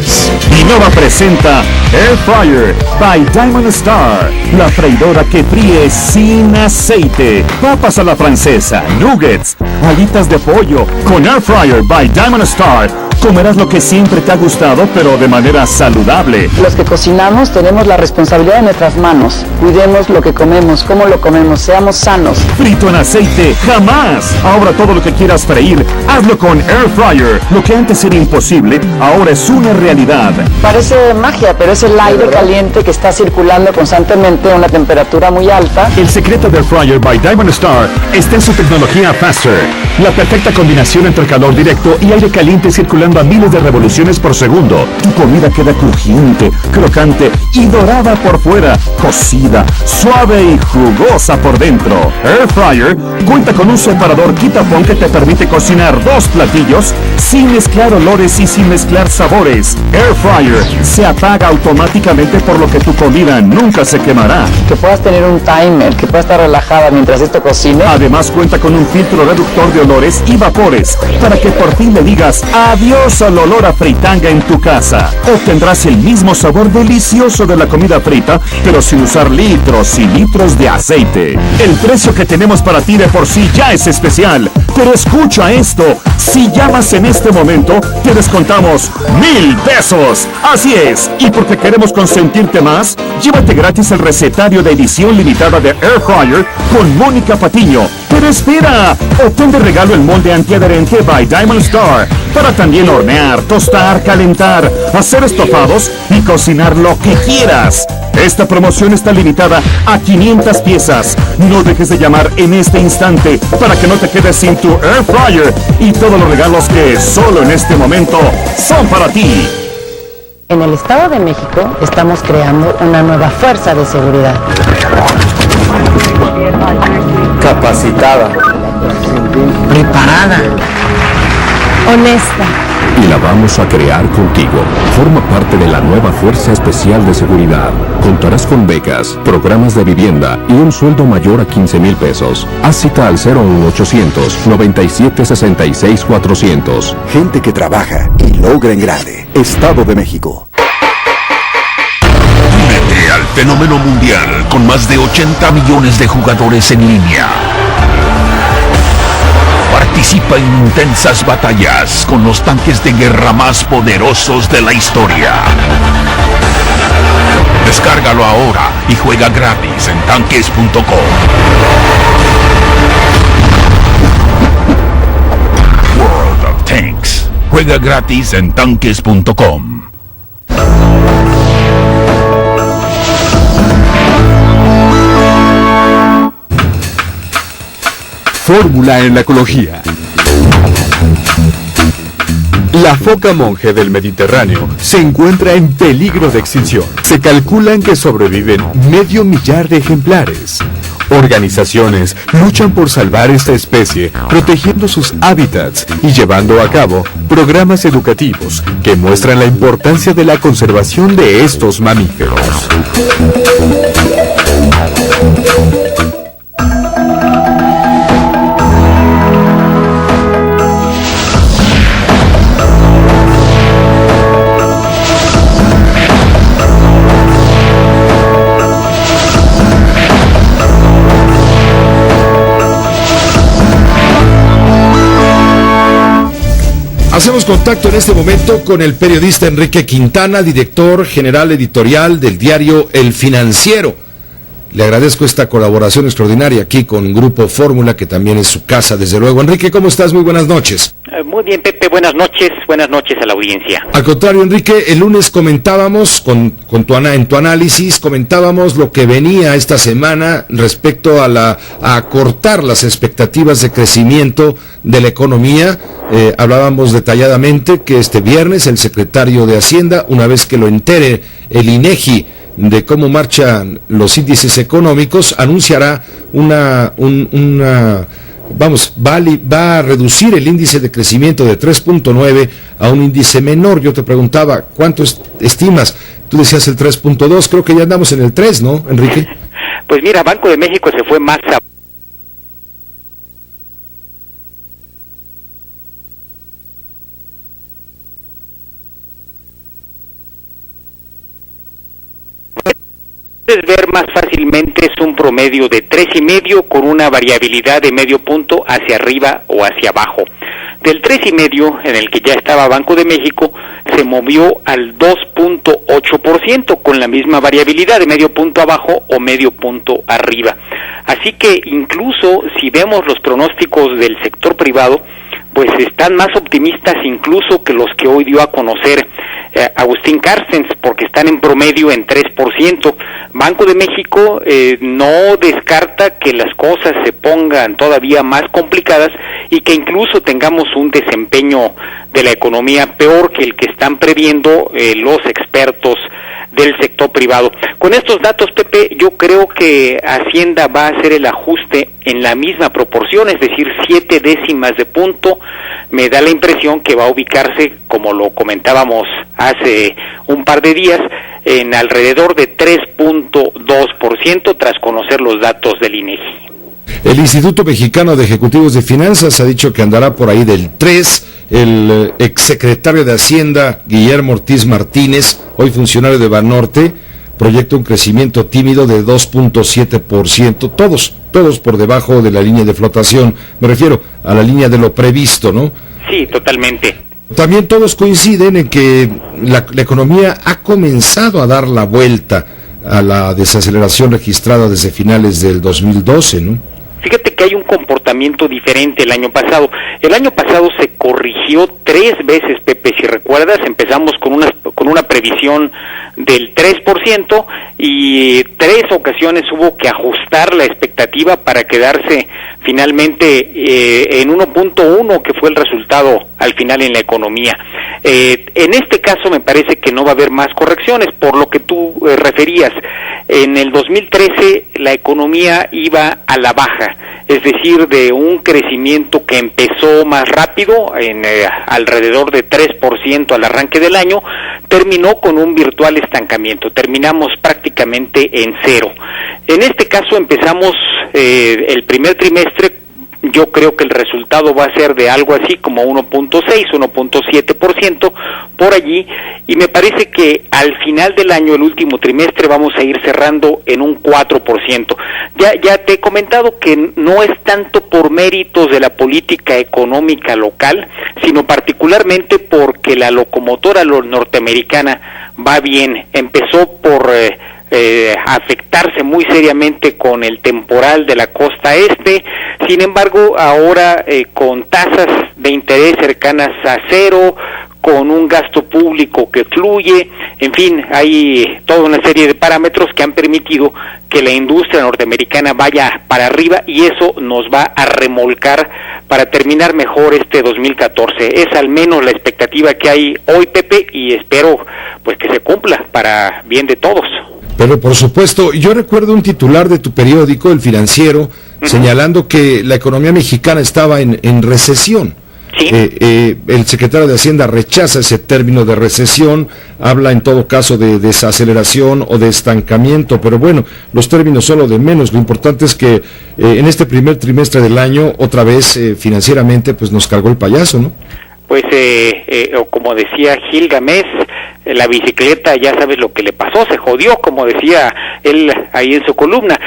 Innova presenta Air Fryer by Diamond Star. La freidora que fríe sin aceite. Papas a la francesa, nuggets, alitas de pollo. Con Air Fryer by Diamond Star Comerás lo que siempre te ha gustado, pero de manera saludable. Los que cocinamos tenemos la responsabilidad en nuestras manos. Cuidemos lo que comemos, cómo lo comemos, seamos sanos. Frito en aceite, jamás. Ahora todo lo que quieras freír, hazlo con Air Fryer. Lo que antes era imposible, ahora es una realidad. Parece magia, pero es el aire caliente que está circulando constantemente a una temperatura muy alta. El secreto del Fryer by Diamond Star está en su tecnología Faster. La perfecta combinación entre calor directo y aire caliente circulando a miles de revoluciones por segundo. Tu comida queda crujiente, crocante y dorada por fuera, cocida, suave y jugosa por dentro. Air Fryer cuenta con un separador quitapón que te permite cocinar 2 platillos sin mezclar olores y sin mezclar sabores. Air Fryer se apaga automáticamente, por lo que tu comida nunca se quemará. Que puedas tener un timer, que puedas estar relajada mientras esto cocine. Además cuenta con un filtro reductor de olores y vapores para que por fin le digas adiós al olor a fritanga en tu casa. Obtendrás el mismo sabor delicioso de la comida frita, pero sin usar litros y litros de aceite. El precio que tenemos para ti de por sí ya es especial, pero escucha esto: si llamas en este momento, te descontamos 1,000 pesos. Así es, y porque queremos consentirte más, llévate gratis el recetario de edición limitada de Air Fryer con Mónica Patiño. Pero espera, obtén de regalo el molde antiadherente by Diamond Star para también hornear, tostar, calentar, hacer estofados y cocinar lo que quieras. Esta promoción está limitada a 500 piezas. No dejes de llamar en este instante para que no te quedes sin tu Air Fryer y todos los regalos que solo en este momento son para ti. En el Estado de México estamos creando una nueva fuerza de seguridad. Capacitada, preparada, honesta. Y la vamos a crear contigo. Forma parte de la nueva Fuerza Especial de Seguridad. Contarás con becas, programas de vivienda y un sueldo mayor a 15,000 pesos. Haz cita al 01800 9766 400. Gente que trabaja y logra en grande. Estado de México. Únete al fenómeno mundial con más de 80 millones de jugadores en línea. Participa en intensas batallas con los tanques de guerra más poderosos de la historia. Descárgalo ahora y juega gratis en tanques.com. World of Tanks. Juega gratis en tanques.com. Fórmula en la ecología. La foca monje del Mediterráneo se encuentra en peligro de extinción. Se calculan que sobreviven 500,000 de ejemplares. Organizaciones luchan por salvar esta especie, protegiendo sus hábitats y llevando a cabo programas educativos que muestran la importancia de la conservación de estos mamíferos. Hacemos contacto en este momento con el periodista Enrique Quintana, director general editorial del diario El Financiero. Le agradezco esta colaboración extraordinaria aquí con Grupo Fórmula, que también es su casa, desde luego. Enrique, ¿cómo estás? Muy buenas noches. Muy bien, Pepe, buenas noches a la audiencia. Al contrario, Enrique, el lunes comentábamos, en tu análisis, comentábamos lo que venía esta semana respecto a acortar las expectativas de crecimiento de la economía. Hablábamos detalladamente que este viernes el secretario de Hacienda, una vez que lo entere el INEGI de cómo marchan los índices económicos, anunciará va a reducir el índice de crecimiento de 3.9 a un índice menor. Yo te preguntaba, ¿cuánto estimas? Tú decías el 3.2, creo que ya andamos en el 3, ¿no, Enrique? Pues mira, Banco de México se fue más a... ver más fácilmente es un promedio de 3,5 con una variabilidad de medio punto hacia arriba o hacia abajo. Del 3,5, en el que ya estaba Banco de México, se movió al 2.8%, con la misma variabilidad de medio punto abajo o medio punto arriba. Así que incluso si vemos los pronósticos del sector privado, pues están más optimistas incluso que los que hoy dio a conocer Agustín Carstens, porque están en promedio en 3%. Banco de México no descarta que las cosas se pongan todavía más complicadas y que incluso tengamos un desempeño de la economía peor que el que están previendo los expertos del sector privado. Con estos datos, Pepe, yo creo que Hacienda va a hacer el ajuste en la misma proporción, es decir, 0.7 de punto. Me da la impresión que va a ubicarse, como lo comentábamos hace un par de días, en alrededor de 3.2% tras conocer los datos del INEGI. El Instituto Mexicano de Ejecutivos de Finanzas ha dicho que andará por ahí del 3%. El exsecretario de Hacienda, Guillermo Ortiz Martínez, hoy funcionario de Banorte, proyecta un crecimiento tímido de 2.7%, todos por debajo de la línea de flotación, me refiero a la línea de lo previsto, ¿no? Sí, totalmente. También todos coinciden en que la economía ha comenzado a dar la vuelta a la desaceleración registrada desde finales del 2012, ¿no? Fíjate que hay un comportamiento diferente el año pasado. El año pasado se corrigió 3 veces, Pepe, si recuerdas, empezamos con una previsión del 3% y 3 ocasiones hubo que ajustar la expectativa para quedarse finalmente en 1.1, que fue el resultado al final en la economía. En este caso me parece que no va a haber más correcciones, por lo que tú referías. En el 2013 la economía iba a la baja, es decir, de un crecimiento que empezó más rápido, en alrededor de 3% al arranque del año, terminó con un virtual estancamiento, terminamos prácticamente en 0. En este caso empezamos el primer trimestre. Yo creo que el resultado va a ser de algo así como 1.6, 1.7% por allí, y me parece que al final del año, el último trimestre, vamos a ir cerrando en un 4%. Ya te he comentado que no es tanto por méritos de la política económica local, sino particularmente porque la locomotora norteamericana va bien. Empezó por afectarse muy seriamente con el temporal de la costa este. Sin embargo, ahora con tasas de interés cercanas a 0, con un gasto público que fluye, en fin, hay toda una serie de parámetros que han permitido que la industria norteamericana vaya para arriba, y eso nos va a remolcar para terminar mejor este 2014. Es al menos la expectativa que hay hoy, Pepe, y espero pues que se cumpla para bien de todos. Pero por supuesto, yo recuerdo un titular de tu periódico, El Financiero, señalando que la economía mexicana estaba en recesión. ¿Sí? El secretario de Hacienda rechaza ese término de recesión, habla en todo caso de desaceleración o de estancamiento, pero bueno, los términos son lo de menos. Lo importante es que en este primer trimestre del año, otra vez financieramente, pues nos cargó el payaso, ¿no? Pues, o como decía Gilgamesh, la bicicleta, ya sabes lo que le pasó, se jodió, como decía él ahí en su columna,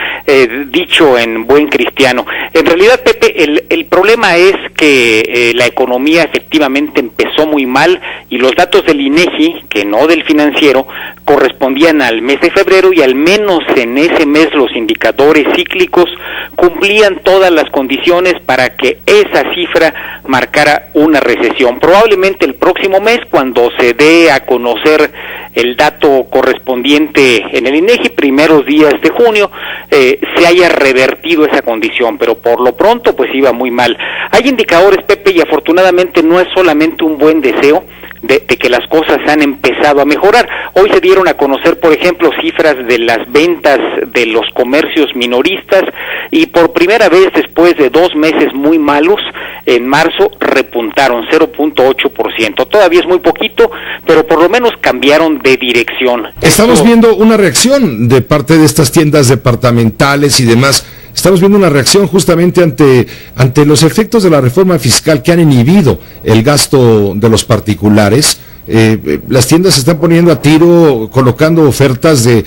dicho en buen cristiano. En realidad, Pepe, el problema es que la economía efectivamente empezó muy mal, y los datos del INEGI, que no del Financiero, correspondían al mes de febrero, y al menos en ese mes los indicadores cíclicos cumplían todas las condiciones para que esa cifra marcara una recesión. Probablemente el próximo mes, cuando se dé a conocer el dato correspondiente en el INEGI, primeros días de junio, se haya revertido esa condición, pero por lo pronto pues iba muy mal. Hay indicadores, Pepe, y afortunadamente no es solamente un buen deseo de que las cosas han empezado a mejorar. Hoy se dieron a conocer, por ejemplo, cifras de las ventas de los comercios minoristas, y por primera vez después de 2 meses muy malos, en marzo repuntaron 0.8%. Todavía es muy poquito, pero por lo menos cambiaron de dirección. Estamos viendo una reacción de parte de estas tiendas departamentales y demás. Estamos viendo una reacción justamente ante los efectos de la reforma fiscal que han inhibido el gasto de los particulares. Las tiendas se están poniendo a tiro, colocando ofertas de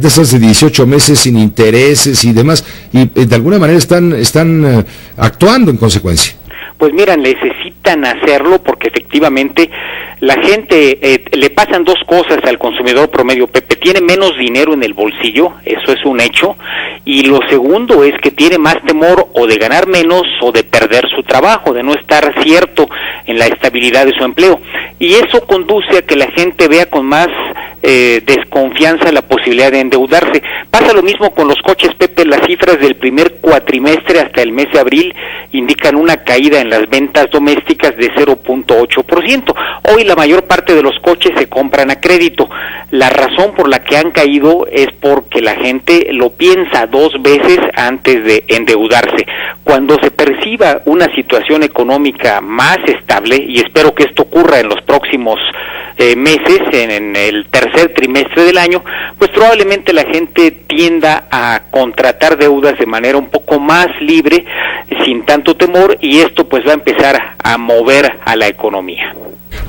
esas de 18 meses sin intereses y demás, y de alguna manera están actuando en consecuencia. Pues mira, necesita necesitan hacerlo porque efectivamente la gente, le pasan dos cosas al consumidor promedio, Pepe: tiene menos dinero en el bolsillo, eso es un hecho, y lo segundo es que tiene más temor o de ganar menos o de perder su trabajo, de no estar cierto en la estabilidad de su empleo, y eso conduce a que la gente vea con más desconfianza la posibilidad de endeudarse. Pasa lo mismo con los coches, Pepe. Las cifras del primer cuatrimestre hasta el mes de abril indican una caída en las ventas domésticas de 0.8%. Hoy la mayor parte de los coches se compran a crédito. La razón por la que han caído es porque la gente lo piensa dos veces antes de endeudarse. Cuando se perciba una situación económica más estable, y espero que esto ocurra en los próximos meses, en el tercer trimestre del año, pues probablemente la gente tienda a contratar deudas de manera un poco más libre, sin tanto temor, y esto pues va a empezar a mover a la economía.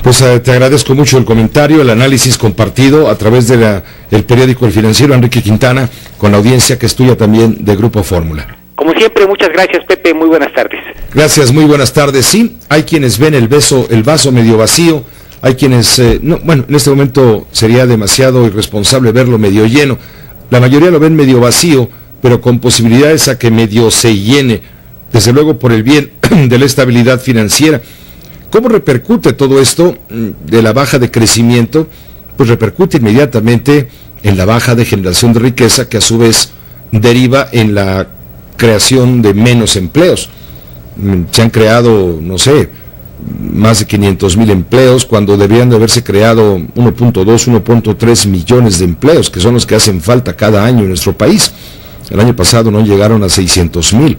Pues te agradezco mucho el comentario, el análisis compartido a través de el periódico El Financiero, Enrique Quintana, con la audiencia que es tuya también de Grupo Fórmula. Como siempre, muchas gracias, Pepe, muy buenas tardes. Gracias, muy buenas tardes. Sí, hay quienes ven el vaso medio vacío, hay quienes, en este momento sería demasiado irresponsable verlo medio lleno. La mayoría lo ven medio vacío, pero con posibilidades a que medio se llene, desde luego por el bien de la estabilidad financiera. ¿Cómo repercute todo esto de la baja de crecimiento? Pues repercute inmediatamente en la baja de generación de riqueza, que a su vez deriva en la creación de menos empleos. Se han creado, más de 500,000 empleos, cuando deberían de haberse creado 1.2, 1.3 millones de empleos, que son los que hacen falta cada año en nuestro país. El año pasado no llegaron a 600,000,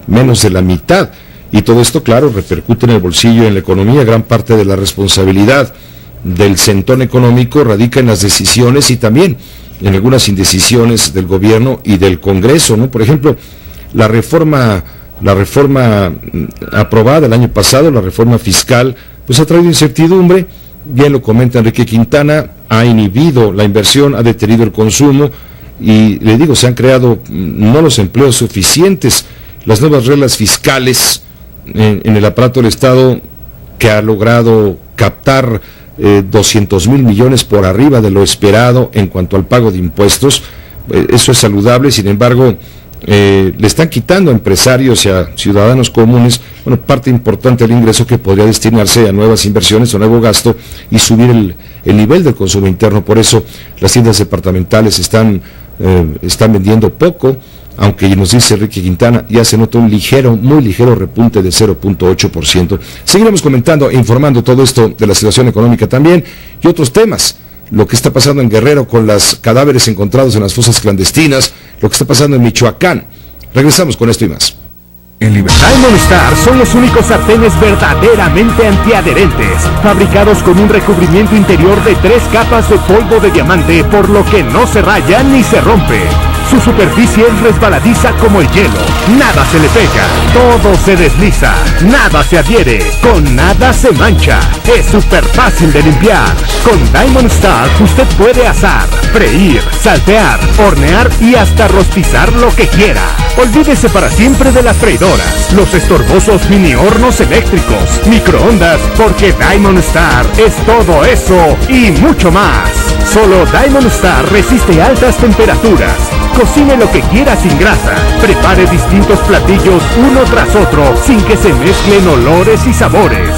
menos de la mitad. Y todo esto, claro, repercute en el bolsillo y en la economía. Gran parte de la responsabilidad del centón económico radica en las decisiones y también en algunas indecisiones del gobierno y del Congreso, ¿no? Por ejemplo, la reforma aprobada el año pasado, la reforma fiscal, pues ha traído incertidumbre. Bien lo comenta Enrique Quintana, ha inhibido la inversión, ha detenido el consumo y, le digo, se han creado no los empleos suficientes. Las nuevas reglas fiscales en el aparato del Estado, que ha logrado captar 200,000 millones por arriba de lo esperado en cuanto al pago de impuestos, eso es saludable. Sin embargo, le están quitando a empresarios y a ciudadanos comunes parte importante del ingreso que podría destinarse a nuevas inversiones o nuevo gasto y subir el nivel del consumo interno. Por eso las tiendas departamentales están vendiendo poco, aunque nos dice Enrique Quintana, ya se nota un muy ligero repunte de 0.8%. Seguiremos comentando e informando todo esto de la situación económica también y otros temas. Lo que está pasando en Guerrero con los cadáveres encontrados en las fosas clandestinas, lo que está pasando en Michoacán. Regresamos con esto y más. Diamond Star son los únicos sartenes verdaderamente antiadherentes, fabricados con un recubrimiento interior de 3 capas de polvo de diamante, por lo que no se raya ni se rompe. Su superficie es resbaladiza como el hielo, nada se le pega, todo se desliza, nada se adhiere, con nada se mancha, es súper fácil de limpiar. Con Diamond Star usted puede asar, freír, saltear, hornear y hasta rostizar lo que quiera. Olvídese para siempre de las freidoras, los estorbosos mini hornos eléctricos, microondas, porque Diamond Star es todo eso y mucho más. Solo Diamond Star resiste altas temperaturas. Cocine lo que quiera sin grasa. Prepare distintos platillos uno tras otro sin que se mezclen olores y sabores.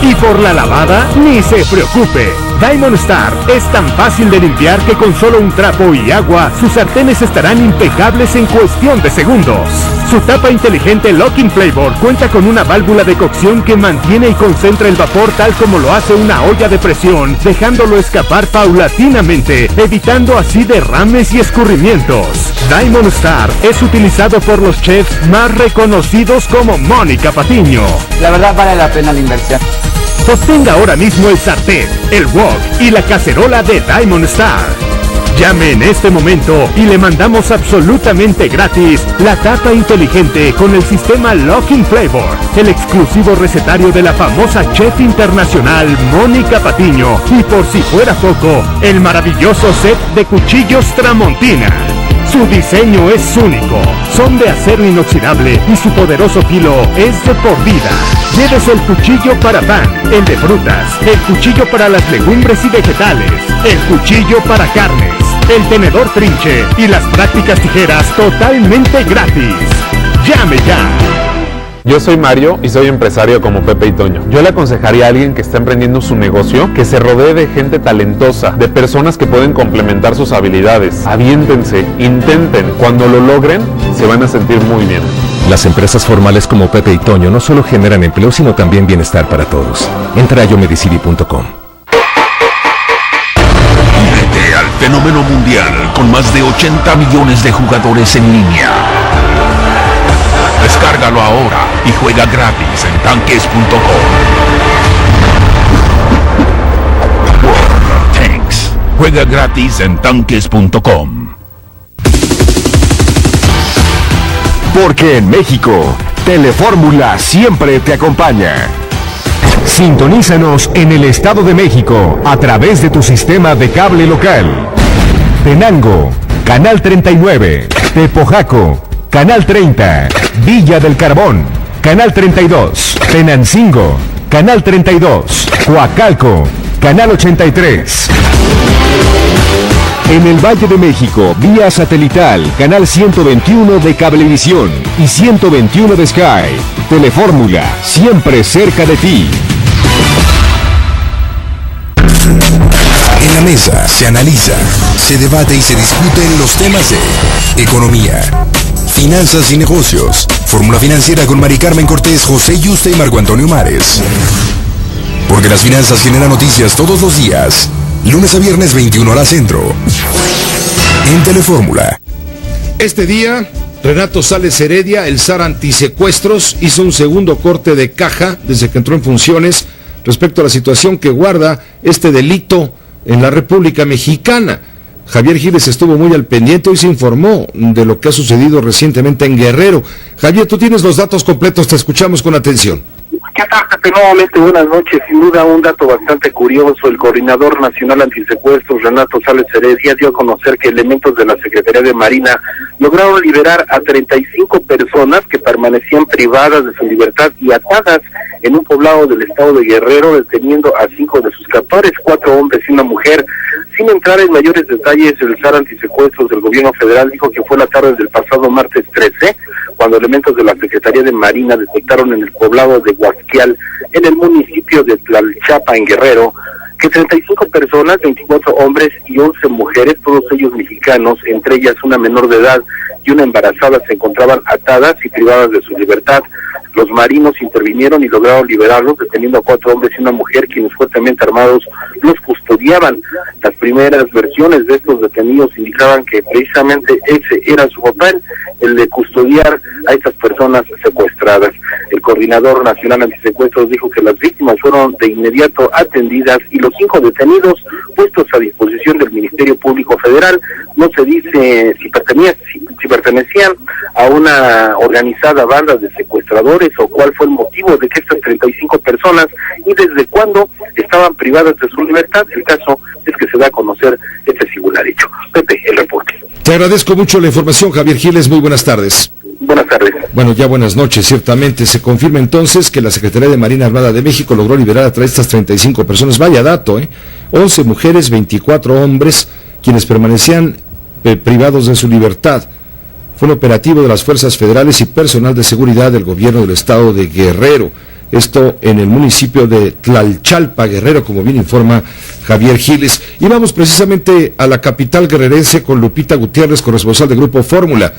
Y por la lavada, ni se preocupe. Diamond Star es tan fácil de limpiar que con solo un trapo y agua, sus sartenes estarán impecables en cuestión de segundos. Su tapa inteligente Locking Flavor cuenta con una válvula de cocción que mantiene y concentra el vapor tal como lo hace una olla de presión, dejándolo escapar paulatinamente, evitando así derrames y escurrimientos. Diamond Star es utilizado por los chefs más reconocidos como Mónica Patiño. La verdad vale la pena la inversión. Obtenga ahora mismo el sartén, el wok y la cacerola de Diamond Star. Llame en este momento y le mandamos absolutamente gratis la tapa inteligente con el sistema Locking Flavor, el exclusivo recetario de la famosa chef internacional Mónica Patiño, y por si fuera poco, el maravilloso set de cuchillos Tramontina. Su diseño es único, son de acero inoxidable y su poderoso filo es de por vida. Llévese el cuchillo para pan, el de frutas, el cuchillo para las legumbres y vegetales, el cuchillo para carnes, el tenedor trinche y las prácticas tijeras totalmente gratis. ¡Llame ya! Yo soy Mario y soy empresario como Pepe y Toño. Yo le aconsejaría a alguien que está emprendiendo su negocio que se rodee de gente talentosa, de personas que pueden complementar sus habilidades. Aviéntense, intenten. Cuando lo logren, se van a sentir muy bien. Las empresas formales como Pepe y Toño no solo generan empleo, sino también bienestar para todos. Entra a yomedicidi.com. Únete al fenómeno mundial con más de 80 millones de jugadores en línea. Descárgalo ahora y juega gratis en tanques.com. World of Tanks. Juega gratis en tanques.com. Porque en México, Telefórmula siempre te acompaña. Sintonízanos en el Estado de México a través de tu sistema de cable local. Tenango, Canal 39. Tepojaco, Canal 30. Villa del Carbón, Canal 32. Tenancingo, Canal 32. Coacalco, Canal 83. En el Valle de México, vía satelital, Canal 121 de Cablevisión y 121 de Sky. Telefórmula, siempre cerca de ti. En la mesa se analiza, se debate y se discuten los temas de economía, finanzas y negocios. Fórmula Financiera con Mari Carmen Cortés, José Yuste y Marco Antonio Mares. Porque las finanzas generan noticias todos los días. Lunes a viernes 21 horas centro. En Telefórmula. Este día, Renato Sales Heredia, el zar antisecuestros, hizo un segundo corte de caja desde que entró en funciones respecto a la situación que guarda este delito en la República Mexicana. Javier Giles estuvo muy al pendiente y se informó de lo que ha sucedido recientemente en Guerrero. Javier, tú tienes los datos completos, te escuchamos con atención. ¿Qué tal, Pepe? Nuevamente buenas noches. Sin duda un dato bastante curioso. El Coordinador Nacional Antisecuestros, Renato Sales Heredia, dio a conocer que elementos de la Secretaría de Marina lograron liberar a 35 personas que permanecían privadas de su libertad y atadas en un poblado del estado de Guerrero, deteniendo a 5 de sus captores, 4 hombres y una mujer. Sin entrar en mayores detalles, el zar antisecuestros del gobierno federal dijo que fue la tarde del pasado martes 13, cuando elementos de la Secretaría de Marina detectaron en el poblado de Huasquial, en el municipio de Tlalchapa, en Guerrero, que 35 personas, 24 hombres y 11 mujeres, todos ellos mexicanos, entre ellas una menor de edad y una embarazada, se encontraban atadas y privadas de su libertad. Los marinos intervinieron y lograron liberarlos, deteniendo a 4 hombres y una mujer, quienes fuertemente armados los custodiaban. Las primeras versiones de estos detenidos indicaban que precisamente ese era su papel, el de custodiar a estas personas secuestradas. El Coordinador Nacional Antisecuestros dijo que las víctimas fueron de inmediato atendidas y los 5 detenidos puestos a disposición del Ministerio Público Federal. No se dice si pertenecían a una organizada banda de secuestradores o cuál fue el motivo de que estas 35 personas y desde cuándo estaban privadas de su libertad. El caso es que se da a conocer este singular hecho. Pepe, el reporte. Te agradezco mucho la información, Javier Giles. Muy buenas tardes. Buenas tardes. Bueno, ya buenas noches. Ciertamente se confirma entonces que la Secretaría de Marina Armada de México logró liberar a estas 35 personas. Vaya dato, 11 mujeres, 24 hombres, quienes permanecían privados de su libertad. Fue un operativo de las fuerzas federales y personal de seguridad del gobierno del estado de Guerrero. Esto en el municipio de Tlalchalpa, Guerrero, como bien informa Javier Giles. Y vamos precisamente a la capital guerrerense con Lupita Gutiérrez, corresponsal de Grupo Fórmula.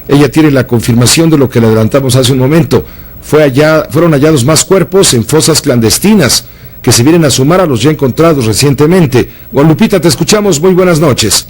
Ella tiene la confirmación de lo que le adelantamos hace un momento. Fueron hallados más cuerpos en fosas clandestinas que se vienen a sumar a los ya encontrados recientemente. Lupita, te escuchamos. Muy buenas noches.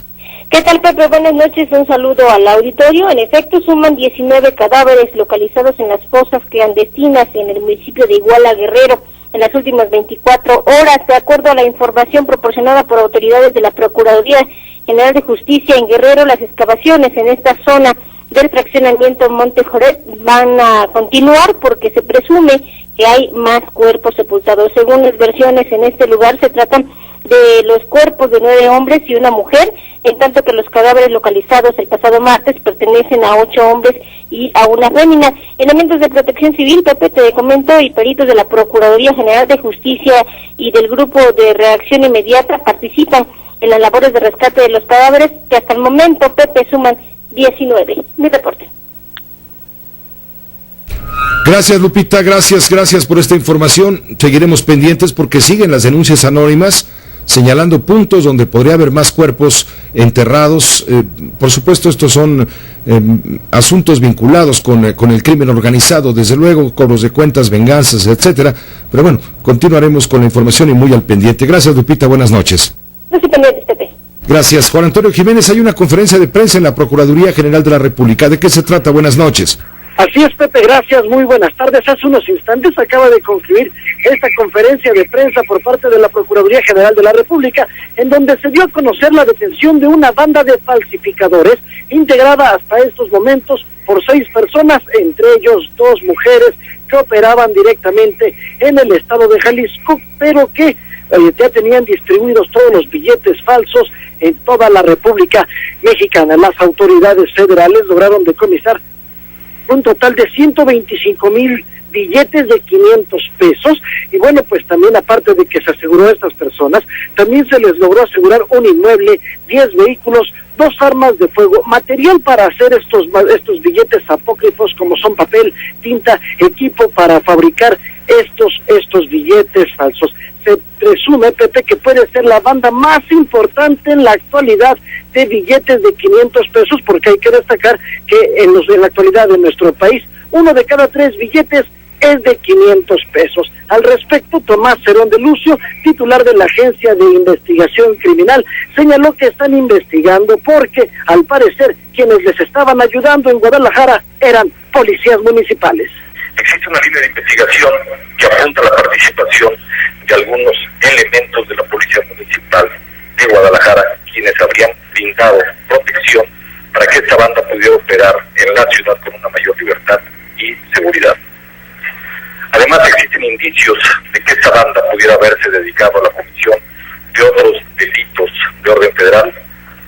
¿Qué tal, Pepe? Buenas noches, un saludo al auditorio. En efecto, suman 19 cadáveres localizados en las fosas clandestinas en el municipio de Iguala, Guerrero, en las últimas 24 horas. De acuerdo a la información proporcionada por autoridades de la Procuraduría General de Justicia en Guerrero, las excavaciones en esta zona del fraccionamiento Monte Joret van a continuar porque se presume que hay más cuerpos sepultados. Según las versiones, en este lugar se tratan de los cuerpos de 9 hombres y una mujer, en tanto que los cadáveres localizados el pasado martes pertenecen a 8 hombres y a una fémina. Elementos de Protección Civil, Pepe, te comento, y peritos de la Procuraduría General de Justicia y del Grupo de Reacción Inmediata participan en las labores de rescate de los cadáveres, que hasta el momento, Pepe, suman 19. Mi reporte. Gracias, Lupita, gracias por esta información. Seguiremos pendientes porque siguen las denuncias anónimas señalando puntos donde podría haber más cuerpos enterrados. Por supuesto, estos son asuntos vinculados con el crimen organizado, desde luego, cobros de cuentas, venganzas, etcétera. Pero bueno, continuaremos con la información y muy al pendiente. Gracias, Lupita, buenas noches. No se pendientes, Pepe. Gracias. Juan Antonio Jiménez, hay una conferencia de prensa en la Procuraduría General de la República. ¿De qué se trata? Buenas noches. Así es, Pepe, gracias, muy buenas tardes. Hace unos instantes acaba de concluir esta conferencia de prensa por parte de la Procuraduría General de la República, en donde se dio a conocer la detención de una banda de falsificadores, integrada hasta estos momentos por 6 personas, entre ellos 2 mujeres que operaban directamente en el estado de Jalisco, pero que ya tenían distribuidos todos los billetes falsos en toda la República Mexicana. Las autoridades federales lograron decomisar un total de 125,000 billetes de 500 pesos, y bueno, pues también, aparte de que se aseguró a estas personas, también se les logró asegurar un inmueble, 10 vehículos, 2 armas de fuego, material para hacer estos billetes apócrifos, como son papel, tinta, equipo para fabricar estos billetes falsos. Se presume, Pepe, que puede ser la banda más importante en la actualidad de billetes de 500 pesos, porque hay que destacar que en la actualidad de nuestro país, 1 de cada 3 billetes es de 500 pesos. Al respecto, Tomás Cerón de Lucio, titular de la Agencia de Investigación Criminal, señaló que están investigando porque, al parecer, quienes les estaban ayudando en Guadalajara eran policías municipales. Existe una línea de investigación que apunta a la participación de algunos elementos de la Policía Municipal de Guadalajara, quienes habrían brindado protección para que esta banda pudiera operar en la ciudad con una mayor libertad y seguridad. Además, existen indicios de que esta banda pudiera haberse dedicado a la comisión de otros delitos de orden federal,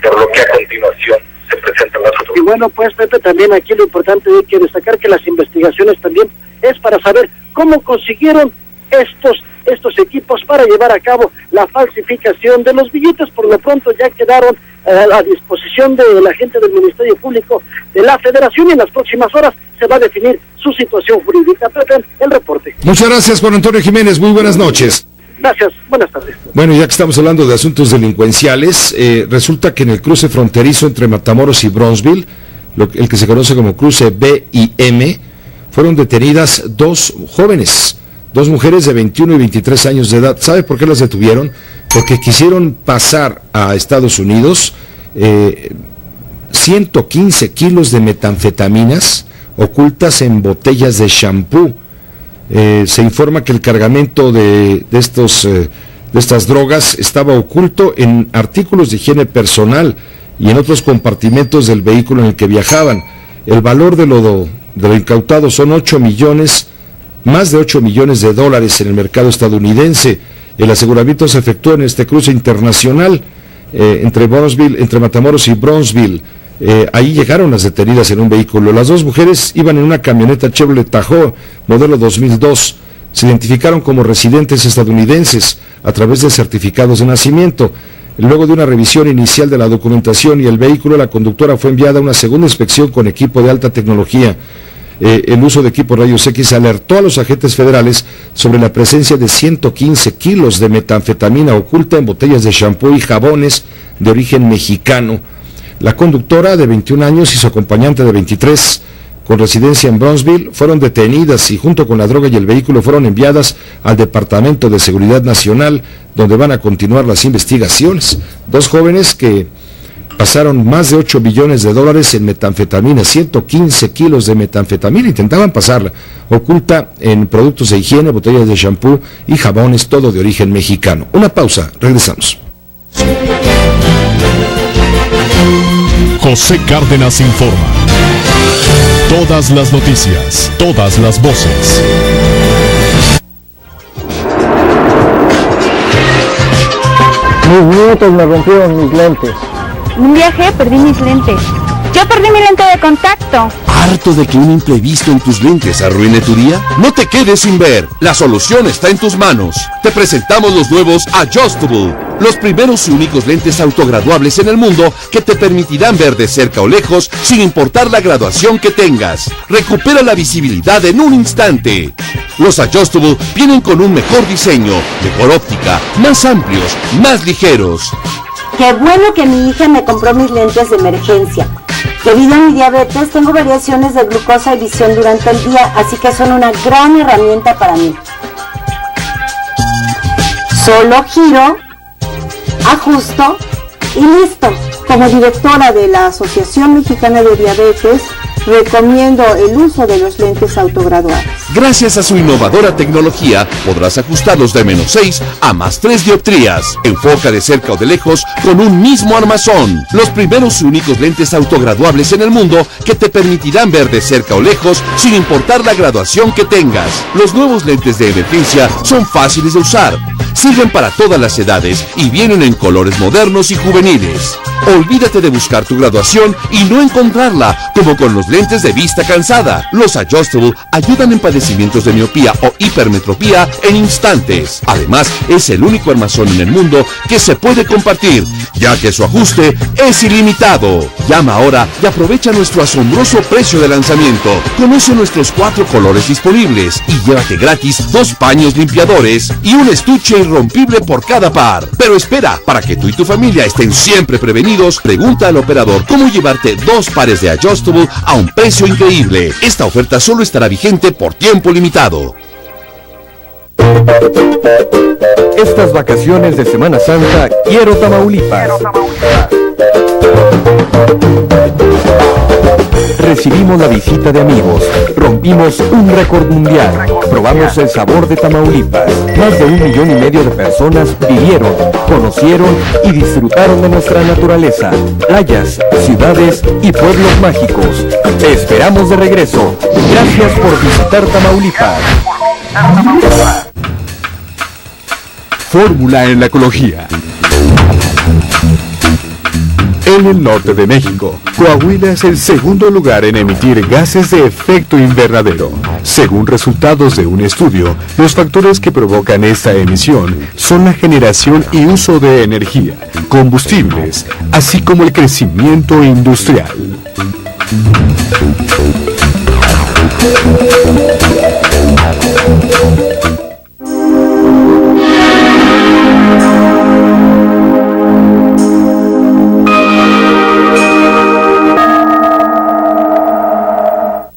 por lo que a continuación se presentan las otras. Y bueno, pues, Pepe, también aquí lo importante hay que destacar que las investigaciones también es para saber cómo consiguieron estos equipos para llevar a cabo la falsificación de los billetes. Por lo pronto ya quedaron a disposición de la gente del Ministerio Público de la Federación, y en las próximas horas se va a definir su situación jurídica. Pepe, el reporte. Muchas gracias, Juan Antonio Jiménez, muy buenas noches. Gracias, buenas tardes. Bueno, ya que estamos hablando de asuntos delincuenciales, resulta que en el cruce fronterizo entre Matamoros y Bronzeville, el que se conoce como cruce B y M, fueron detenidas 2 jóvenes, 2 mujeres de 21 y 23 años de edad. ¿Sabe por qué las detuvieron? Porque quisieron pasar a Estados Unidos 115 kilos de metanfetaminas ocultas en botellas de shampoo. Se informa que el cargamento de estas drogas estaba oculto en artículos de higiene personal y en otros compartimentos del vehículo en el que viajaban. El valor de lo incautado son más de 8 millones de dólares en el mercado estadounidense. El aseguramiento se efectuó en este cruce internacional entre Matamoros y Bronzeville. Ahí llegaron las detenidas en un vehículo. Las 2 mujeres iban en una camioneta Chevrolet Tahoe, modelo 2002. Se identificaron como residentes estadounidenses a través de certificados de nacimiento. Luego de una revisión inicial de la documentación y el vehículo, la conductora fue enviada a una segunda inspección con equipo de alta tecnología. El uso de equipos rayos X alertó a los agentes federales sobre la presencia de 115 kilos de metanfetamina oculta en botellas de shampoo y jabones de origen mexicano. La conductora de 21 años y su acompañante de 23, con residencia en Bronzeville, fueron detenidas y junto con la droga y el vehículo fueron enviadas al Departamento de Seguridad Nacional, donde van a continuar las investigaciones. 2 jóvenes que pasaron más de 8 billones de dólares en metanfetamina, 115 kilos de metanfetamina, intentaban pasarla, oculta en productos de higiene, botellas de shampoo y jabones, todo de origen mexicano. Una pausa, regresamos. José Cárdenas informa. Todas las noticias, todas las voces. mis nietos me rompieron mis lentes. En un viaje perdí mis lentes. Yo perdí mi lente de contacto. ¿Harto de que un imprevisto en tus lentes arruine tu día? No te quedes sin ver. La solución está en tus manos. Te presentamos los nuevos Adjustable, los primeros y únicos lentes autograduables en el mundo que te permitirán ver de cerca o lejos sin importar la graduación que tengas. Recupera la visibilidad en un instante. Los Adjustable vienen con un mejor diseño, mejor óptica, más amplios, más ligeros. Qué bueno que mi hija me compró mis lentes de emergencia. Debido a mi diabetes, tengo variaciones de glucosa y visión durante el día, así que son una gran herramienta para mí. Solo giro, ajusto y listo. Como directora de la Asociación Mexicana de Diabetes, recomiendo el uso de los lentes autograduados. Gracias a su innovadora tecnología, podrás ajustarlos de -6 a +3 dioptrías. Enfoca de cerca o de lejos con un mismo armazón. Los primeros y únicos lentes autograduables en el mundo que te permitirán ver de cerca o lejos sin importar la graduación que tengas. Los nuevos lentes de emergencia son fáciles de usar, sirven para todas las edades y vienen en colores modernos y juveniles. Olvídate de buscar tu graduación y no encontrarla, como con los lentes de vista cansada. Los Adjustable ayudan en padecimientos de miopía o hipermetropía en instantes. Además, es el único armazón en el mundo que se puede compartir, ya que su ajuste es ilimitado. Llama ahora y aprovecha nuestro asombroso precio de lanzamiento. Conoce nuestros 4 colores disponibles y llévate gratis 2 paños limpiadores y un estuche irrompible por cada par. Pero espera, para que tú y tu familia estén siempre prevenidos, pregunta al operador cómo llevarte 2 pares de Adjustable a un precio increíble. Esta oferta solo estará vigente por tiempo limitado. Estas vacaciones de Semana Santa, quiero Tamaulipas. Recibimos la visita de amigos, rompimos un récord mundial, probamos el sabor de Tamaulipas. Más de 1,5 millones de personas vivieron, conocieron y disfrutaron de nuestra naturaleza, playas, ciudades y pueblos mágicos. Te esperamos de regreso. Gracias por visitar Tamaulipas. Fórmula en la ecología. En el norte de México, Coahuila es el segundo lugar en emitir gases de efecto invernadero. Según resultados de un estudio, los factores que provocan esta emisión son la generación y uso de energía, combustibles, así como el crecimiento industrial.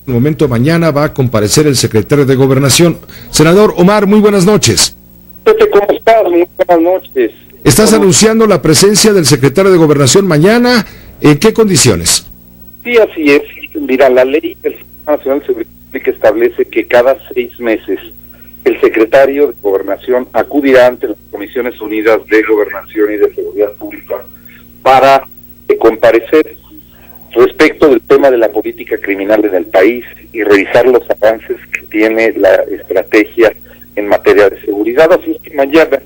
En un momento mañana va a comparecer el secretario de Gobernación. Senador Omar, muy buenas noches. Pepe, ¿cómo estás? Muy buenas noches. ¿Estás anunciando la presencia del secretario de Gobernación mañana? ¿En qué condiciones? Sí, así es. Mira, la ley del Sistema Nacional de Seguridad Pública establece que cada 6 meses el secretario de Gobernación acudirá ante las Comisiones Unidas de Gobernación y de Seguridad Pública para comparecer respecto del tema de la política criminal en el país y revisar los avances que tiene la estrategia en materia de seguridad. Así que mañana,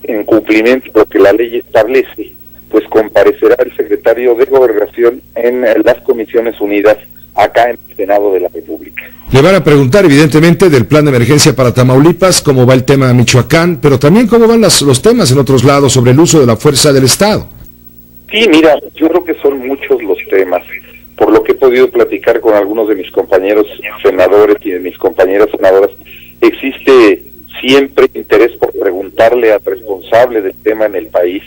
en cumplimiento de lo que la ley establece, pues comparecerá el secretario de Gobernación en las Comisiones Unidas acá en el Senado de la República. Le van a preguntar, evidentemente, del plan de emergencia para Tamaulipas, cómo va el tema de Michoacán, pero también cómo van los temas en otros lados sobre el uso de la fuerza del Estado. Sí, mira, yo creo que son muchos los temas. Por lo que he podido platicar con algunos de mis compañeros senadores y de mis compañeras senadoras, existe siempre interés por preguntarle al responsable del tema en el país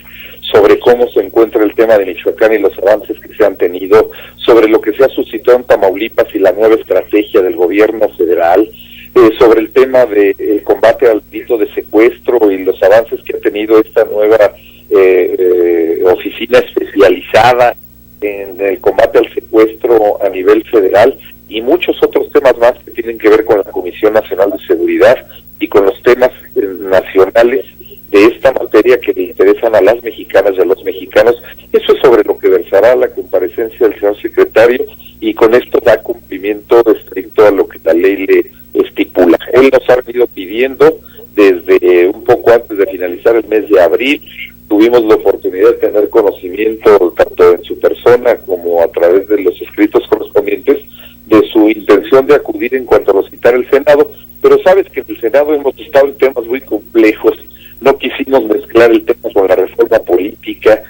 sobre cómo se encuentra el tema de Michoacán y los avances que se han tenido, sobre lo que se ha suscitado en Tamaulipas y la nueva estrategia del gobierno federal, sobre el tema del combate al delito de secuestro y los avances que ha tenido esta nueva oficina especializada en el combate al secuestro a nivel federal, y muchos otros temas más que tienen que ver con la Comisión Nacional de Seguridad y con los temas nacionales de esta materia que le interesan a las mexicanas y a los mexicanos. Eso es sobre lo que versará la comparecencia del señor secretario, y con esto da cumplimiento estricto a lo que la ley le estipula. Él nos ha venido pidiendo desde un poco antes de finalizar el mes de abril tuvimos la oportunidad de tener conocimiento, tanto en su persona como a través de los escritos correspondientes, de su intención de acudir en cuanto lo citara el Senado, pero sabes que en el Senado hemos estado en temas muy complejos, no quisimos mezclar el tema con la reforma política,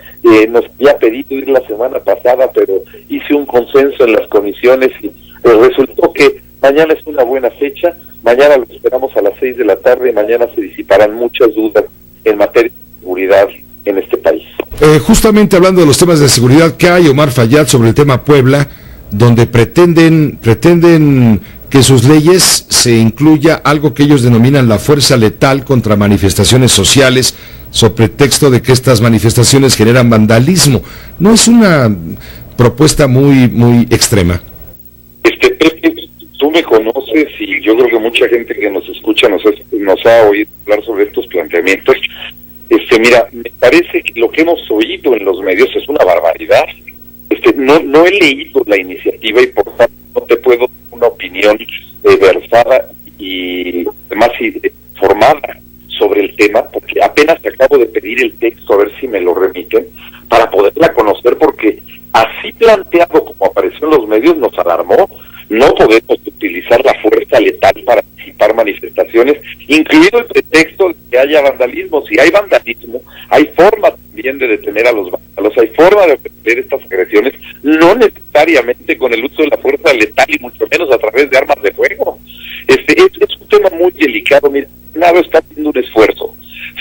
nos había pedido ir la semana pasada, pero hice un consenso en las comisiones y resultó que mañana es una buena fecha, mañana lo esperamos a las 6 de la tarde y mañana se disiparán muchas dudas en materia de seguridad en este país. Justamente hablando de los temas de seguridad, ¿qué hay, Omar Fayad, sobre el tema Puebla, donde pretenden que sus leyes se incluya algo que ellos denominan la fuerza letal contra manifestaciones sociales, sobre pretexto de que estas manifestaciones generan vandalismo? ¿No es una propuesta muy extrema? Pepe, tú me conoces y yo creo que mucha gente que nos escucha nos ha oído hablar sobre estos planteamientos. Mira, me parece que lo que hemos oído en los medios es una barbaridad. No he leído la iniciativa y por tanto no te puedo dar una opinión versada y además formada sobre el tema, porque apenas te acabo de pedir el texto, a ver si me lo remiten, para poderla conocer, porque así planteado como apareció en los medios nos alarmó. No podemos utilizar la fuerza letal para disipar manifestaciones, incluido el pretexto de que haya vandalismo. Si hay vandalismo, hay forma también de detener a los vándalos, hay forma de detener estas agresiones, no necesariamente con el uso de la fuerza letal y mucho menos a través de armas de fuego. Es un tema muy delicado. Mira, el Senado está haciendo un esfuerzo.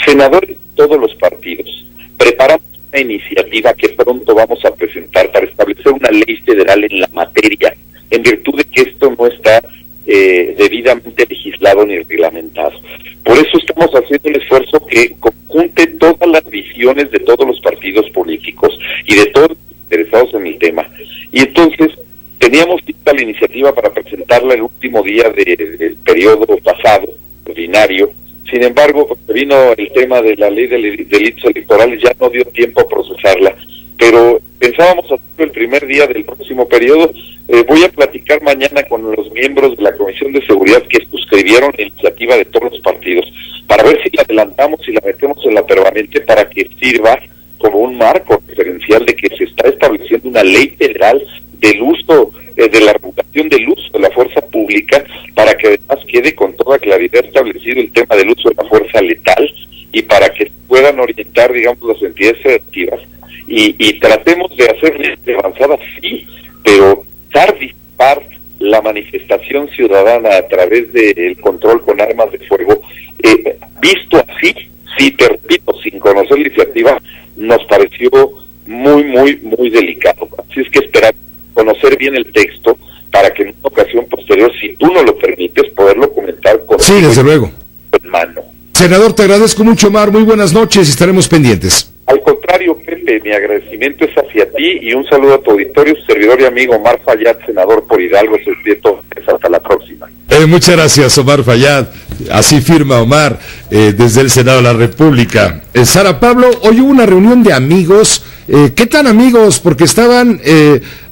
Senadores de todos los partidos preparamos una iniciativa que pronto vamos a presentar para establecer una ley federal en la materia, en virtud de que esto no está debidamente legislado ni reglamentado. Por eso estamos haciendo el esfuerzo que conjunte todas las visiones de todos los partidos políticos y de todos los interesados en el tema. Y entonces teníamos lista la iniciativa para presentarla el último día del periodo pasado, ordinario. Sin embargo, porque vino el tema de la ley de delitos electorales, ya no dio tiempo a procesarla, pero pensábamos hacerlo el primer día del próximo periodo. Voy a platicar mañana con los miembros de la Comisión de Seguridad que suscribieron la iniciativa de todos los partidos, para ver si la adelantamos y la metemos en la permanente para que sirva como un marco referencial de que se está estableciendo una ley federal del uso, de la regulación del uso de la fuerza pública, para que además quede con toda claridad establecido el tema del uso de la fuerza letal y para que puedan orientar, digamos, las entidades federativas y tratemos de hacer avanzadas, sí, pero disipar la manifestación ciudadana a través del control con armas de fuego, visto así, sí, te repito, sin conocer la iniciativa, nos pareció muy delicado. Así es que esperar conocer bien el texto para que en una ocasión posterior, si tú no lo permites, poderlo comentar con... Sí, desde luego. En mano. Senador, te agradezco mucho, Omar, muy buenas noches y estaremos pendientes. Al contrario, Pepe, mi agradecimiento es hacia ti y un saludo a tu auditorio, su servidor y amigo Omar Fayad, senador por Hidalgo, hasta la próxima. Muchas gracias, Omar Fayad. Así firma Omar desde el Senado de la República. Sara Pablo, hoy hubo una reunión de amigos. ¿Qué tan amigos? Porque estaban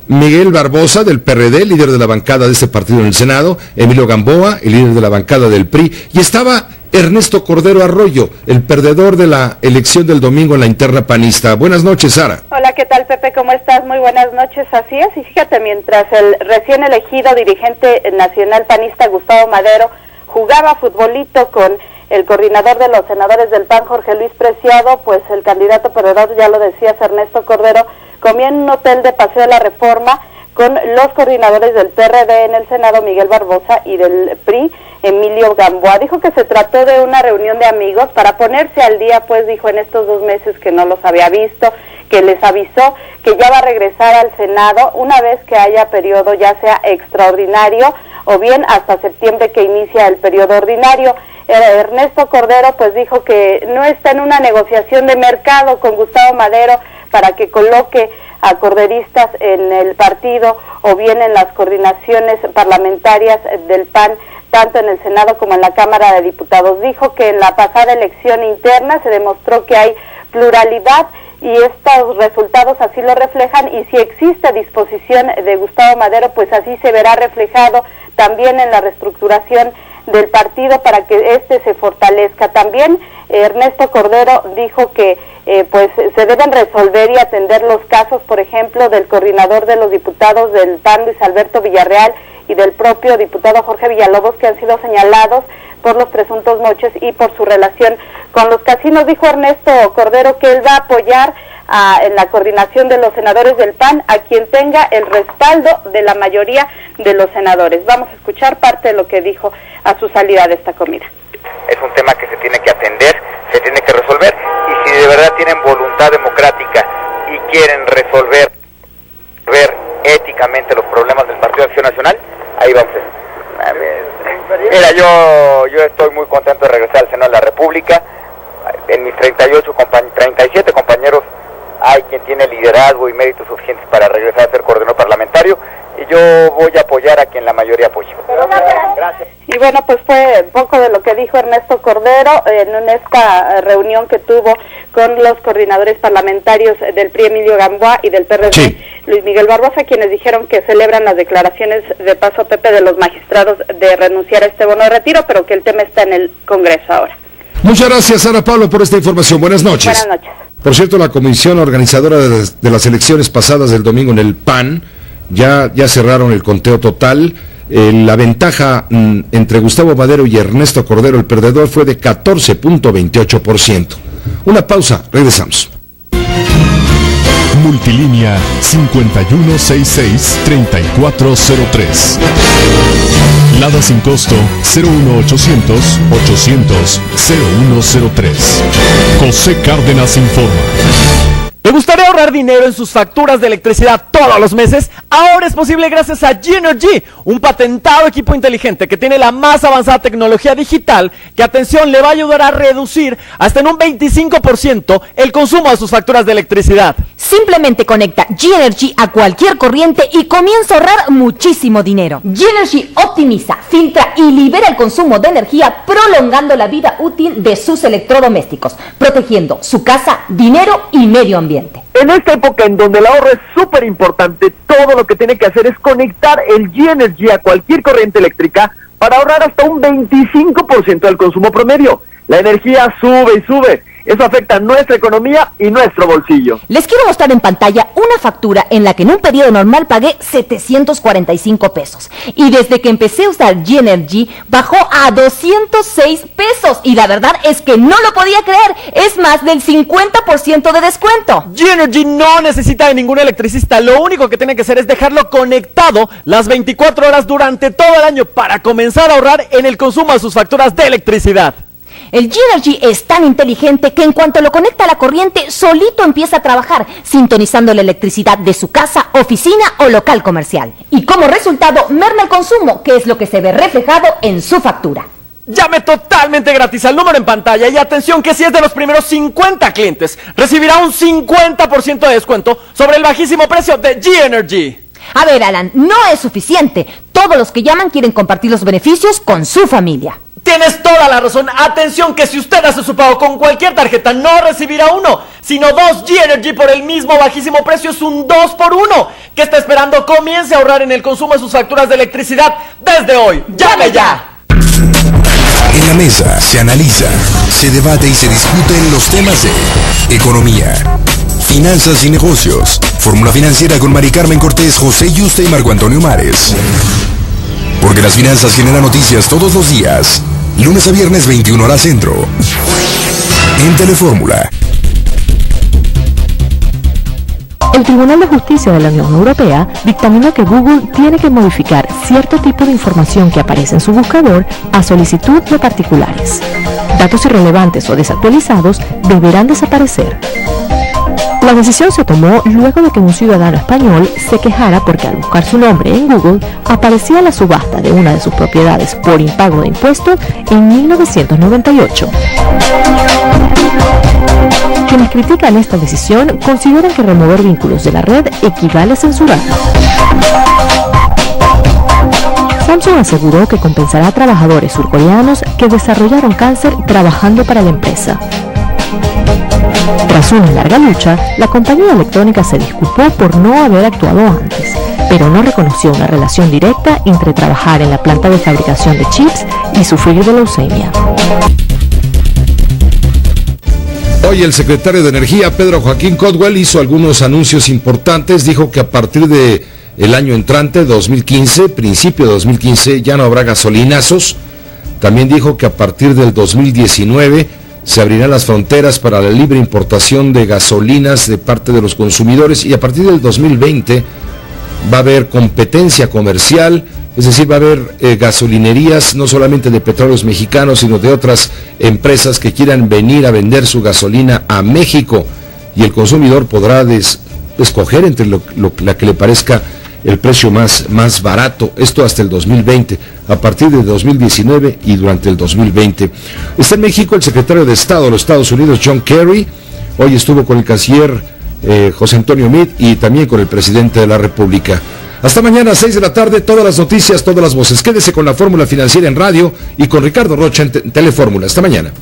Miguel Barbosa, del PRD, líder de la bancada de este partido en el Senado, Emilio Gamboa, el líder de la bancada del PRI, y estaba Ernesto Cordero Arroyo, el perdedor de la elección del domingo en la interna panista. Buenas noches, Sara. Hola, ¿qué tal, Pepe? ¿Cómo estás? Muy buenas noches. Así es, y fíjate, mientras el recién elegido dirigente nacional panista Gustavo Madero jugaba futbolito con el coordinador de los senadores del PAN, Jorge Luis Preciado, pues el candidato perdedor, ya lo decías, Ernesto Cordero, comía en un hotel de Paseo de la Reforma con los coordinadores del PRD en el Senado, Miguel Barbosa, y del PRI, Emilio Gamboa. Dijo que se trató de una reunión de amigos para ponerse al día, pues dijo en estos 2 meses que no los había visto, que les avisó que ya va a regresar al Senado una vez que haya periodo ya sea extraordinario o bien hasta septiembre que inicia el periodo ordinario. Ernesto Cordero pues dijo que no está en una negociación de mercado con Gustavo Madero para que coloque a corderistas en el partido o bien en las coordinaciones parlamentarias del PAN, tanto en el Senado como en la Cámara de Diputados. Dijo que en la pasada elección interna se demostró que hay pluralidad y estos resultados así lo reflejan, y si existe disposición de Gustavo Madero, pues así se verá reflejado también en la reestructuración del partido para que éste se fortalezca. También Ernesto Cordero dijo que pues se deben resolver y atender los casos, por ejemplo, del coordinador de los diputados del PAN, Luis Alberto Villarreal, y del propio diputado Jorge Villalobos, que han sido señalados por los presuntos moches y por su relación con los casinos. Dijo Ernesto Cordero que él va a apoyar en la coordinación de los senadores del PAN a quien tenga el respaldo de la mayoría de los senadores. Vamos a escuchar parte de lo que dijo a su salida de esta comida. Es un tema que se tiene que atender, se tiene que resolver, y si de verdad tienen voluntad democrática y quieren resolver éticamente los problemas del Partido de Acción Nacional, ahí vamos a ver. Mira, yo estoy muy contento de regresar al Senado de la República. En mis 37 compañeros hay quien tiene liderazgo y méritos suficientes para regresar a ser coordinador parlamentario, y yo voy a apoyar a quien la mayoría apoye. Gracias. Y bueno, pues fue un poco de lo que dijo Ernesto Cordero en esta reunión que tuvo con los coordinadores parlamentarios del PRI, Emilio Gamboa, y del PRD, Luis Miguel Barbosa, quienes dijeron que celebran las declaraciones de paso, Pepe, de los magistrados de renunciar a este bono de retiro, pero que el tema está en el Congreso ahora. Muchas gracias, Ana Pablo, por esta información. Buenas noches. Buenas noches. Por cierto, la comisión organizadora de las elecciones pasadas del domingo en el PAN ya cerraron el conteo total. La ventaja entre Gustavo Madero y Ernesto Cordero, el perdedor, fue de 14.28%. Una pausa, regresamos. Multilínea 5166-3403. Lada sin costo 01800-800-0103. José Cárdenas informa. ¿Le gustaría ahorrar dinero en sus facturas de electricidad todos los meses? Ahora es posible gracias a G-Energy, un patentado equipo inteligente que tiene la más avanzada tecnología digital que, atención, le va a ayudar a reducir hasta en un 25% el consumo de sus facturas de electricidad. Simplemente conecta G-Energy a cualquier corriente y comienza a ahorrar muchísimo dinero. G-Energy optimiza, filtra y libera el consumo de energía, prolongando la vida útil de sus electrodomésticos, protegiendo su casa, dinero y medio ambiente. En esta época en donde el ahorro es súper importante, todo lo que tiene que hacer es conectar el G-Energy a cualquier corriente eléctrica para ahorrar hasta un 25% del consumo promedio. La energía sube y sube. Eso afecta a nuestra economía y nuestro bolsillo. Les quiero mostrar en pantalla una factura en la que en un periodo normal pagué 745 pesos. Y desde que empecé a usar G-Energy bajó a 206 pesos. Y la verdad es que no lo podía creer. Es más del 50% de descuento. G-Energy no necesita de ningún electricista. Lo único que tiene que hacer es dejarlo conectado las 24 horas durante todo el año para comenzar a ahorrar en el consumo de sus facturas de electricidad. El G-Energy es tan inteligente que en cuanto lo conecta a la corriente, solito empieza a trabajar, sintonizando la electricidad de su casa, oficina o local comercial. Y como resultado, merma el consumo, que es lo que se ve reflejado en su factura. Llame totalmente gratis al número en pantalla y atención que si es de los primeros 50 clientes, recibirá un 50% de descuento sobre el bajísimo precio de G-Energy. A ver, Alan, no es suficiente. Todos los que llaman quieren compartir los beneficios con su familia. Tienes toda la razón. Atención que si usted hace su pago con cualquier tarjeta no recibirá uno, sino 2 G-Energy por el mismo bajísimo precio. Es un 2x1. ¿Qué está esperando? Comience a ahorrar en el consumo de sus facturas de electricidad desde hoy. ¡Llame ya! En la mesa se analiza, se debate y se discuten los temas de economía, finanzas y negocios. Fórmula Financiera con Mari Carmen Cortés, José Yuste y Marco Antonio Mares. Porque las finanzas generan noticias todos los días. Lunes a viernes, 21 horas centro. En Telefórmula. El Tribunal de Justicia de la Unión Europea dictaminó que Google tiene que modificar cierto tipo de información que aparece en su buscador a solicitud de particulares. Datos irrelevantes o desactualizados deberán desaparecer. La decisión se tomó luego de que un ciudadano español se quejara porque al buscar su nombre en Google aparecía la subasta de una de sus propiedades por impago de impuestos en 1998. Quienes critican esta decisión consideran que remover vínculos de la red equivale a censurar. Samsung aseguró que compensará a trabajadores surcoreanos que desarrollaron cáncer trabajando para la empresa. Tras una larga lucha, la compañía electrónica se disculpó por no haber actuado antes, pero no reconoció una relación directa entre trabajar en la planta de fabricación de chips y sufrir de leucemia. Hoy el secretario de Energía, Pedro Joaquín Caldwell, hizo algunos anuncios importantes. Dijo que a partir de el año entrante, 2015, principio de 2015, ya no habrá gasolinazos. También dijo que a partir del 2019 se abrirán las fronteras para la libre importación de gasolinas de parte de los consumidores, y a partir del 2020 va a haber competencia comercial, es decir, va a haber gasolinerías no solamente de Petróleos Mexicanos, sino de otras empresas que quieran venir a vender su gasolina a México, y el consumidor podrá escoger entre la que le parezca el precio más barato, esto hasta el 2020, a partir de 2019 y durante el 2020. Está en México el secretario de Estado de los Estados Unidos, John Kerry. Hoy estuvo con el canciller José Antonio Meade y también con el presidente de la República. Hasta mañana, 6 de la tarde, todas las noticias, todas las voces. Quédese con la Fórmula Financiera en radio y con Ricardo Rocha en Telefórmula. Hasta mañana.